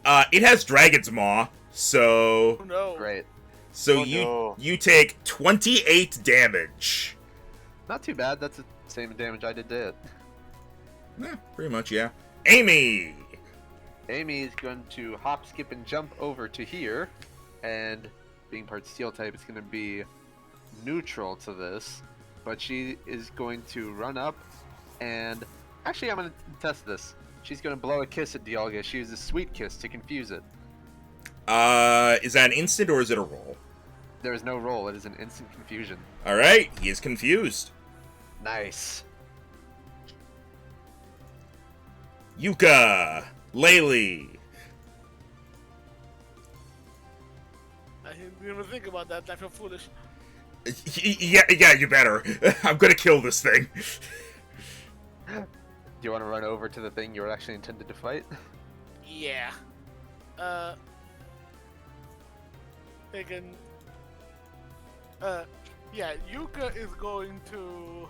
It has Dragon's Maw, so... Oh no. Great. So Oh, no. you take 28 damage. Not too bad. That's the same damage I did to it. Pretty much, yeah. Amy! Amy is going to hop, skip, and jump over to here. And being part steel type, it's going to be neutral to this. But she is going to run up and... Actually, I'm going to test this. She's going to blow a kiss at Dialga. She uses Sweet Kiss to confuse it. Is that an instant or is it a roll? There is no roll. It is an instant confusion. Alright, he is confused. Nice. Yuka! Laylee! I didn't even think about that. I feel foolish. Yeah, you better. I'm gonna kill this thing. Do you want to run over to the thing you were actually intended to fight? Yeah. Thinking. Yeah, Yuka is going to.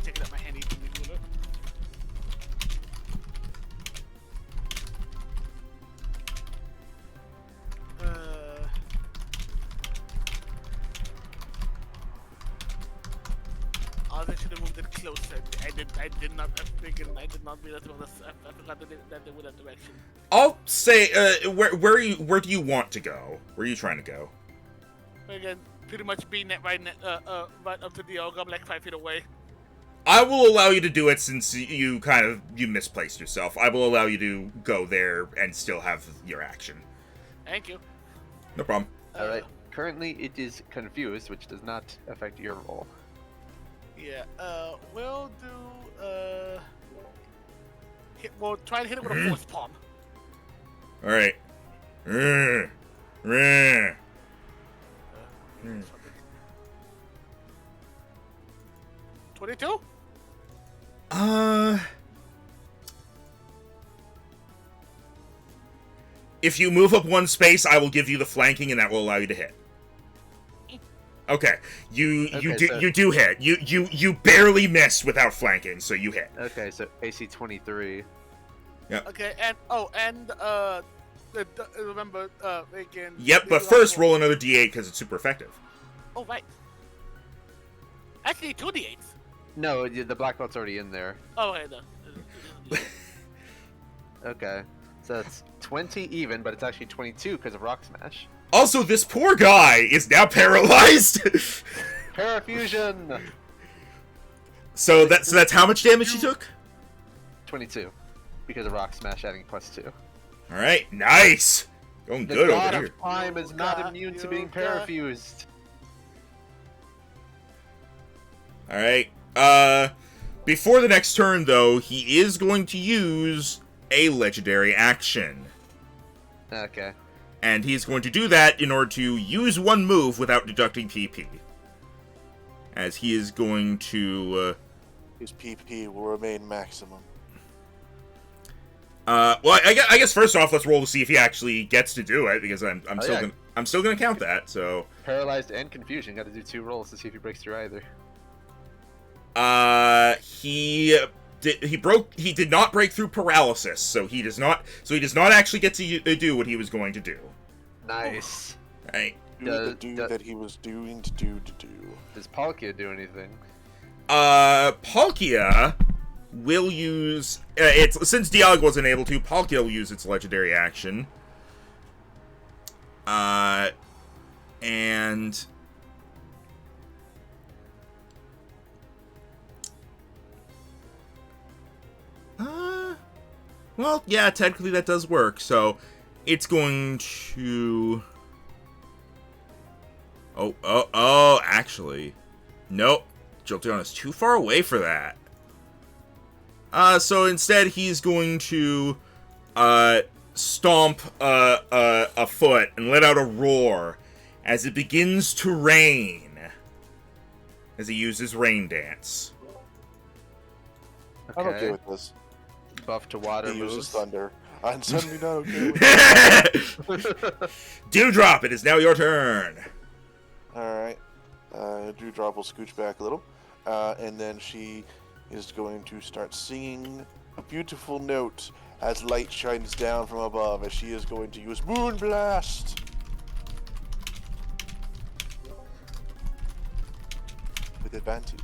Taking up my handy dandy ruler. I should have moved it closer. I did not. I did not realize it was. I forgot that they went that direction. I'll say, where do you want to go? Where are you trying to go? again, pretty much being right up to the ogre. I'm like 5 feet away. I will allow you to do it since you misplaced yourself. I will allow you to go there and still have your action. Thank you. No problem. All right. Currently, it is confused, which does not affect your roll. Yeah. We'll do. We'll try to hit it with a force palm. All right. 22. If you move up one space, I will give you the flanking, and that will allow you to hit. Okay, you do hit. You barely miss without flanking, so you hit. Okay, so AC 23. Yep. Okay, remember, again. Yep, but first roll another D8 because it's super effective. Oh right. Actually, 2d8s. No, the black belt's already in there. Oh, okay, no. Okay, so it's 20 even, but it's actually 22 because of Rock Smash. Also, this poor guy is now paralyzed. Parafusion. So that's how much damage he took? 22 because of Rock Smash adding +2. All right, nice. Going The good god over here. of time is not immune to being parafused. All right. Before the next turn, though, he is going to use a legendary action. Okay. And he's going to do that in order to use one move without deducting PP. As he is going to... His PP will remain maximum. well, I guess first off, let's roll to see if he actually gets to do it, because I'm still gonna count that. So Paralyzed and confusion. Got to do 2 rolls to see if he breaks through either. He did not break through paralysis, so he does not actually get to do what he was going to do. Nice. Right. That he was doing to do. Does Palkia do anything? Palkia will use since Dialga wasn't able to, Palkia will use its legendary action. And well, yeah, technically that does work. So it's going to actually, nope. Jolteon is too far away for that. So instead he's going to stomp a foot and let out a roar as it begins to rain. As he uses Rain Dance. Okay. I'm okay with this. Buff to water He uses moves. thunder. I'm suddenly not okay with it. Dewdrop, it is now your turn. Alright. Dewdrop will scooch back a little. And then she is going to start singing a beautiful note as light shines down from above, as she is going to use Moonblast. With advantage.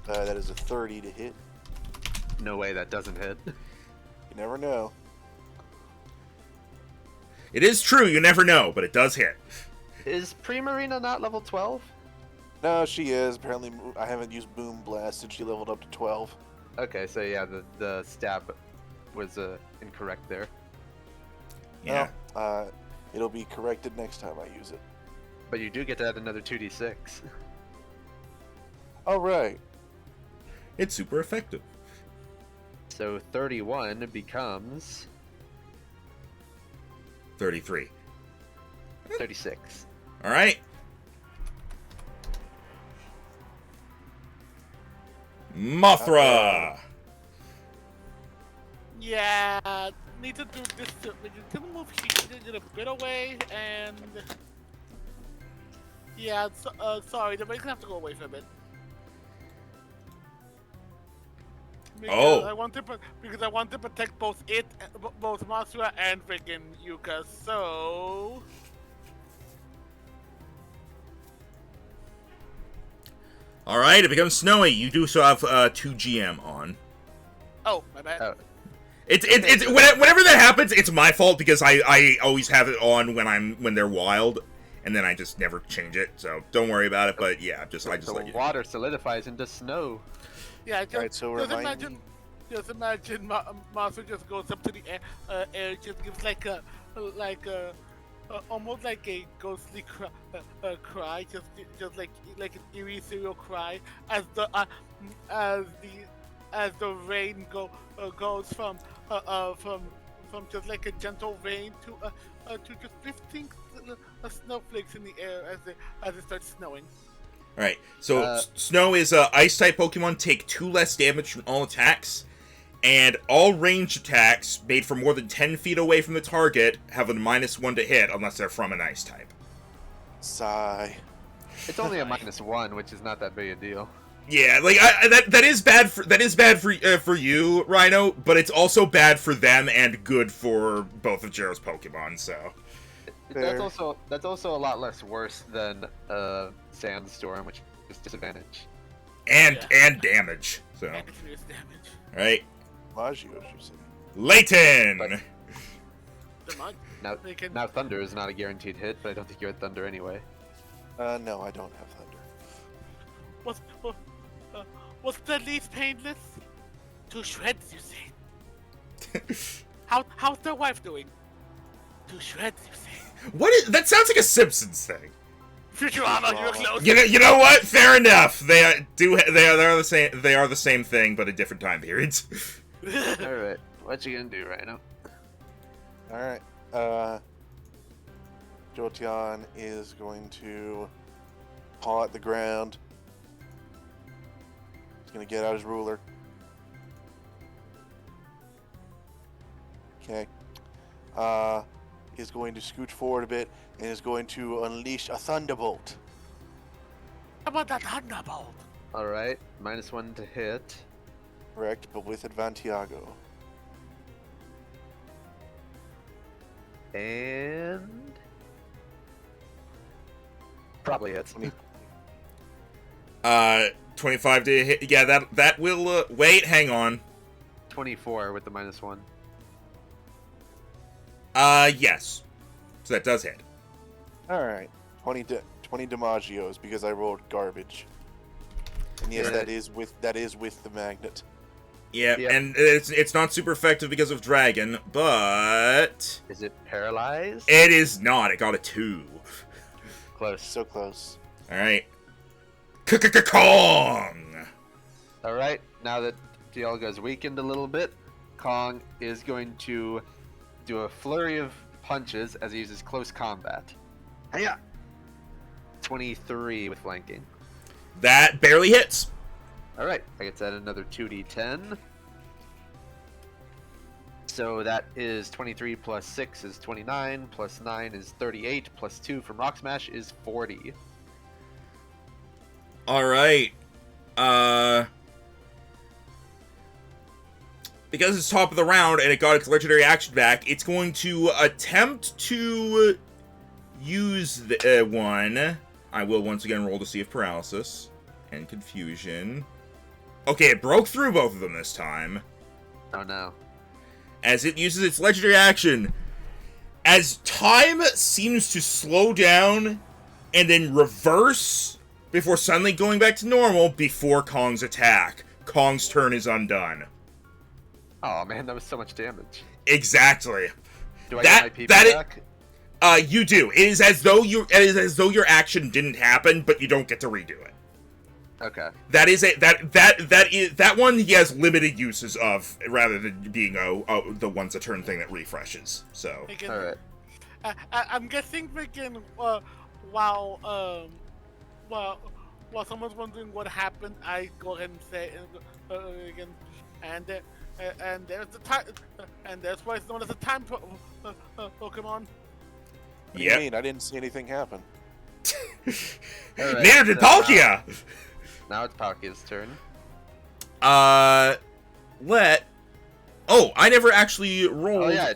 That is a 30 to hit. No way that doesn't hit. You never know. It is true, you never know, but it does hit. Is Primarina not level 12? No, she is. Apparently, I haven't used Moonblast since she leveled up to 12. Okay, so yeah, the stab was incorrect there. Yeah. Well, it'll be corrected next time I use it. But you do get to add another 2d6. All right. It's super effective. So 31 becomes 33. 36. Alright. Mothra! Yeah, need to do this. We can move here a bit away, and yeah. Sorry, the rain's gonna have to go away for a bit. Because I want to protect both Mothra and freaking Yuka. So Alright, it becomes snowy. You do still have 2 GM on. oh, my bad. Oh. Whenever that happens, it's my fault because I always have it on when they're wild, and then I just never change it. So don't worry about it. But yeah, I just let you. Water solidifies into snow. Yeah, just, Alright, so just imagine Monster just goes up to the air, just gives like a almost like a ghostly cry, just like an eerie serial cry as the rain goes from just like a gentle rain to just lifting snowflakes in the air as it starts snowing. Alright, so Snow is Ice-type Pokemon take 2 less damage from all attacks, and all ranged attacks made from more than 10 feet away from the target have a -1 to hit unless they're from an Ice-type. Sigh. It's only a -1, which is not that big a deal. Yeah, like that is bad for you, Rhino, but it's also bad for them and good for both of Jero's Pokemon. So that's also a lot less worse than Sandstorm, which is disadvantage. And damage. So And serious damage. all right, Magio's, you say. Layton. The mud. Now Thunder is not a guaranteed hit, but I don't think you had Thunder anyway. No, I don't have Thunder. What's the least painless? To shreds, you say. How's their wife doing? To shreds, you say. That sounds like a Simpsons thing. Futurama, you're close. You know what? Fair enough. They are the same. They are the same thing, but at different time periods. All right, what you gonna do right now? Alright, Jolteon is going to paw at the ground. He's going to get out his ruler. Okay. He's going to scooch forward a bit and is going to unleash a Thunderbolt. How about that Thunderbolt? All right, -1 to hit. Correct, but with Advantiago. And probably hits. 25 to hit. Yeah, that will. Wait, hang on. 24 with the -1. Yes. So that does hit. Alright, 20 Damagios because I rolled garbage. And yes, Yeah. that is with the magnet. Yeah, Yep. and it's not super effective because of Dragon, but Is it paralyzed? it is not. It got a 2. Close. So close. All right. Kong. All right, now that Dialga's weakened a little bit, Kong is going to do a flurry of punches as he uses close combat. Hiya! 23 with flanking. That barely hits. All right, I get to add another 2d10. So that is 23 plus 6 is 29, plus 9 is 38, plus 2 from Rock Smash is 40. All right. Because it's top of the round and it got its legendary action back, it's going to attempt to use the one. I will once again roll to see if paralysis and confusion. Okay, it broke through both of them this time. Oh no. As it uses its legendary action. As time seems to slow down and then reverse before suddenly going back to normal before Kong's attack. Kong's turn is undone. Oh man, that was so much damage. Exactly. Do I get my PP back? You do. It is as though your action didn't happen, but you don't get to redo it. Okay. That one he has limited uses of, rather than being the once a turn thing that refreshes. So. All right. I'm guessing we can while someone's wondering what happened, I go ahead and say again, and there's the time, and that's why it's known as a time Pokemon. What do you mean? I didn't see anything happen. All right, Neither did so Palkia! Now it's Palkia's turn. Oh, I never actually rolled. Oh yeah,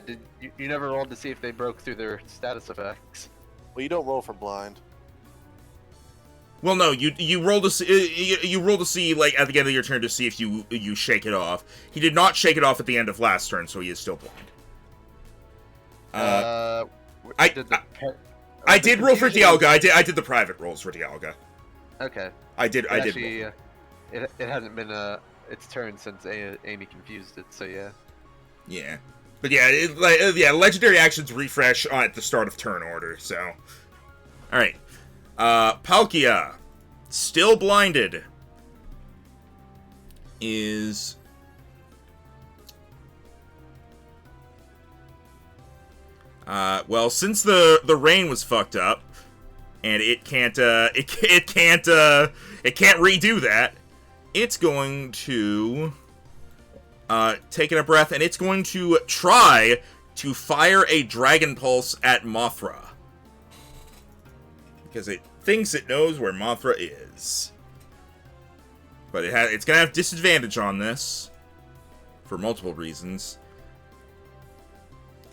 you never rolled to see if they broke through their status effects. Well, you don't roll for blind. Well, no, you roll to see, you roll to see, like, at the end of your turn to see if you shake it off. He did not shake it off at the end of last turn, so he is still blind. I did roll for Dialga. I did the private rolls for Dialga. Okay. I did. Actually, it hasn't been its turn since Amy confused it, so yeah. Yeah. But yeah, legendary actions refresh at the start of turn order, so. Alright. Palkia, still blinded, is... well, since the rain was fucked up, and it can't redo that, it's going to... taking a breath, and it's going to try to fire a Dragon Pulse at Mothra. Because it thinks it knows where Mothra is. But it's going to have disadvantage on this. For multiple reasons.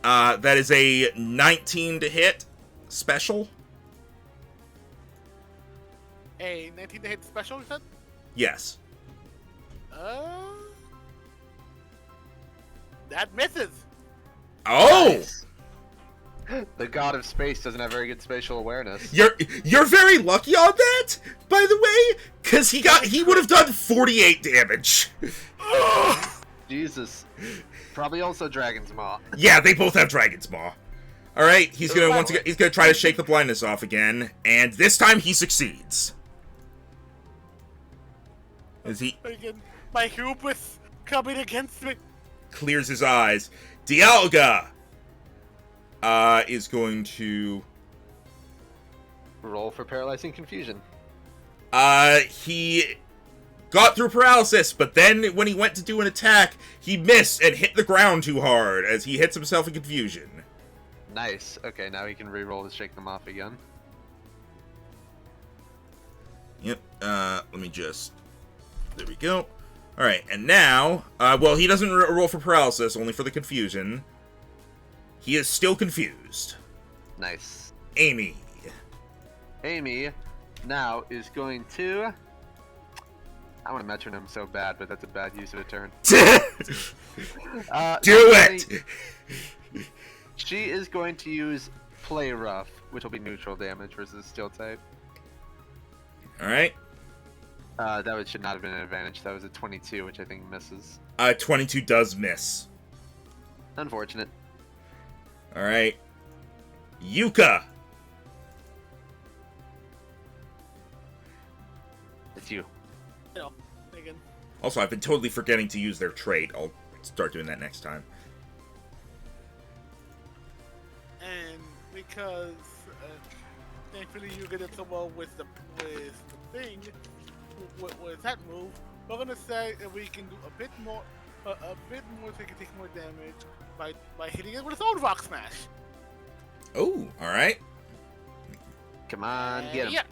That is a 19 to hit. Special. A 19 to hit special, you said? Yes. That misses. Oh! Nice. The god of space doesn't have very good spatial awareness. You're very lucky on that, by the way, because he would have done 48 damage. Jesus. Probably also Dragon's Maw. Yeah, they both have Dragon's Maw. All right, he's gonna try to shake the blindness off again, and this time he succeeds. Is he? Again, my hubris coming against me. Clears his eyes. Dialga is going to roll for paralyzing confusion. He got through paralysis, but then when he went to do an attack, he missed and hit the ground too hard as he hits himself in confusion. Nice. Okay, now he can re-roll to shake them off again. Yep. Let me just... There we go. Alright, and now... well, he doesn't roll for paralysis, only for the confusion. He is still confused. Nice. Amy. Amy now is going to... I want to metronome so bad, but that's a bad use of a turn. Do it! She is going to use Play Rough, which will be neutral damage versus Steel type. Alright. That should not have been an advantage. That was a 22, which I think misses. 22 does miss. Unfortunate. Alright. Yuka. It's you. Again. Also, I've been totally forgetting to use their trait. I'll start doing that next time. And because thankfully you get it so well with the thing, with that move, we're gonna say that we can do a bit more so he can take more damage by hitting it with his own rock smash. Oh, all right. Come on, get him. Yeah.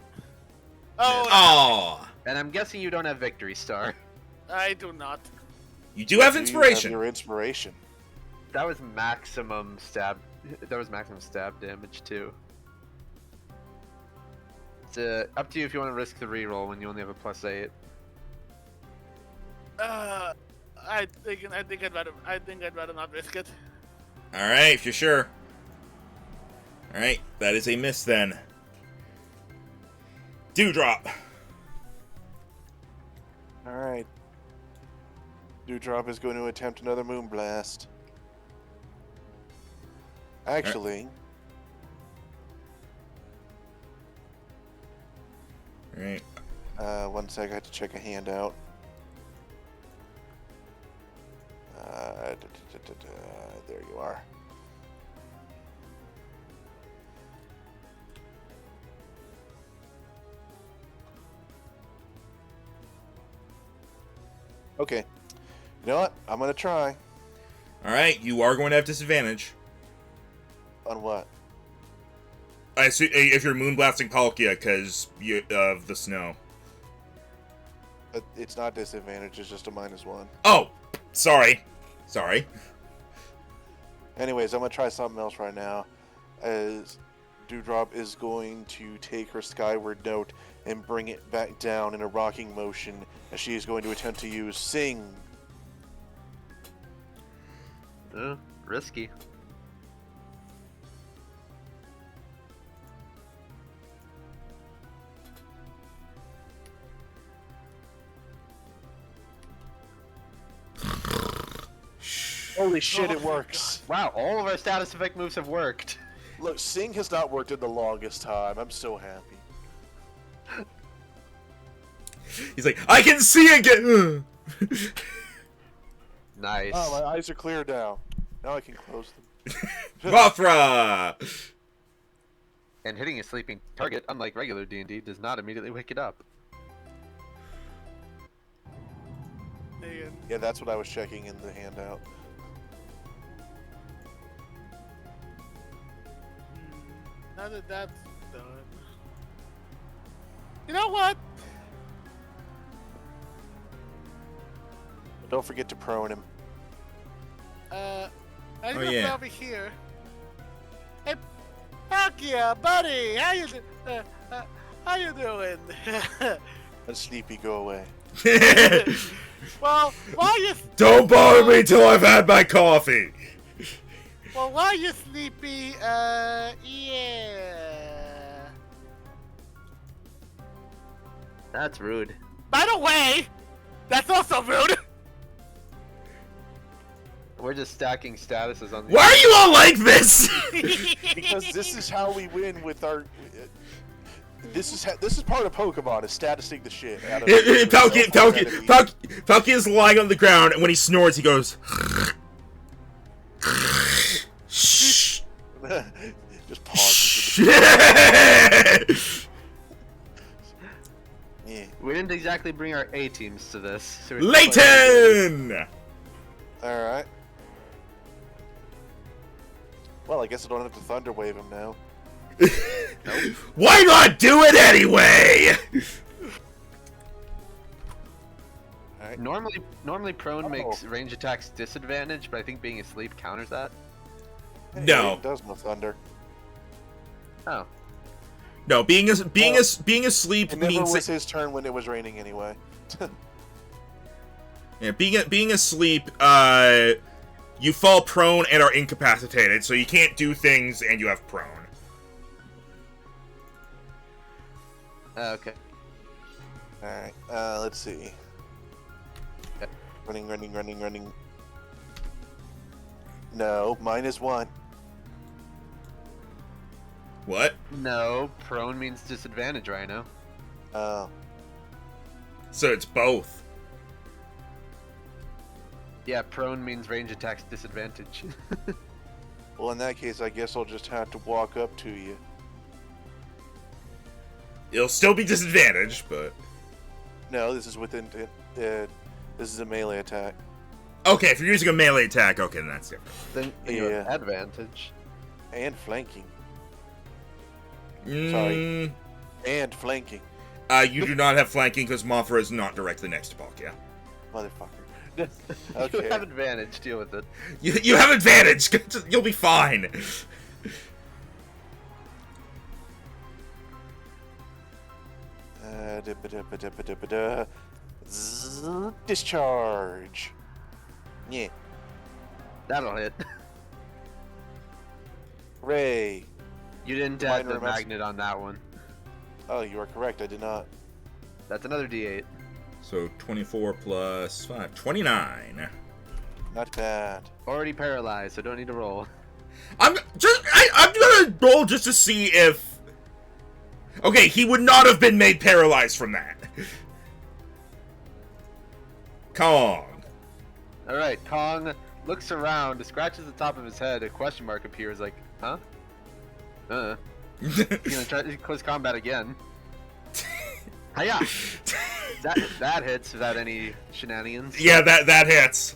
Oh. Aw. And I'm guessing you don't have Victory Star. I do not. You do have inspiration. You have your inspiration. That was maximum stab. That was maximum stab damage too. It's up to you if you want to risk the reroll when you only have a +8. I think I'd rather not risk it. All right, if you're sure. All right, that is a miss then. Dewdrop. Alright. Dewdrop is going to attempt another Moonblast. Actually... Alright. One sec, I have to check a hand out. There you are. Okay. You know what? I'm gonna try. Alright, you are going to have disadvantage. On what? I see if you're moonblasting Palkia because of the snow. It's not disadvantage, it's just a -1. Oh! Sorry. Sorry. Anyways, I'm gonna try something else right now. As Dewdrop is going to take her skyward note and bring it back down in a rocking motion as she is going to attempt to use Sing. Risky. Holy shit, it works. Wow, all of our status effect moves have worked. Look, Sing has not worked in the longest time. I'm so happy. He's like, I can see again! Nice. Oh, my eyes are clear now. Now I can close them. Mothra! And hitting a sleeping target, unlike regular D&D, does not immediately wake it up. And Yeah, that's what I was checking in the handout. now that that's done, you know what? Don't forget to prone him. I Oh, just yeah. over here. Hey, Pakia, buddy, how you doing? Let Sleepy go away. Well, while you Don't bother me till I've had my coffee! while you're sleepy, yeah. That's rude. By the way, that's also rude. We're just stacking statuses on the. Why are you all like this? Because this is how we win with our. This is part of Pokemon, is statusing the shit out of Palkia is lying on the ground, and when he snores, he goes. Shh. Just pauses. Yeah. We didn't exactly bring our A teams to this. So Layton! Alright. Well, I guess I don't have to Thunder Wave him now. Why not do it anyway? Alright. Normally prone makes range attacks disadvantage, but I think being asleep counters that. No. It does no Thunder. Oh. No, being asleep It never means was his turn when it was raining anyway. yeah, being asleep, you fall prone and are incapacitated, so you can't do things and you have prone. Okay. Alright, let's see. Running. No, -1. What? No, prone means disadvantage, Rhino. Oh. So it's both. Yeah, prone means range attacks disadvantage. Well, in that case, I guess I'll just have to walk up to you. It'll still be disadvantaged, but... No, this is within... this is a melee attack. Okay, if you're using a melee attack, okay, then that's different. Then you Yeah. have advantage. And flanking. Mm, And flanking. you do not have flanking because Mothra is not directly next to Palkia. Motherfucker. You Okay. have advantage, deal with it. You have advantage! You'll be fine! Discharge. Yeah. That'll hit. Ray. You didn't Minor add the amounts- magnet on that one. Oh, you are correct. I did not. That's another D8. So 24 plus 5, 29. Not bad. Already paralyzed, so don't need to roll. I'm gonna roll just to see if... Okay, he would not have been made paralyzed from that. Kong. Alright, Kong looks around, scratches the top of his head, a question mark appears like, huh? He's gonna try close combat again. Hiya! That hits without any shenanigans. Yeah, that hits.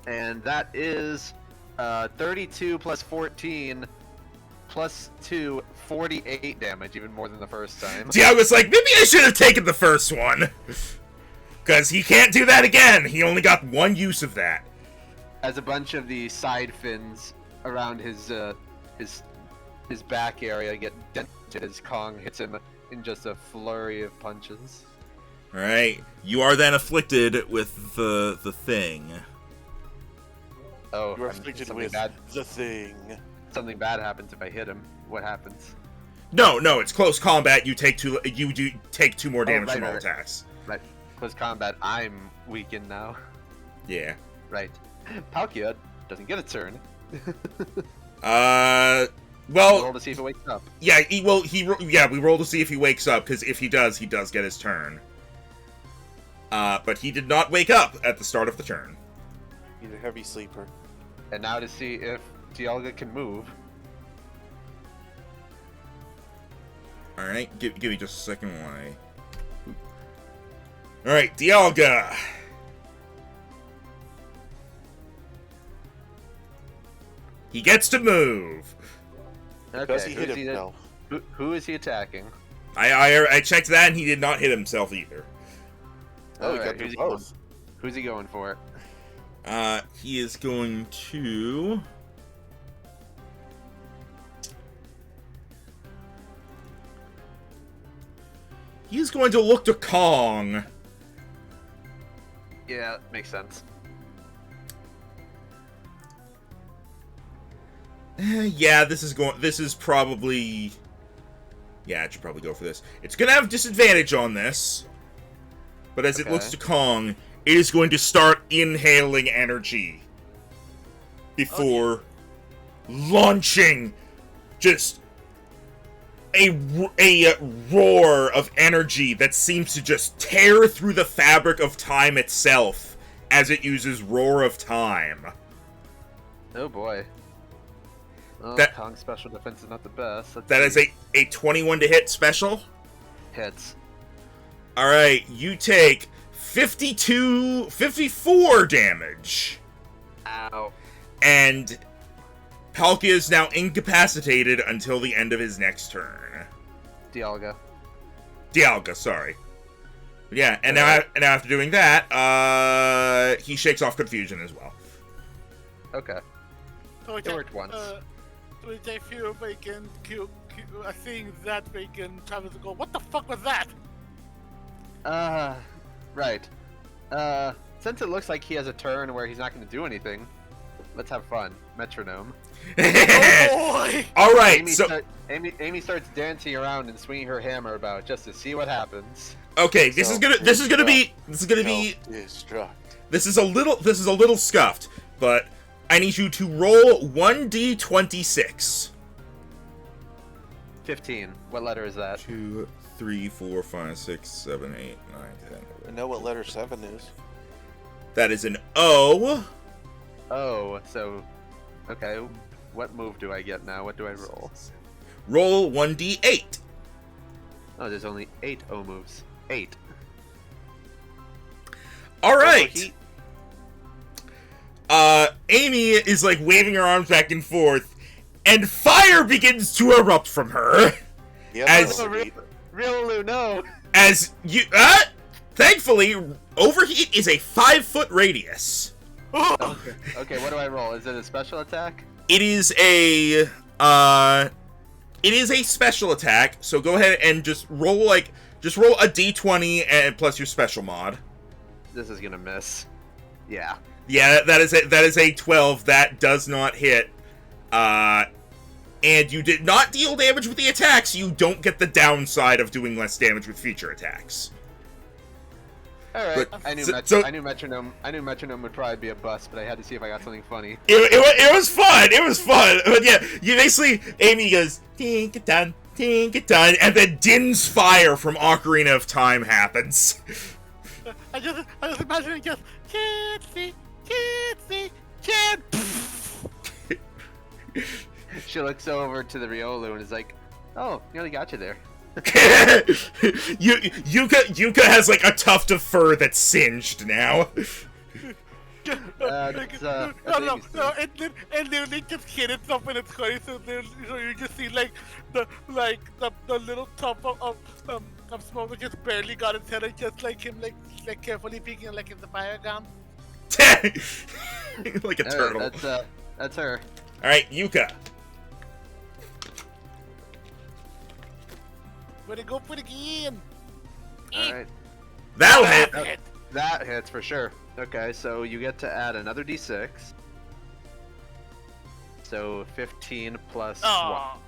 And that is 32 plus 14 plus 2, 48 damage, even more than the first time. See, I was like, maybe I should have taken the first one. Because he can't do that again. He only got one use of that. As a bunch of the side fins around his his back area get dented as Kong hits him in just a flurry of punches. All right, you are then afflicted with the thing. Oh, You're and afflicted something with bad. the thing. Something bad happens if I hit him. What happens? No, it's close combat. You take two. You do take 2 more damage from all right. attacks. Right. Close combat. I'm weakened now. Yeah. Right. Palkia doesn't get a turn. Well, Roll to see if it wakes up. yeah. We roll to see if he wakes up, because if he does get his turn. But he did not wake up at the start of the turn. He's a heavy sleeper. And now to see if Dialga can move. All right, give me just a second. Why? All right, Dialga. He gets to move. Because Okay, he hit him, no. who is he attacking? I checked that, and he did not hit himself either. Oh, he Alright, got who's through he going? both. Who's he going for? He is going to. He's going to look to Kong. Yeah, makes sense. Yeah, this is probably. Yeah, it should probably go for this. It's gonna have disadvantage on this. But as it Okay. looks to Kong, it is going to start inhaling energy. Before launching just a roar of energy that seems to just tear through the fabric of time itself as it uses Roar of Time. Oh boy. Oh, That- Kong's special defense is not the best. Let's That is see. a 21 to hit special. Hits. Alright, you take 54 damage. Ow. And Palkia is now incapacitated until the end of his next turn. Dialga. Dialga, sorry. Yeah, and now after doing that, he shakes off confusion as well. Okay. So It worked once. Which I feel they can seeing that they can Travis go, what the fuck was that? Right. Since it looks like he has a turn where he's not going to do anything, let's have fun. Metronome. Oh boy! Alright, so... Amy starts dancing around and swinging her hammer about just to see what happens. Okay, this is gonna be Self-destruct. this is a little scuffed, but I need you to roll 1d26. 15. What letter is that? 2, 3, 4, 5, 6, 7, 8, 9, 10. I know what letter 7 is. That is an O. Oh, so okay. What move do I get now? What do I roll? Roll 1d8. Oh, there's only 8 O moves. 8. All right. he- Amy is like waving her arms back and forth, and fire begins to erupt from her. Yeah, As- that was a beat. Riolu, no! As you, thankfully, overheat is a 5-foot radius. Okay. Okay, what do I roll? Is it a special attack? It is a special attack. So go ahead and just roll a d20 and plus your special mod. This is gonna miss. Yeah. Yeah, that is a 12. That does not hit. And you did not deal damage with the attack, so you don't get the downside of doing less damage with future attacks. All right. But- I knew so- metronome. I knew metronome would probably be a bust, but I had to see if I got something funny. It was fun. It was fun. But yeah, you basically Amy goes tink it done, and then Din's fire from Ocarina of Time happens. I just imagine it just can't see, can't. She looks over to the Riolu and is like, "Oh, nearly got you there." Yuka has like a tuft of fur that's singed now. That's no, Amy's turn. it literally just hit itself in its face, so you just see the little top of smoke that just barely got its head, and just like him like carefully peeking like in the fire gone. Like a turtle. That's her. All right, Yuka. Pretty good, pretty good. All right. That'll That hit. hit. That hits for sure. Okay, so you get to add another d6. So 15 plus Oh.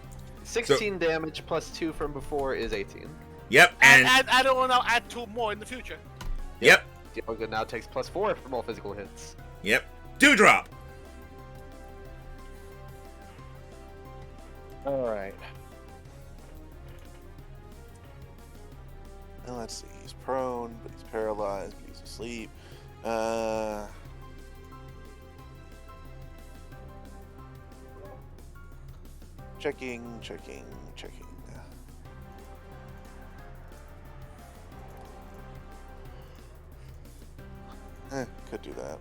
16 damage plus 2 from before is 18. Yep, And and I don't want to add 2 more in the future. yep, Dialga now takes plus 4 from all physical hits. yep. Dewdrop. All right. Now let's see. He's prone, but he's paralyzed, but he's asleep. Checking. Could do that.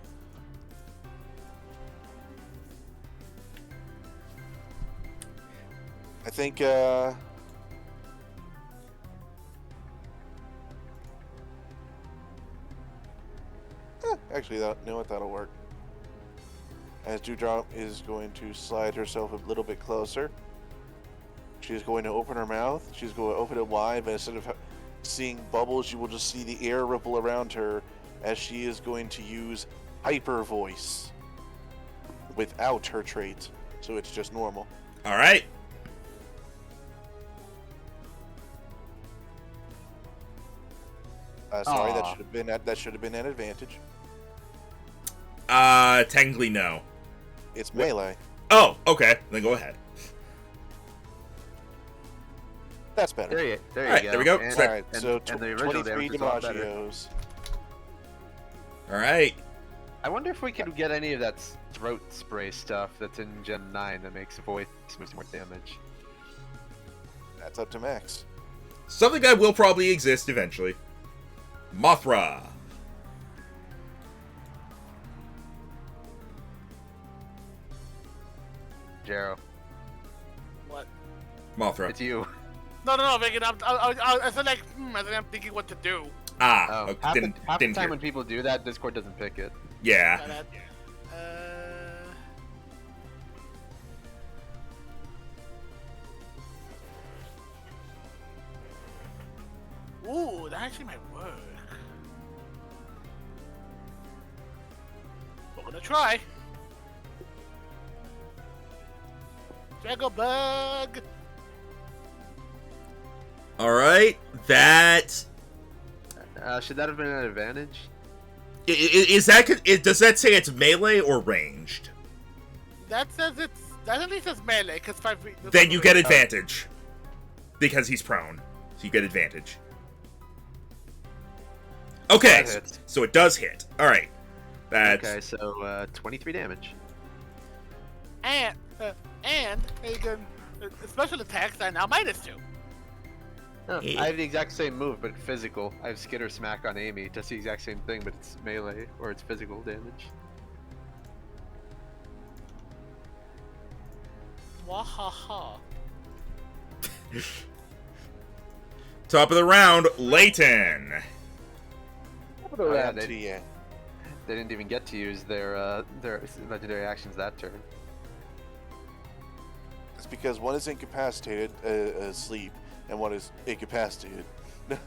I think, actually, you know what? That'll work. As Dewdrop is going to slide herself a little bit closer. She's going to open her mouth. She's going to open it wide, but instead of seeing bubbles, you will just see the air ripple around her as she is going to use Hyper Voice without her trait. So it's just normal. All right. Sorry, Aw. that should have been an advantage. Technically no. It's melee. Oh, okay. Then go ahead. That's better. There you Alright, go. there we go. And, All right, and, so and the original 23 damage is a lot better. DiMaggios. All right. I wonder if we could get any of that throat spray stuff that's in Gen 9 that makes voice more damage. That's up to Max. Something that will probably exist eventually. Mothra. Jero, What? Mothra. it's you. No, Megan. I said like, I think I'm thinking what to do. Ah, Oh, okay, half didn't the didn't time hear. when people do that, Discord doesn't pick it. Yeah. Ooh, that actually might work. We're gonna try. Drago bug. All right. That Should that have been an advantage? is that. Does that say it's melee or ranged? That says it's. That at least says melee, because 5 feet. Then you get advantage because he's prone. So you get advantage. Okay, That hits. so it does hit. All right. That's Okay, so 23 damage. And you can special attacks are now -2. Oh, Yeah. I have the exact same move, but physical. I have Skitter Smack on Amy. Does the exact same thing, but it's melee or it's physical damage. Wahaha. top of the round, Leighton. Yeah, To you. They didn't even get to use their legendary actions that turn. It's because one is incapacitated, asleep, and one is incapacitated. All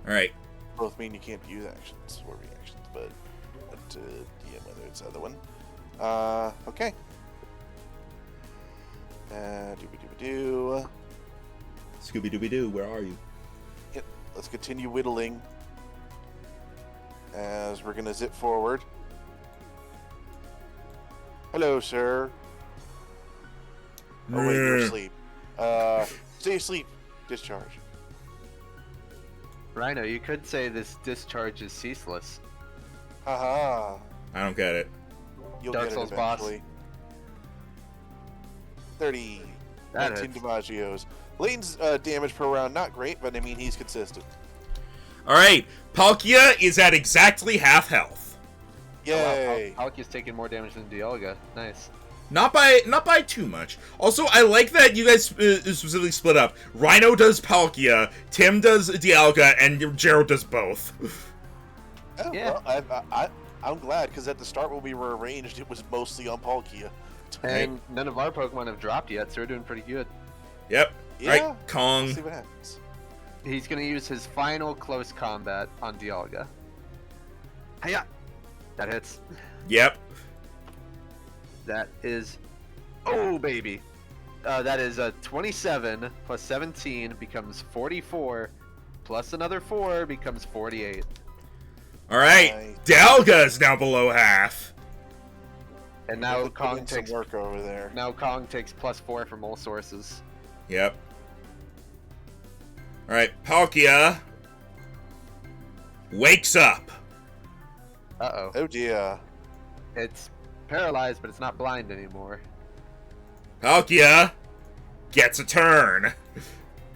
right. Both mean you can't use actions or reactions, but up to DM whether it's the other one. Okay. Doobie-doobie-doo. Scooby Dooby Doo, where are you? Yep. Let's continue whittling as we're gonna zip forward. Hello, sir. Oh wait, you're asleep. Stay asleep. Discharge. Rhino, you could say this discharge is ceaseless. Haha. I don't get it. You'll Dark get Souls it boss. eventually. 30. That 19 hits. DiMaggios. Layton's damage per round, not great, but I mean, he's consistent. All right. Palkia is at exactly half health. Yay. Oh, wow, Palkia's taking more damage than Dialga. Nice. Not by too much. Also, I like that you guys specifically split up. Rhino does Palkia, Tim does Dialga, and Gerald does both. Oh, Yeah. well, I'm glad, because at the start when we were arranged, it was mostly on Palkia. And none of our Pokemon have dropped yet, so we're doing pretty good. Yep. Yeah. Alright, We'll Kong. see what happens. He's gonna use his final close combat on Dialga. Hiya! That hits. Yep. That is... Oh, baby! That is 27 plus 17 becomes 44, plus another 4 becomes 48. Alright, Nice. Dialga is now below half. And now Really put Kong in some takes work over there. Kong takes plus 4 from all sources. Yep. Alright, Palkia wakes up. Uh-oh. Oh dear. It's paralyzed, but it's not blind anymore. Palkia gets a turn.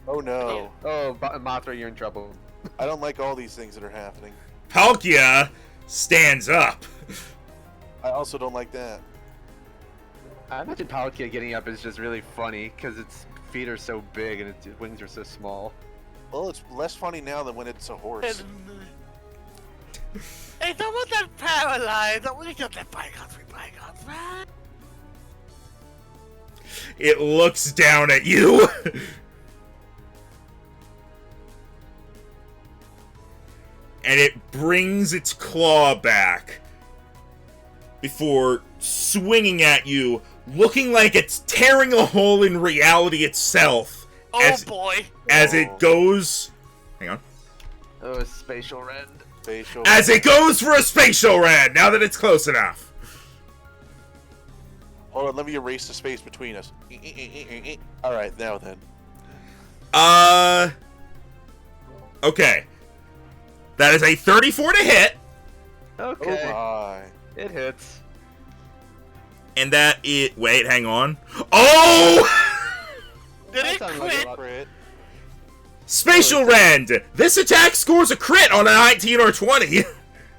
Oh no. Oh, Mothra, you're in trouble. I don't like all these things that are happening. Palkia stands up. I also don't like that. I imagine Palkia getting up is just really funny, because its feet are so big and its wings are so small. Well, it's less funny now than when it's a horse. Hey, someone that paralyzed. We just let bygones be bygones, man. It looks down at you. And it brings its claw back before swinging at you, looking like it's tearing a hole in reality itself. Oh boy. As it goes... Hang on. Oh, spatial rend. Facial. As it goes for a spatial rend, now that it's close enough. Hold on, let me erase the space between us. Alright, now then. Okay. That is a 34 to hit, Okay. Oh my. It hits. and that it... Wait, hang on. Oh! Did That it sounds like a quit? lot. Crit. Spatial rend! This attack scores a crit on a 19 or 20.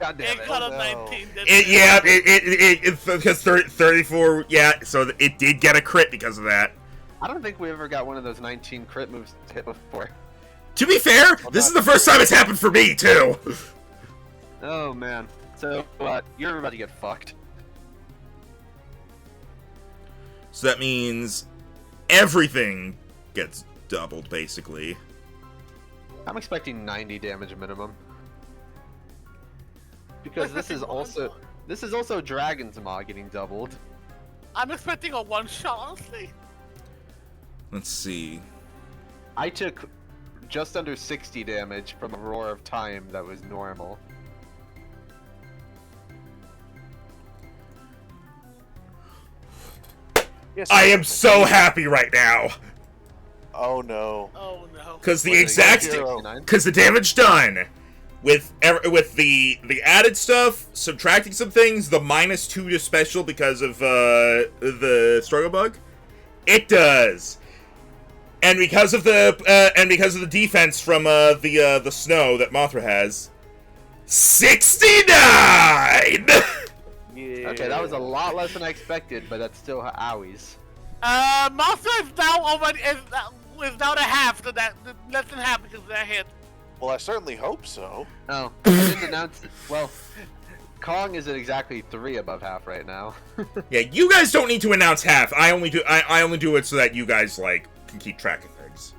God damn It it. got Oh, a no. 19. didn't Because 34, yeah, so it did get a crit because of that. I don't think we ever got one of those 19 crit moves to hit before. To be fair, this is the first time it's happened for me, too. Oh man. So, you're about to get fucked. So that means everything gets doubled, basically. I'm expecting 90 damage minimum. Because this is also Dragon's Maw getting doubled. I'm expecting a one shot, honestly. Let's see. I took just under 60 damage from a Roar of Time that was normal. Yes, I am so happy right now. Oh no. Oh no. Because the What did I exact... get? Zero. Because the damage done... With the added stuff, subtracting some things, the -2 to special because of the struggle bug, it does, and because of the defense from the snow that Mothra has, 69. Yeah. Okay, that was a lot less than I expected, but that's still owies. Monster is now already is now to half to that, less than half because of that hit. Well, I certainly hope so. Oh, I didn't announce it. Well, Kong is at exactly 3 above half right now. Yeah, you guys don't need to announce half. I only do it so that you guys can keep track of things.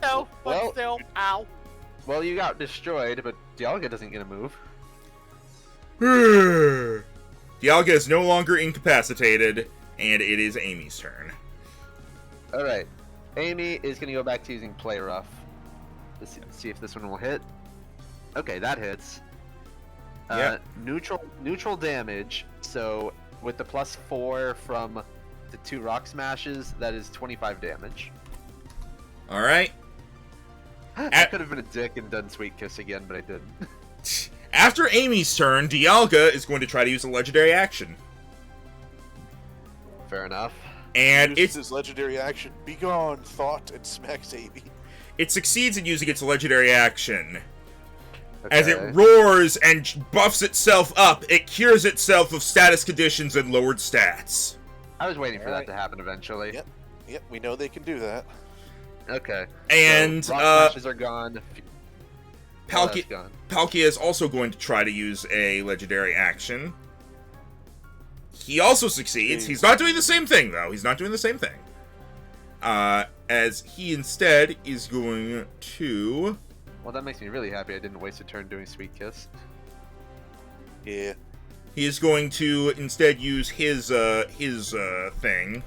No, but Well- still, ow. Well, you got destroyed, but Dialga doesn't get a move. Dialga is no longer incapacitated, and it is Amy's turn. Alright, Amy is going to go back to using Play Rough. Let's see if this one will hit. Okay, that hits. Yeah. Neutral damage, so with the +4 from the 2 rock smashes, that is 25 damage. All right. I could have been a dick and done Sweet Kiss again, but I didn't. After Amy's turn, Dialga is going to try to use a legendary action. Fair enough. And Uses his legendary action. Be gone, thought, and smacks Amy. it succeeds in using its legendary action. As it Okay. roars and buffs itself up, it cures itself of status conditions and lowered stats. I was waiting for Alright. that to happen eventually. Yep. Yep, we know they can do that. Okay. And, so, rock smashes are gone. All that's Palkia, gone. Palkia is also going to try to use a legendary action. He also succeeds. He's not doing the same thing, though. He's not doing the same thing. as he instead is going to... Well, that makes me really happy I didn't waste a turn doing Sweet Kiss. Yeah. He is going to instead use his thing.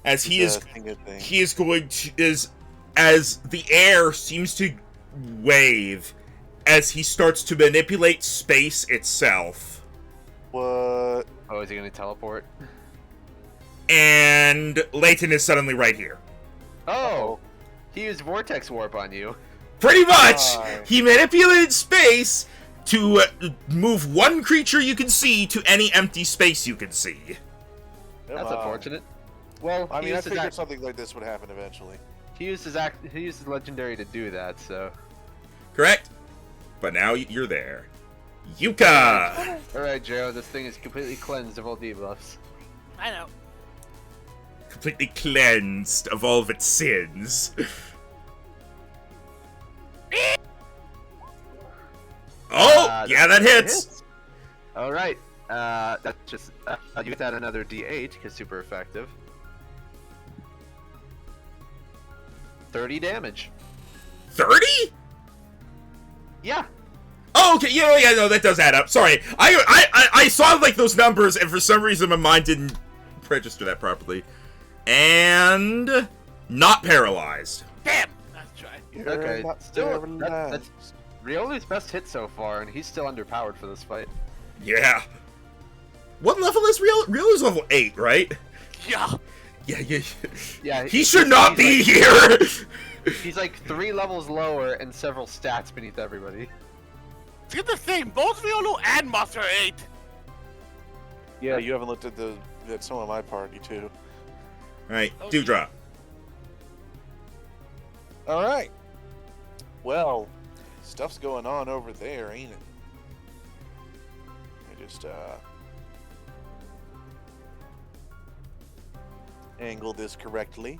As he is going to, as the air seems to wave, as he starts to manipulate space itself. What? Oh, is he gonna teleport? And Layton is suddenly right here. Oh! He used Vortex Warp on you. Pretty much! Why? He manipulated space to move one creature you can see to any empty space you can see. That's unfortunate. Well, I he mean, I used his figured something like this would happen eventually. He used his legendary to do that, so. Correct? But now you're there. Yuka! Alright, Joe, this thing is completely cleansed of all debuffs. I know. Completely cleansed of all of its sins. Oh! Yeah, that hits! Alright, that's just. You get that another d8, because super effective. 30 damage. 30? Yeah. Oh, okay, yeah, no, that does add up. Sorry, I saw like those numbers, and for some reason my mind didn't register that properly. And not paralyzed. Damn! That's right. You're Okay, not still, paralyzed. that's Riolu's best hit so far, and he's still underpowered for this fight. Yeah. What level is Rio's level 8, right? Yeah. Yeah. Yeah, He should not be here! He's like 3 levels lower and several stats beneath everybody. See the thing, both Riolu and Monster 8. Yeah, you haven't looked at some of my party too. Alright, Dewdrop. All right. Well, stuff's going on over there, ain't it? I just angle this correctly.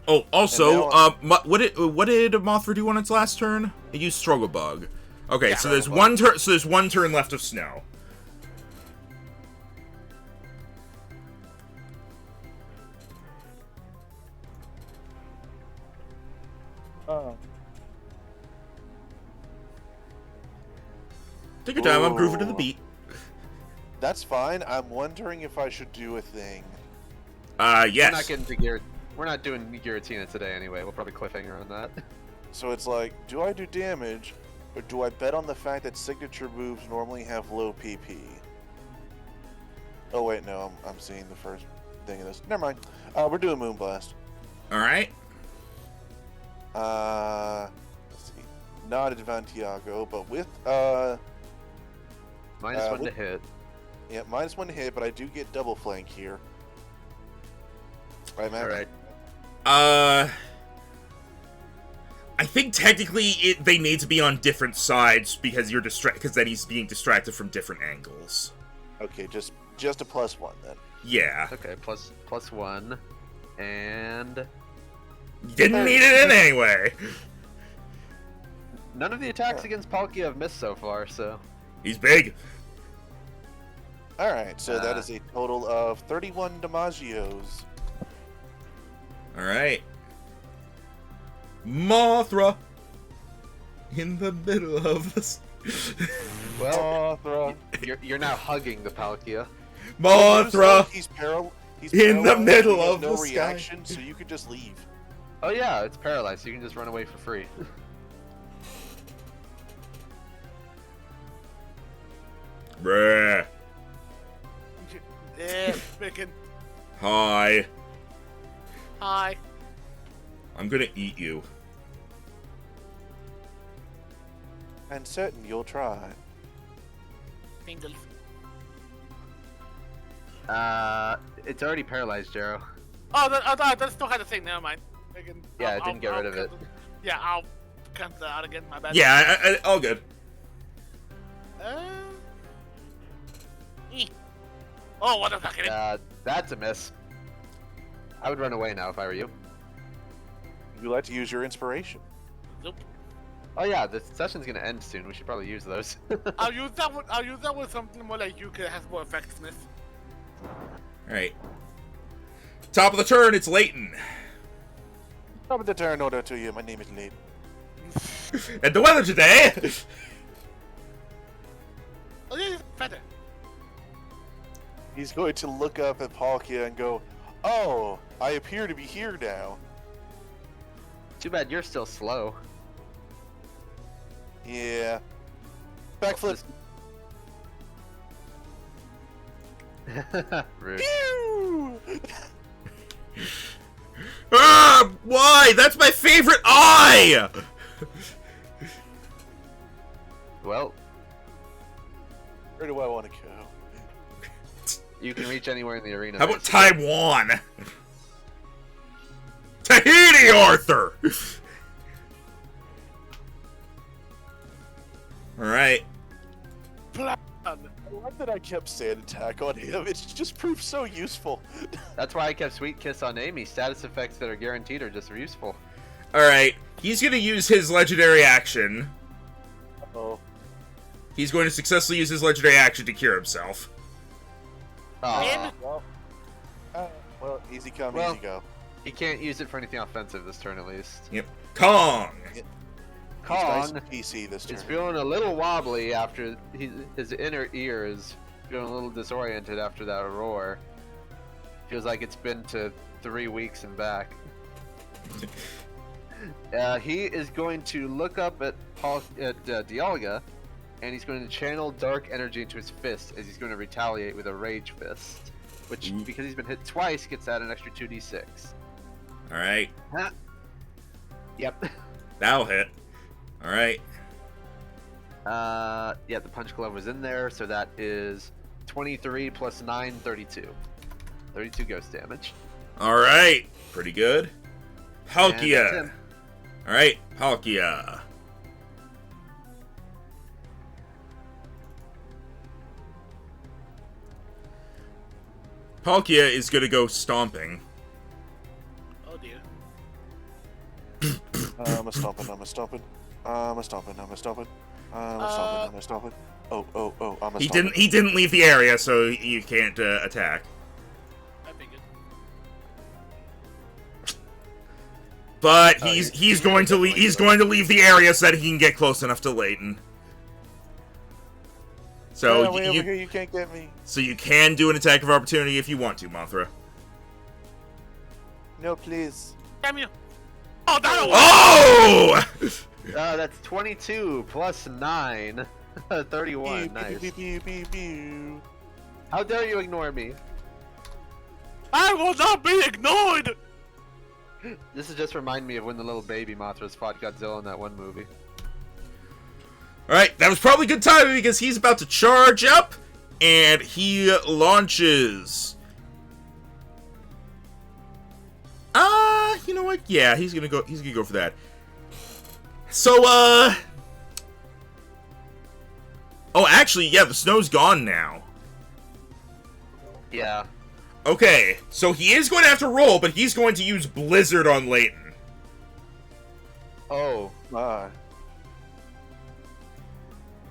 Oh, also, And what did Mothra do on its last turn? It used Struggle Bug. Okay, Yeah, so there's Struggle one turn. So there's one turn left of snow. Oh. Take your time. I'm grooving to the Ooh. beat. That's fine. I'm wondering if I should do a thing. Yes. We're not getting to Gear. We're not doing Giratina today anyway. We'll probably cliffhanger on that. So it's like, do I do damage, or do I bet on the fact that signature moves normally have low PP? Oh wait, no, I'm seeing the first thing of this. Never mind. We're doing Moonblast. All right. Let's see. Not Advantiago, but with -1 to with- hit. yeah, -1 to hit, but I do get double flank here. I'm at Alright. I think technically they need to be on different sides because you're because then he's being distracted from different angles. Okay, just a +1 then. Yeah. Okay, +1. And You didn't need it in anyway. none of the attacks against Palkia have missed so far, so. He's big. All right, so that is a total of 31 Damagios. All right. Mothra. In the middle of this. Well, Mothra. you're now hugging the Palkia. Mothra. He's In the paralyzed, middle he has of no the sky. reaction, so you could just leave. Oh yeah, it's paralyzed, so you can just run away for free. Bruh. Yeah, freaking. Hi. Hi. I'm gonna eat you. And certain you'll try. Fingers. It's already paralyzed, Jero. Oh, that still had the thing. Never mind. Freaking, Yeah, it didn't get rid of it. Yeah, I'll cancel that out again. My bad. Yeah, all good. Eh. Oh, what the fuck? That's a miss. I would run away now if I were you. You like to use your inspiration. Nope. Oh yeah, the session's gonna end soon. We should probably use those. I'll use that with something more like you can have more effectiveness. All right. Top of the turn, it's Leighton. Top of the turn order to you. My name is Leighton. And the weather today... Oh, yeah, better. He's going to look up at Palkia and go, "Oh, I appear to be here now." Too bad you're still slow. Yeah. Backflip. Rude. Pew! Ah, why? That's my favorite eye! Well, Where do I want to go? you can reach anywhere in the arena. How about basically. Taiwan? Tahiti, Arthur! Alright. Plan. I like that I kept sand attack on him. It's just proved so useful. That's why I kept Sweet Kiss on Amy. Status effects that are guaranteed are just useful. Alright. He's gonna use his legendary action. Oh. He's going to successfully use his legendary action to cure himself. Aw. Well, easy come, Well- easy go. He can't use it for anything offensive this turn, at least. Yep. Kong! He's nice Kong and PC this turn. is feeling a little wobbly after his inner ear is feeling a little disoriented after that roar. Feels like it's been to 3 weeks and back. He is going to look up at Dialga, and he's going to channel dark energy into his fist as he's going to retaliate with a Rage Fist, which, because he's been hit twice, gets out an extra 2d6. Alright. Yep. That'll hit. Alright. Yeah, the Punch Glove was in there, so that is 23 plus 9, 32. 32 ghost damage. Alright. Pretty good. And that's Palkia. him. Alright. Palkia. Palkia is gonna go stomping. Oh dear. I'm a stomping, I'm a stomping. I'm a stomping, I'm a stomping. I'm a stomping, I'm a stomping. Oh, I'm a stomping. He didn't leave the area, so you can't attack. I figured. But he's going to leave the area so that he can get close enough to Leighton. So Way over here, you can't get me. so you can do an attack of opportunity if you want to, Mothra. No, please. Damn you. Oh, that'll work. Oh! That's 22 plus 9. 31. Pew, Nice. pew, pew, pew, pew. How dare you ignore me? I will not be ignored. This is just remind me of when the little baby Mothras fought Godzilla in that one movie. Alright, that was probably good timing because he's about to charge up, and he launches. You know what? Yeah, he's gonna go for that. So, oh, actually, yeah, the snow's gone now. Yeah. Okay, so he is going to have to roll, but he's going to use Blizzard on Leighton. Oh. My.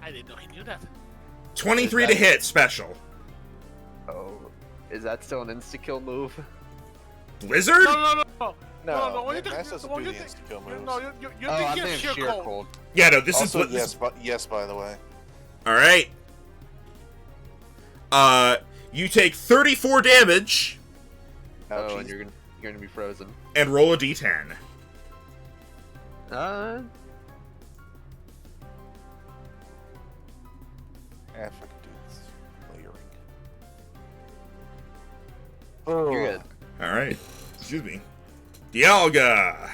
I didn't know he knew that. 23 to hit, special. Oh. Is that still an insta-kill move? Blizzard? No, when you that's think- supposed when to you be the think- insta-kill moves. No, you're Oh, I'm thinking thinking of sheer sheer cold. Yeah, no, this Also, is... yes, by the way. Alright. You take 34 damage, Oh, Ouchies. and you're gonna be frozen. and roll a d10. African dudes layering. Oh, You're good. Alright. Excuse me. Dialga!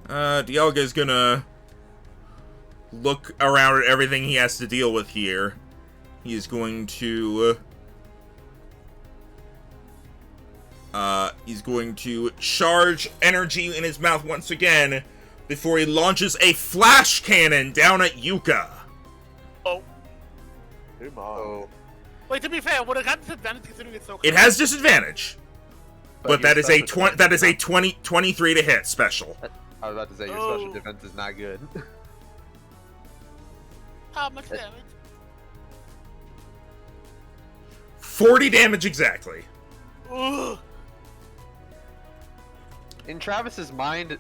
Dialga is gonna look around at everything he has to deal with here. He is going to... he's going to charge energy in his mouth once again before he launches a flash cannon down at Yuka. Oh. Come on. Oh. Wait, to be fair, would have got disadvantage considering it's so It has disadvantage, but you're that is stuck a with 20. That is a 23 to hit special. I was about to say your Oh. special defense is not good. How much damage? 40 damage exactly. Ugh. In Travis's mind,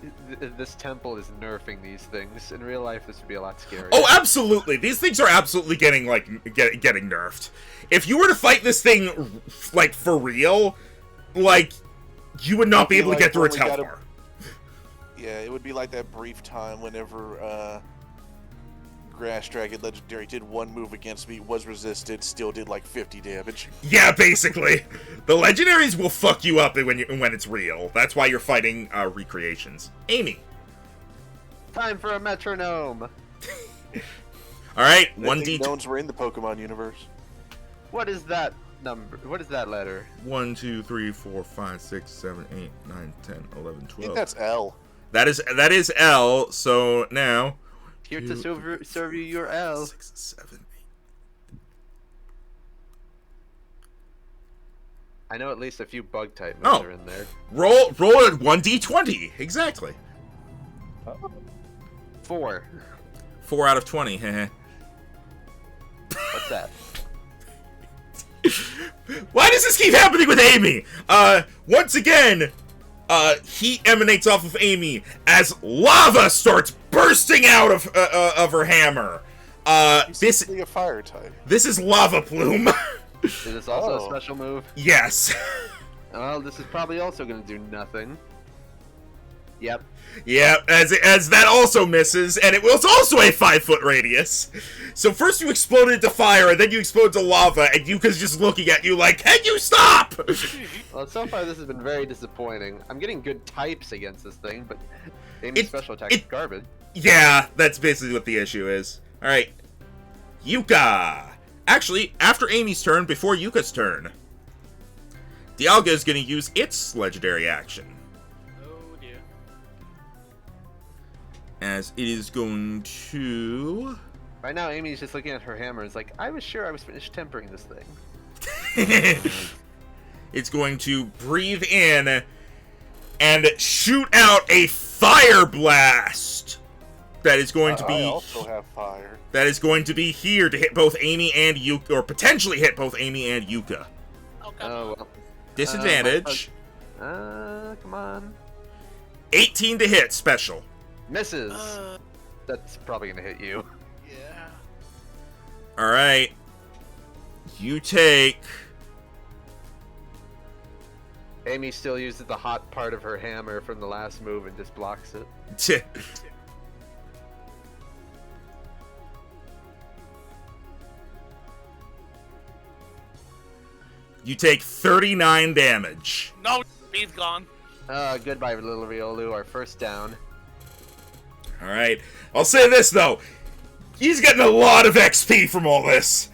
this temple is nerfing these things. In real life, this would be a lot scarier. Oh, absolutely. These things are absolutely getting getting nerfed. If you were to fight this thing like for real, like you would not be able to get through its health bar. Yeah, it would be like that brief time whenever Grass Dragon Legendary did one move against me, was resisted, still did like 50 damage. Yeah, basically. The legendaries will fuck you up when it's real. That's why you're fighting recreations. Amy. Time for a metronome. Alright, 1D. 1d. Knowns were in the Pokemon universe. What is that number? What is that letter? 1, 2, 3, 4, 5, 6, 7, 8, 9, 10, 11, I 12. think that's L. That is L, so now... Here to serve you your L. 6, 7, 8. I know at least a few bug type moves are in there. Roll at 1d20, exactly. 4. 4 out of 20, heh. What's that? Why does this keep happening with Amy? Once again, heat emanates off of Amy as lava starts bursting out of her hammer. This is a fire type. This is lava plume. Is this also a special move? Yes. Well, this is probably also going to do nothing. Yep. Yeah, as that also misses, and it was also a 5-foot radius. So first you exploded into fire, and then you exploded to lava, and Yuka's just looking at you like, "Can you stop?" Well, so far this has been very disappointing. I'm getting good types against this thing, but Amy's special attack is garbage. Yeah, that's basically what the issue is. Alright. Yuka! Actually, after Amy's turn, before Yuka's turn, Dialga is going to use its legendary action. Oh dear. As it is going to... Right now, Amy's just looking at her hammer. It's like, I was sure I was finished tempering this thing. It's going to breathe in and shoot out a fire blast. That is going to be. I also have fire. That is going to be here to hit both Amy and Yuka, or potentially hit both Amy and Yuka. Oh, Oh, well. Disadvantage. Come on. 18 to hit, special. Misses. That's probably gonna hit you. Yeah. All right. You take. Amy still uses the hot part of her hammer from the last move and just blocks it. You take 39 damage. No, he's gone. Goodbye, little Riolu. Our first down. All right. I'll say this though. He's getting a lot of XP from all this.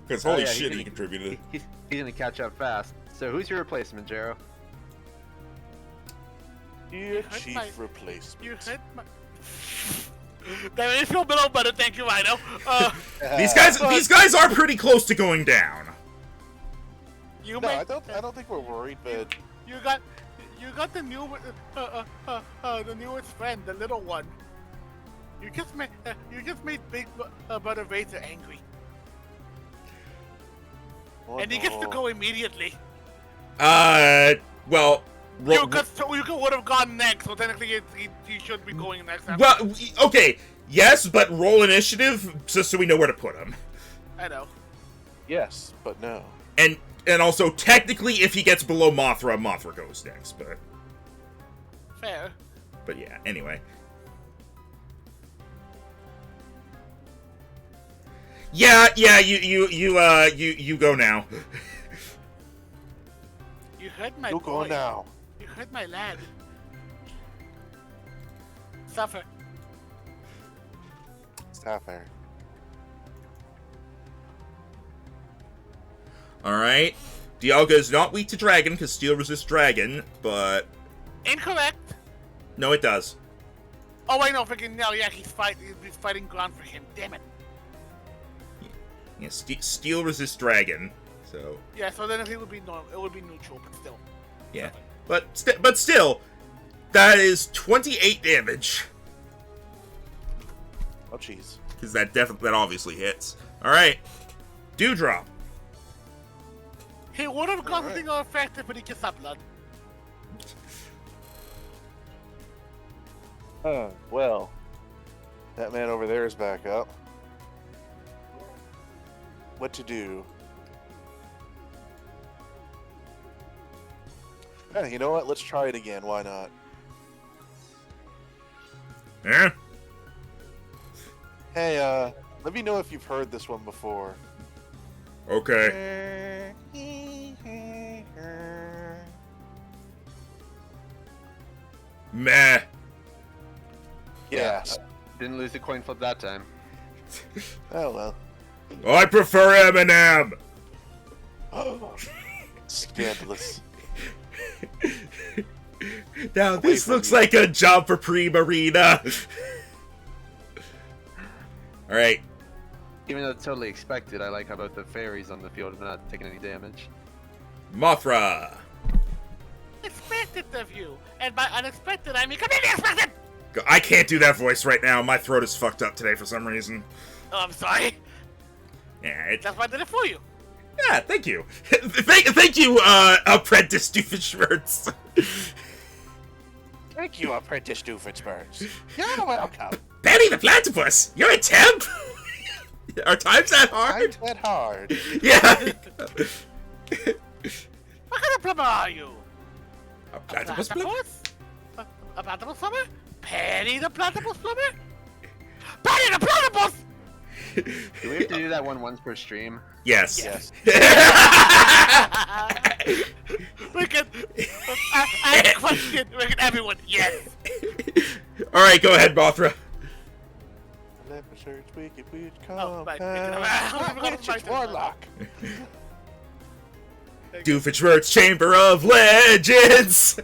Because holy yeah, shit, he contributed. He's gonna catch up fast. So who's your replacement, Jero? Dear hurt chief my- replacement. You hit my. That made me feel a little better, thank you, Rhino. These guys are pretty close to going down. You No, may- I don't think we're worried, but You got the new the newest friend, the little one. You just made Big Brother Razor angry, and he gets to go immediately. Well, Yuka would have gone next, so technically he should be going next. After. well, okay, yes, but roll initiative just so we know where to put him. I know. yes, but no. And also, technically, if he gets below Mothra, Mothra goes next, but Fair. yeah, anyway. Yeah, you go now. You hurt my You'll boy. go now. You hurt my lad. Suffer. Sapphire. Alright. Dialga is not weak to dragon, because steel resists dragon, but... Incorrect. No, it does. Oh wait, no, freaking no. Yeah, he's fighting ground for him. Damn it. Yeah, steel resists dragon, so... Yeah, so then it would be normal. It would be neutral, but still. Yeah. But still, That is 28 damage. Oh, jeez. Because that obviously hits. Alright. Dewdrop. He would have gotten the thing effective, but he gets that blood. Well, that man over there is back up. What to do? You know what? Let's try it again. Why not? Eh? Hey, let me know if you've heard this one before. Okay. Meh. Yes. Didn't lose the coin flip that time. Oh well. I prefer Eminem. Scandalous. Now this looks like a job for Pre-Marina. Alright. Even though it's totally expected, I like how both the fairies on the field are not taking any damage. Mothra. Expected of you, and by unexpected I mean completely expected. I can't do that voice right now. My throat is fucked up today for some reason. Oh, I'm sorry. Yeah, That's why I did it for you. yeah, thank you. Thank you, Apprentice Doofenshmirtz. Thank you, Apprentice Doofenshmirtz. You're welcome. Benny the Platypus, you're a temp? Are times that hard? Times that hard. Yeah. What kind of plumber are you? A platypus plumber? A platypus plumber? Penny the platypus plumber? Penny the platypus! Do we have to do that one once per stream? Yes. Yes. We can. I question. We can everyone. Yes. Alright, go ahead, Mothra. Let me search wicked witch Oh, right, compound. Witch's warlock. Doofenshmirtz Chamber of Legends!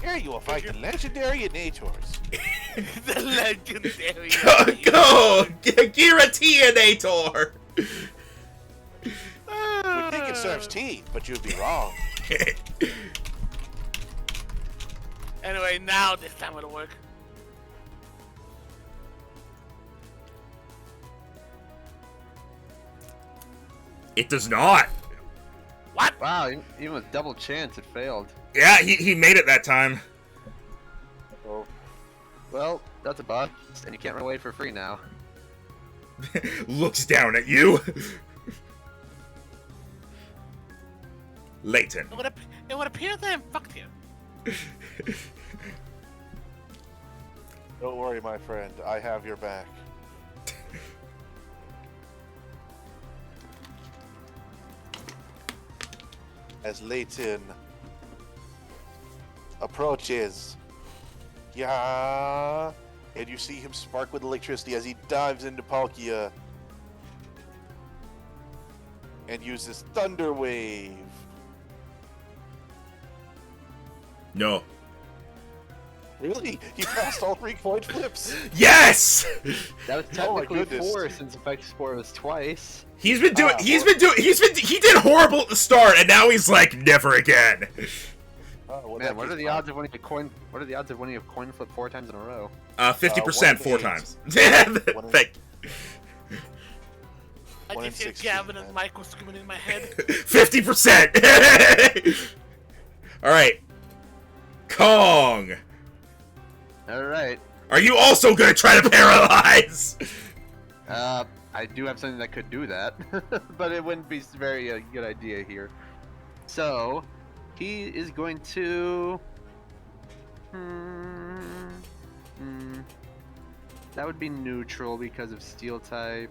Here you will fight the legendary Nators. The legendary. Go! Girateanator! You'd think it serves tea, but you'd be wrong. Anyway, now this time it'll work. It does not. What? Wow, even with double chance, it failed. Yeah, he made it that time. Oh, Well, that's a bust, and you can't run away for free now. Looks down at you. Leighton. It would appear that I'm fucked here. don't worry, my friend. I have your back. As Leighton approaches, yeah, and you see him spark with electricity as he dives into Palkia and uses Thunder Wave. No. Really? He passed all 3 coin flips? Yes! That was Oh my technically goodness. 4 since Effective Spore was twice. He did horrible at the start, and now he's like, never again. Oh, well, Man, that what are keeps the going. odds of winning a coin? What are the odds of winning a coin flip 4 times in a row? 50% 4 1 in 8. times. 1 in- Thank I 1 in just hear 16, Gavin man. and Michael screaming in my head. 50%. All right. Kong. Alright. Are you also gonna try to paralyze? I do have something that could do that, but it wouldn't be very a good idea here. So, he is going to... That would be neutral because of steel type.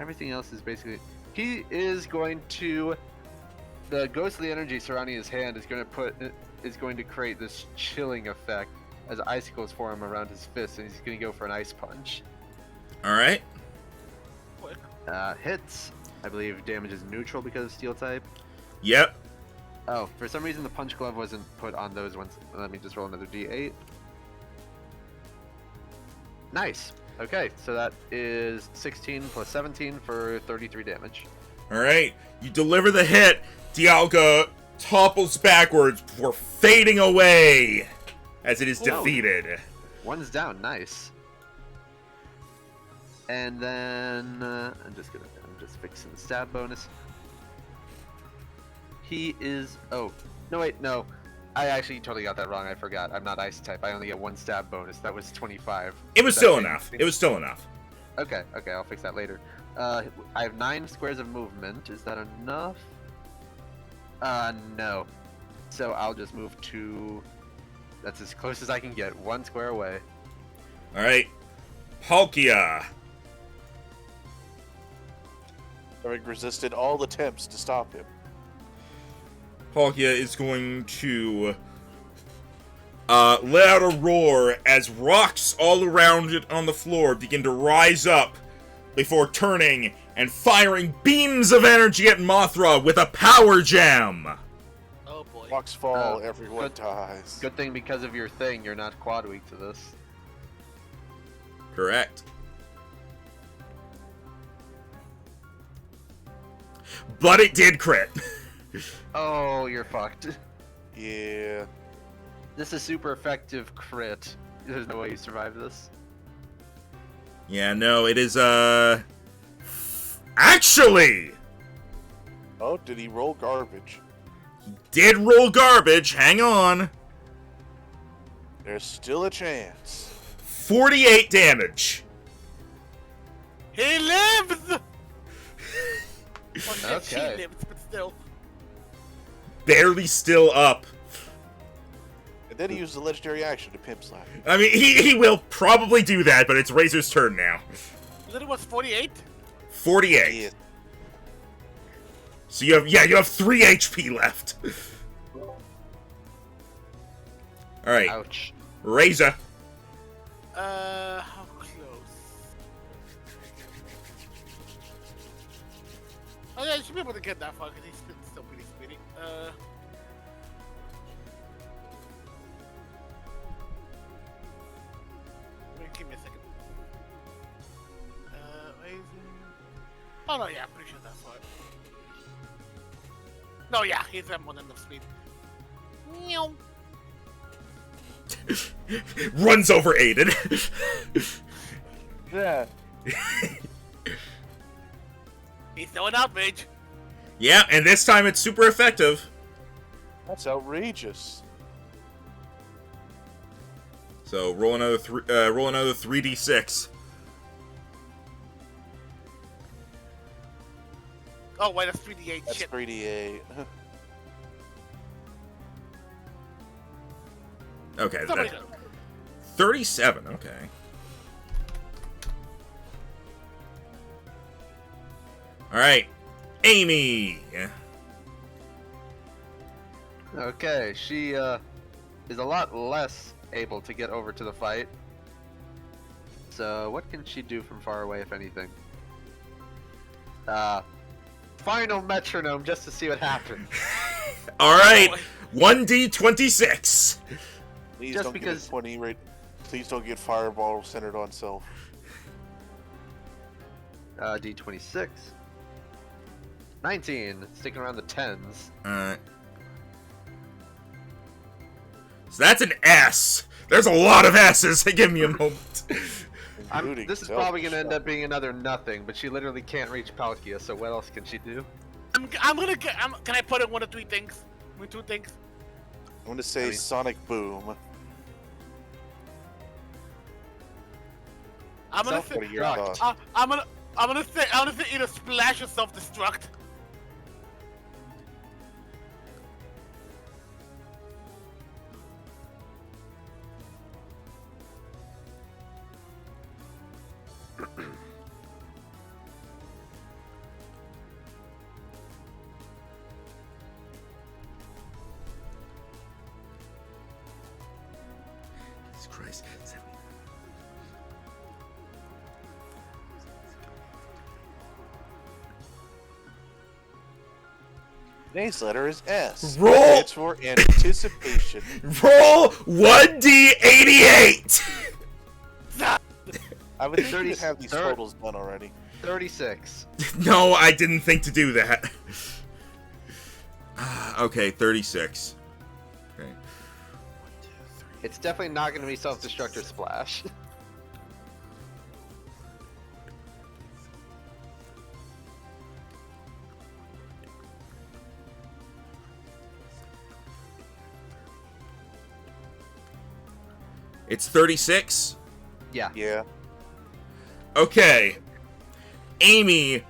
Everything else is basically... He is going to... The ghostly energy surrounding his hand is going to create this chilling effect as icicles form around his fist, and he's going to go for an ice punch. All right. Hits. I believe damage is neutral because of steel type. Yep. Oh, for some reason the punch glove wasn't put on those ones. Let me just roll another d8. Nice. Okay, so that is 16 plus 17 for 33 damage. All right. You deliver the hit. Dialga topples backwards before fading away as it is Oh. defeated. One's down, nice. And then I'm just fixing the stab bonus. He is. Oh no, wait, no. I actually totally got that wrong. I forgot. I'm not ice type. I only get 1 stab bonus. That was 25. It was That still thing- enough. It was still enough. Okay, I'll fix that later. I have 9 squares of movement. Is that enough? No. So I'll just move to. That's as close as I can get. 1 square away. Alright. Palkia. Having resisted all attempts to stop him. Palkia is going to let out a roar as rocks all around it on the floor begin to rise up before turning and firing beams of energy at Mothra with a power jam. Oh boy. Rocks fall, Uh, everyone good- dies. Good thing because of your thing, you're not quad weak to this. Correct. But it did crit. Oh, you're fucked. Yeah. This is super effective crit. There's no way you survive this. Yeah, no, it is, actually! Oh, did he roll garbage? Did roll garbage, hang on. There's still a chance. 48 damage. He lives! Well, yeah, she Okay. lives, but still. Barely still up. And then he used the legendary action to pimp slap. I mean, he will probably do that, but it's Razor's turn now. Little was 48? 48. Yeah. So you have 3 HP left. Alright, Ouch. Razor. How close? Oh yeah, you should be able to get that far because he's still pretty speedy. Wait, give me a second. Raising. Oh no, yeah, I'm pretty sure that's far. No, yeah, he's at more than enough speed. Meow. Runs over Aiden. Yeah. He's throwing outrage. Yeah, and this time it's super effective. That's outrageous. So roll another 3d6. Oh, wait, that's 3d8. That's Shit. 3d8. Okay, Somebody that, go. 37. Okay. All right, Amy. Okay, she is a lot less able to get over to the fight. So what can she do from far away, if anything? Final metronome just to see what happens. All right, 1d26. Please Just don't because- get a 20 rate. Please don't get fireball centered on self. D26. 19, sticking around the 10s. So that's an S. There's a lot of S's. Give me a moment. Including This is self probably going to end shot. up being another nothing, but she literally can't reach Palkia, so what else can she do? I'm gonna get. Can I put in one of 3 things? With 2 things? I'm gonna say I mean- Sonic Boom. I'm gonna Self, say. what are your Rocked. thoughts? I'm gonna say either splash or self-destruct. Jesus Christ. Today's letter is S. Roll! It's for anticipation. Roll 1d88. I would think you 30 would have these third- totals done already. 36. No, I didn't think to do that. Okay, 36. Okay. It's definitely not going to be self-destruct or splash. It's 36? Yeah. Yeah. Okay. Amy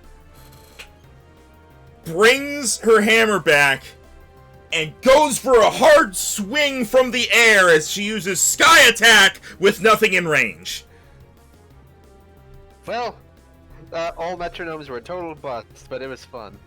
brings her hammer back and goes for a hard swing from the air as she uses Sky Attack with nothing in range. Well, all metronomes were a total bust, but it was fun.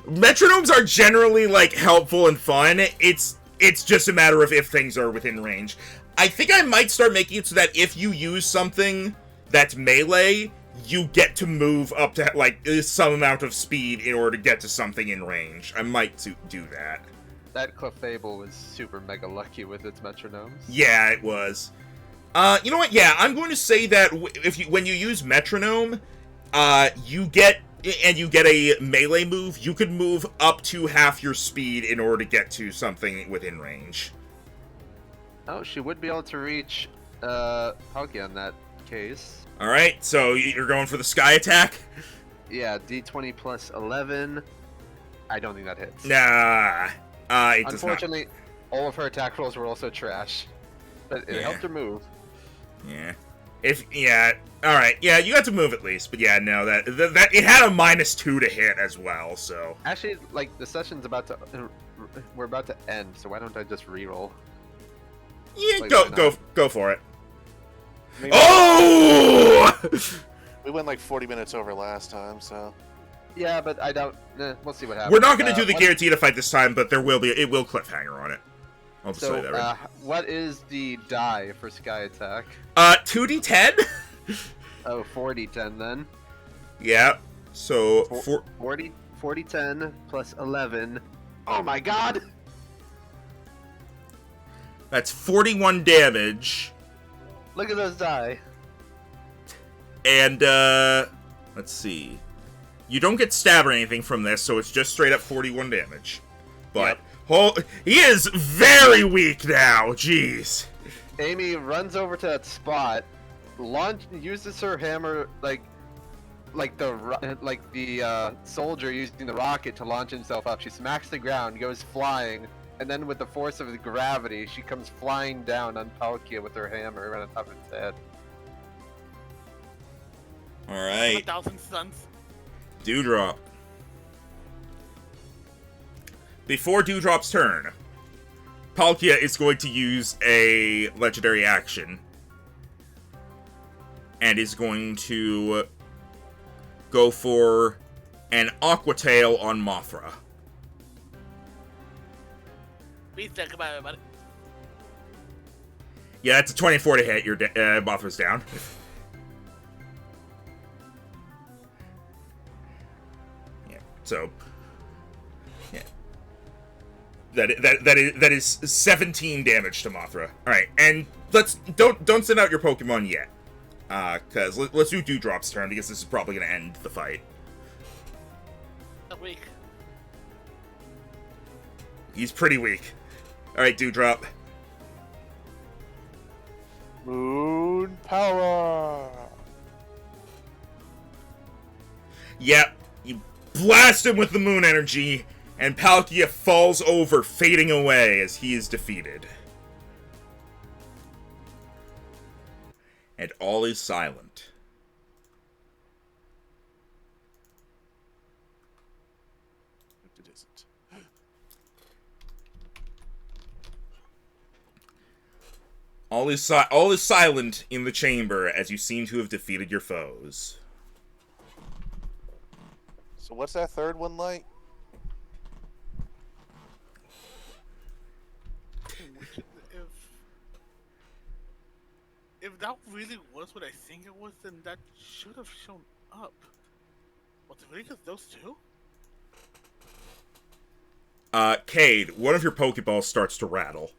Metronomes are generally, like, helpful and fun. It's just a matter of if things are within range. I think I might start making it so that if you use something that's melee, you get to move up to, like, some amount of speed in order to get to something in range. I might do that. That Clefable was super mega lucky with its metronomes. Yeah, it was. You know what? Yeah, I'm going to say that when you use metronome, you get a melee move, you could move up to half your speed in order to get to something within range. Oh, she would be able to reach Palkia in that case. Alright, so you're going for the Sky Attack? Yeah, D20 plus 11. I don't think that hits. Nah, it does not. Unfortunately, all of her attack rolls were also trash. But it helped her move. Yeah. Alright, yeah, you got to move at least, but yeah, no, that it had a -2 to hit as well, so. Actually, like, the session's about to... we're about to end, so why don't I just reroll? Yeah, Like, go for it. I mean, Oh! we went like 40 minutes over last time, so. Yeah, but I don't... we'll see what happens. We're not going to do the guaranteed fight this time, but it will cliffhanger on it. I'll just say that right. What is the die for Sky Attack? 2d10? Oh, 40-10 then. Yeah. So 40-10 plus 11. Oh my god! That's 41 damage. Look at those die. And let's see. You don't get stabbed or anything from this, so it's just straight up 41 damage. But he is very weak now. Jeez. Amy runs over to that spot, uses her hammer like the soldier using the rocket to launch himself up. She smacks the ground, goes flying, and then with the force of the gravity, she comes flying down on Palkia with her hammer right on top of its head. All right. 1,000 suns. Dewdrop. Before Dewdrop's turn, Palkia is going to use a legendary action. And is going to go for an Aqua Tail on Mothra. Please think about it, buddy. Yeah, that's a 24 to hit. Your Mothra's down. Yeah, so... Yeah. That is 17 damage to Mothra. Alright, and don't send out your Pokemon yet. Cause let's do Dewdrop's turn, because this is probably gonna end the fight. A week. He's pretty weak. Alright, Dewdrop. Moon power. Yep, you blast him with the moon energy, and Palkia falls over, fading away as he is defeated. And all is silent. It isn't. All is silent in the chamber as you seem to have defeated your foes. So what's that third one like? If that really was what I think it was, then that should have shown up. Was it really just those two? Cade, one of your Pokeballs starts to rattle.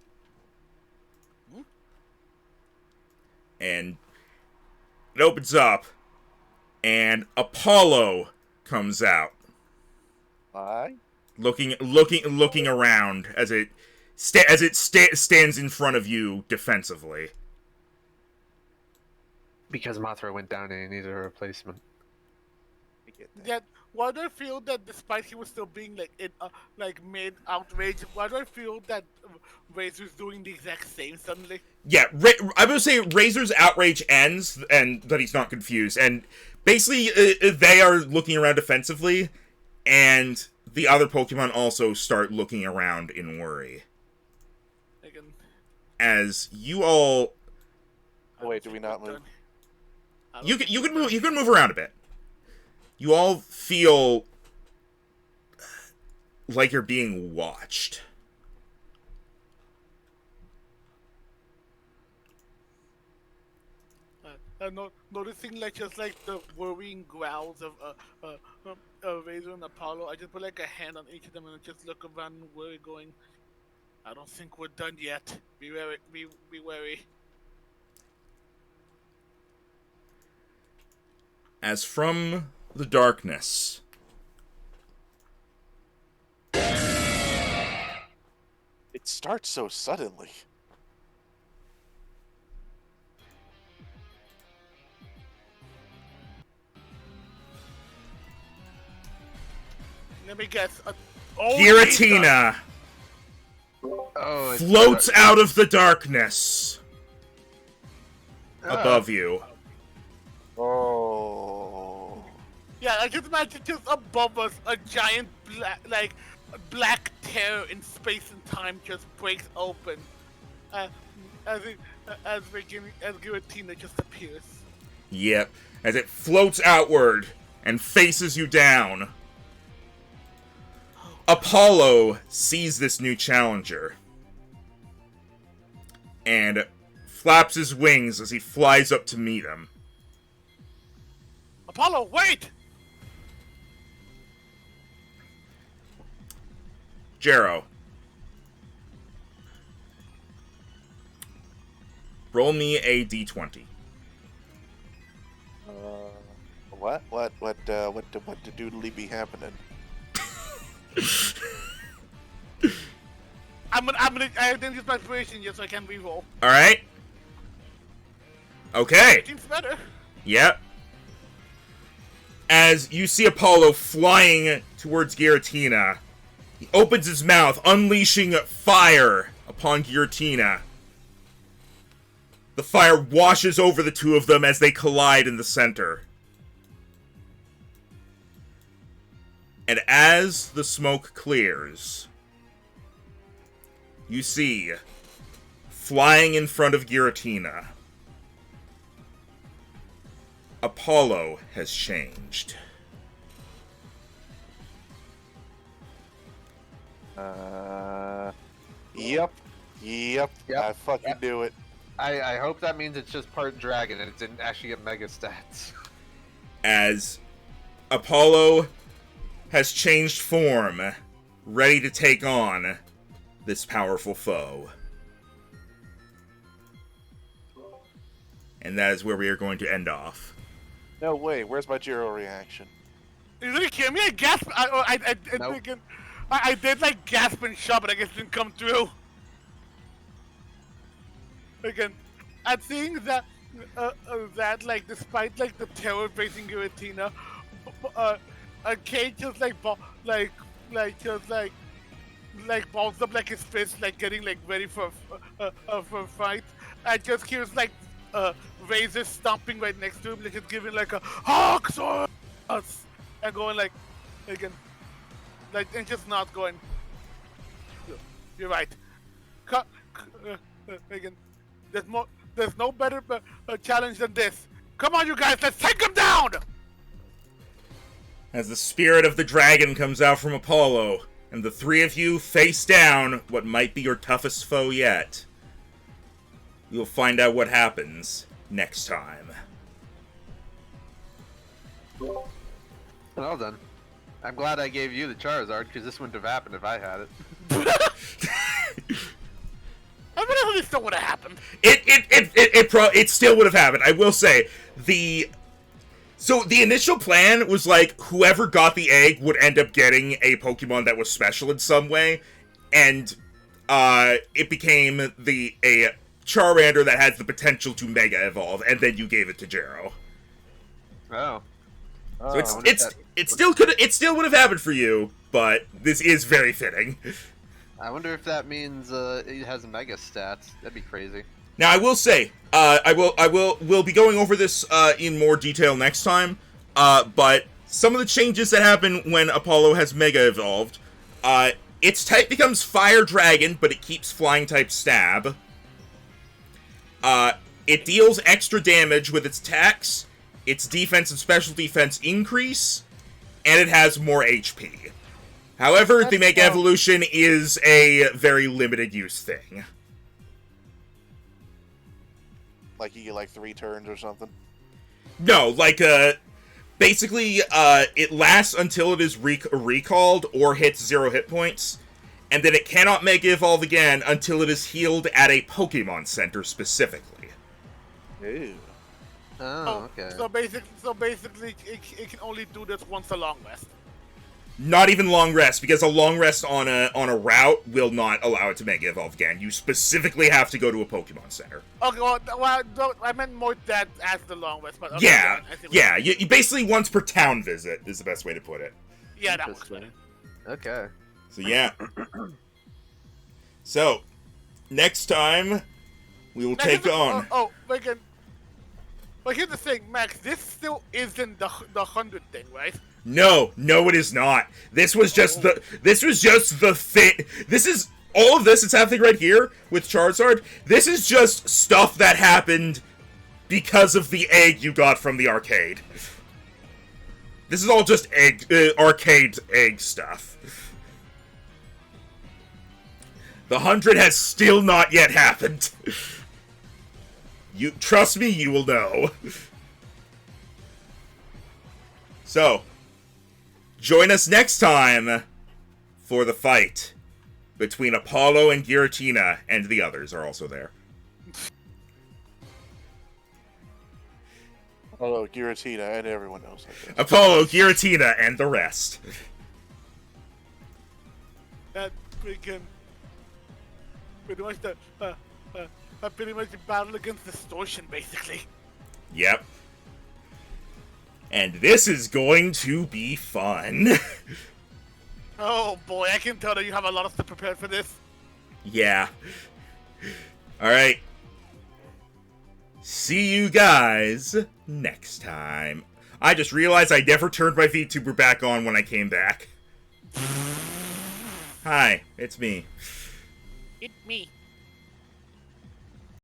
And it opens up, and Apollo comes out. Hi. looking around as it stands in front of you defensively. Because Mothra went down and he needed a replacement. Yet, why do I feel that despite he was still being made outraged, why do I feel that Razor's doing the exact same suddenly? Yeah, I would say Razor's outrage ends, and that he's not confused, and basically they are looking around defensively, and the other Pokemon also start looking around in worry. As you all... Oh wait, do we not move? You can move around a bit. You all feel like you're being watched. Noticing just the worrying growls of Razor and Apollo, I just put a hand on each of them and just look around and worry, going, I don't think we're done yet. Be wary. Be wary. As from the darkness, it starts so suddenly. Let me guess. Giratina floats out of the darkness above you. Oh. Yeah, I just imagine just above us, a giant black tear in space and time just breaks open, as Giratina just appears. Yep, as it floats outward and faces you down. Apollo sees this new challenger and flaps his wings as he flies up to meet him. Apollo, wait! Jero. Roll me a d20. What did doodly be happening? I didn't use my inspiration yet, so I can reroll. Alright. Okay. It seems better. Yep. As you see Apollo flying towards Giratina, he opens his mouth, unleashing fire upon Giratina. The fire washes over the two of them as they collide in the center. And as the smoke clears, you see, flying in front of Giratina, Apollo has changed. Yep. I fucking do it. I hope that means it's just part dragon and it didn't actually get mega stats. As Apollo has changed form, ready to take on this powerful foe. And that is where we are going to end off. No way. Where's my Jiro reaction? You really kidding me? I gasped. I did gasp and shove, but I guess it didn't come through. Again, I'm seeing that despite the terror facing Giratina, Kate just balls up his fist, getting ready for a fight. I just hears Razor stomping right next to him, it's giving a hawk sword, and going again, and just not going. You're right. Again, there's no better challenge than this. Come on, you guys, let's take him down! As the spirit of the dragon comes out from Apollo, and the three of you face down what might be your toughest foe yet. You'll find out what happens next time. Well done. I'm glad I gave you the Charizard, because this wouldn't have happened if I had it. I mean, it still would have happened. It still would have happened. I will say, the So the initial plan was like whoever got the egg would end up getting a Pokemon that was special in some way, and it became a Charmander that has the potential to Mega Evolve, and then you gave it to Jero. Oh. So it still would have happened for you, but this is very fitting. I wonder if that means it has Mega stats. That'd be crazy. Now I will say, we'll be going over this in more detail next time. But some of the changes that happen when Apollo has Mega Evolved, its type becomes Fire Dragon, but it keeps Flying type Stab. It deals extra damage with its attacks, its defense and special defense increase, and it has more HP. However, the Mega Evolution is a very limited use thing. Like you get like 3 turns or something? No, like, basically, it lasts until it is recalled or hits 0 hit points, and then it cannot Mega Evolve again until it is healed at a Pokemon Center specifically. Ew. Oh, okay. So basically, it can only do this once a long rest. Not even long rest, because a long rest on a route will not allow it to Mega Evolve again. You specifically have to go to a Pokemon Center. Okay, well I meant more that as the long rest, but okay, yeah. You basically once per town visit is the best way to put it. Yeah, that works better. Okay. So yeah. So next time we will take on. But here's the thing, Max. This still isn't the 100 thing, right? No, it is not. This was just the thing. This is all of this that's happening right here with Charizard. This is just stuff that happened because of the egg you got from the arcade. This is all just arcade egg stuff. The 100 has still not yet happened. You trust me, you will know. So, join us next time for the fight between Apollo and Giratina, and the others are also there. Apollo, Giratina, and everyone else. Apollo, Giratina, and the rest. That freaking pretty much the battle against distortion, basically. Yep. And this is going to be fun. Oh boy, I can tell that you have a lot of stuff prepared for this. Yeah. Alright. See you guys next time. I just realized I never turned my VTuber back on when I came back. Hi, it's me. It's me.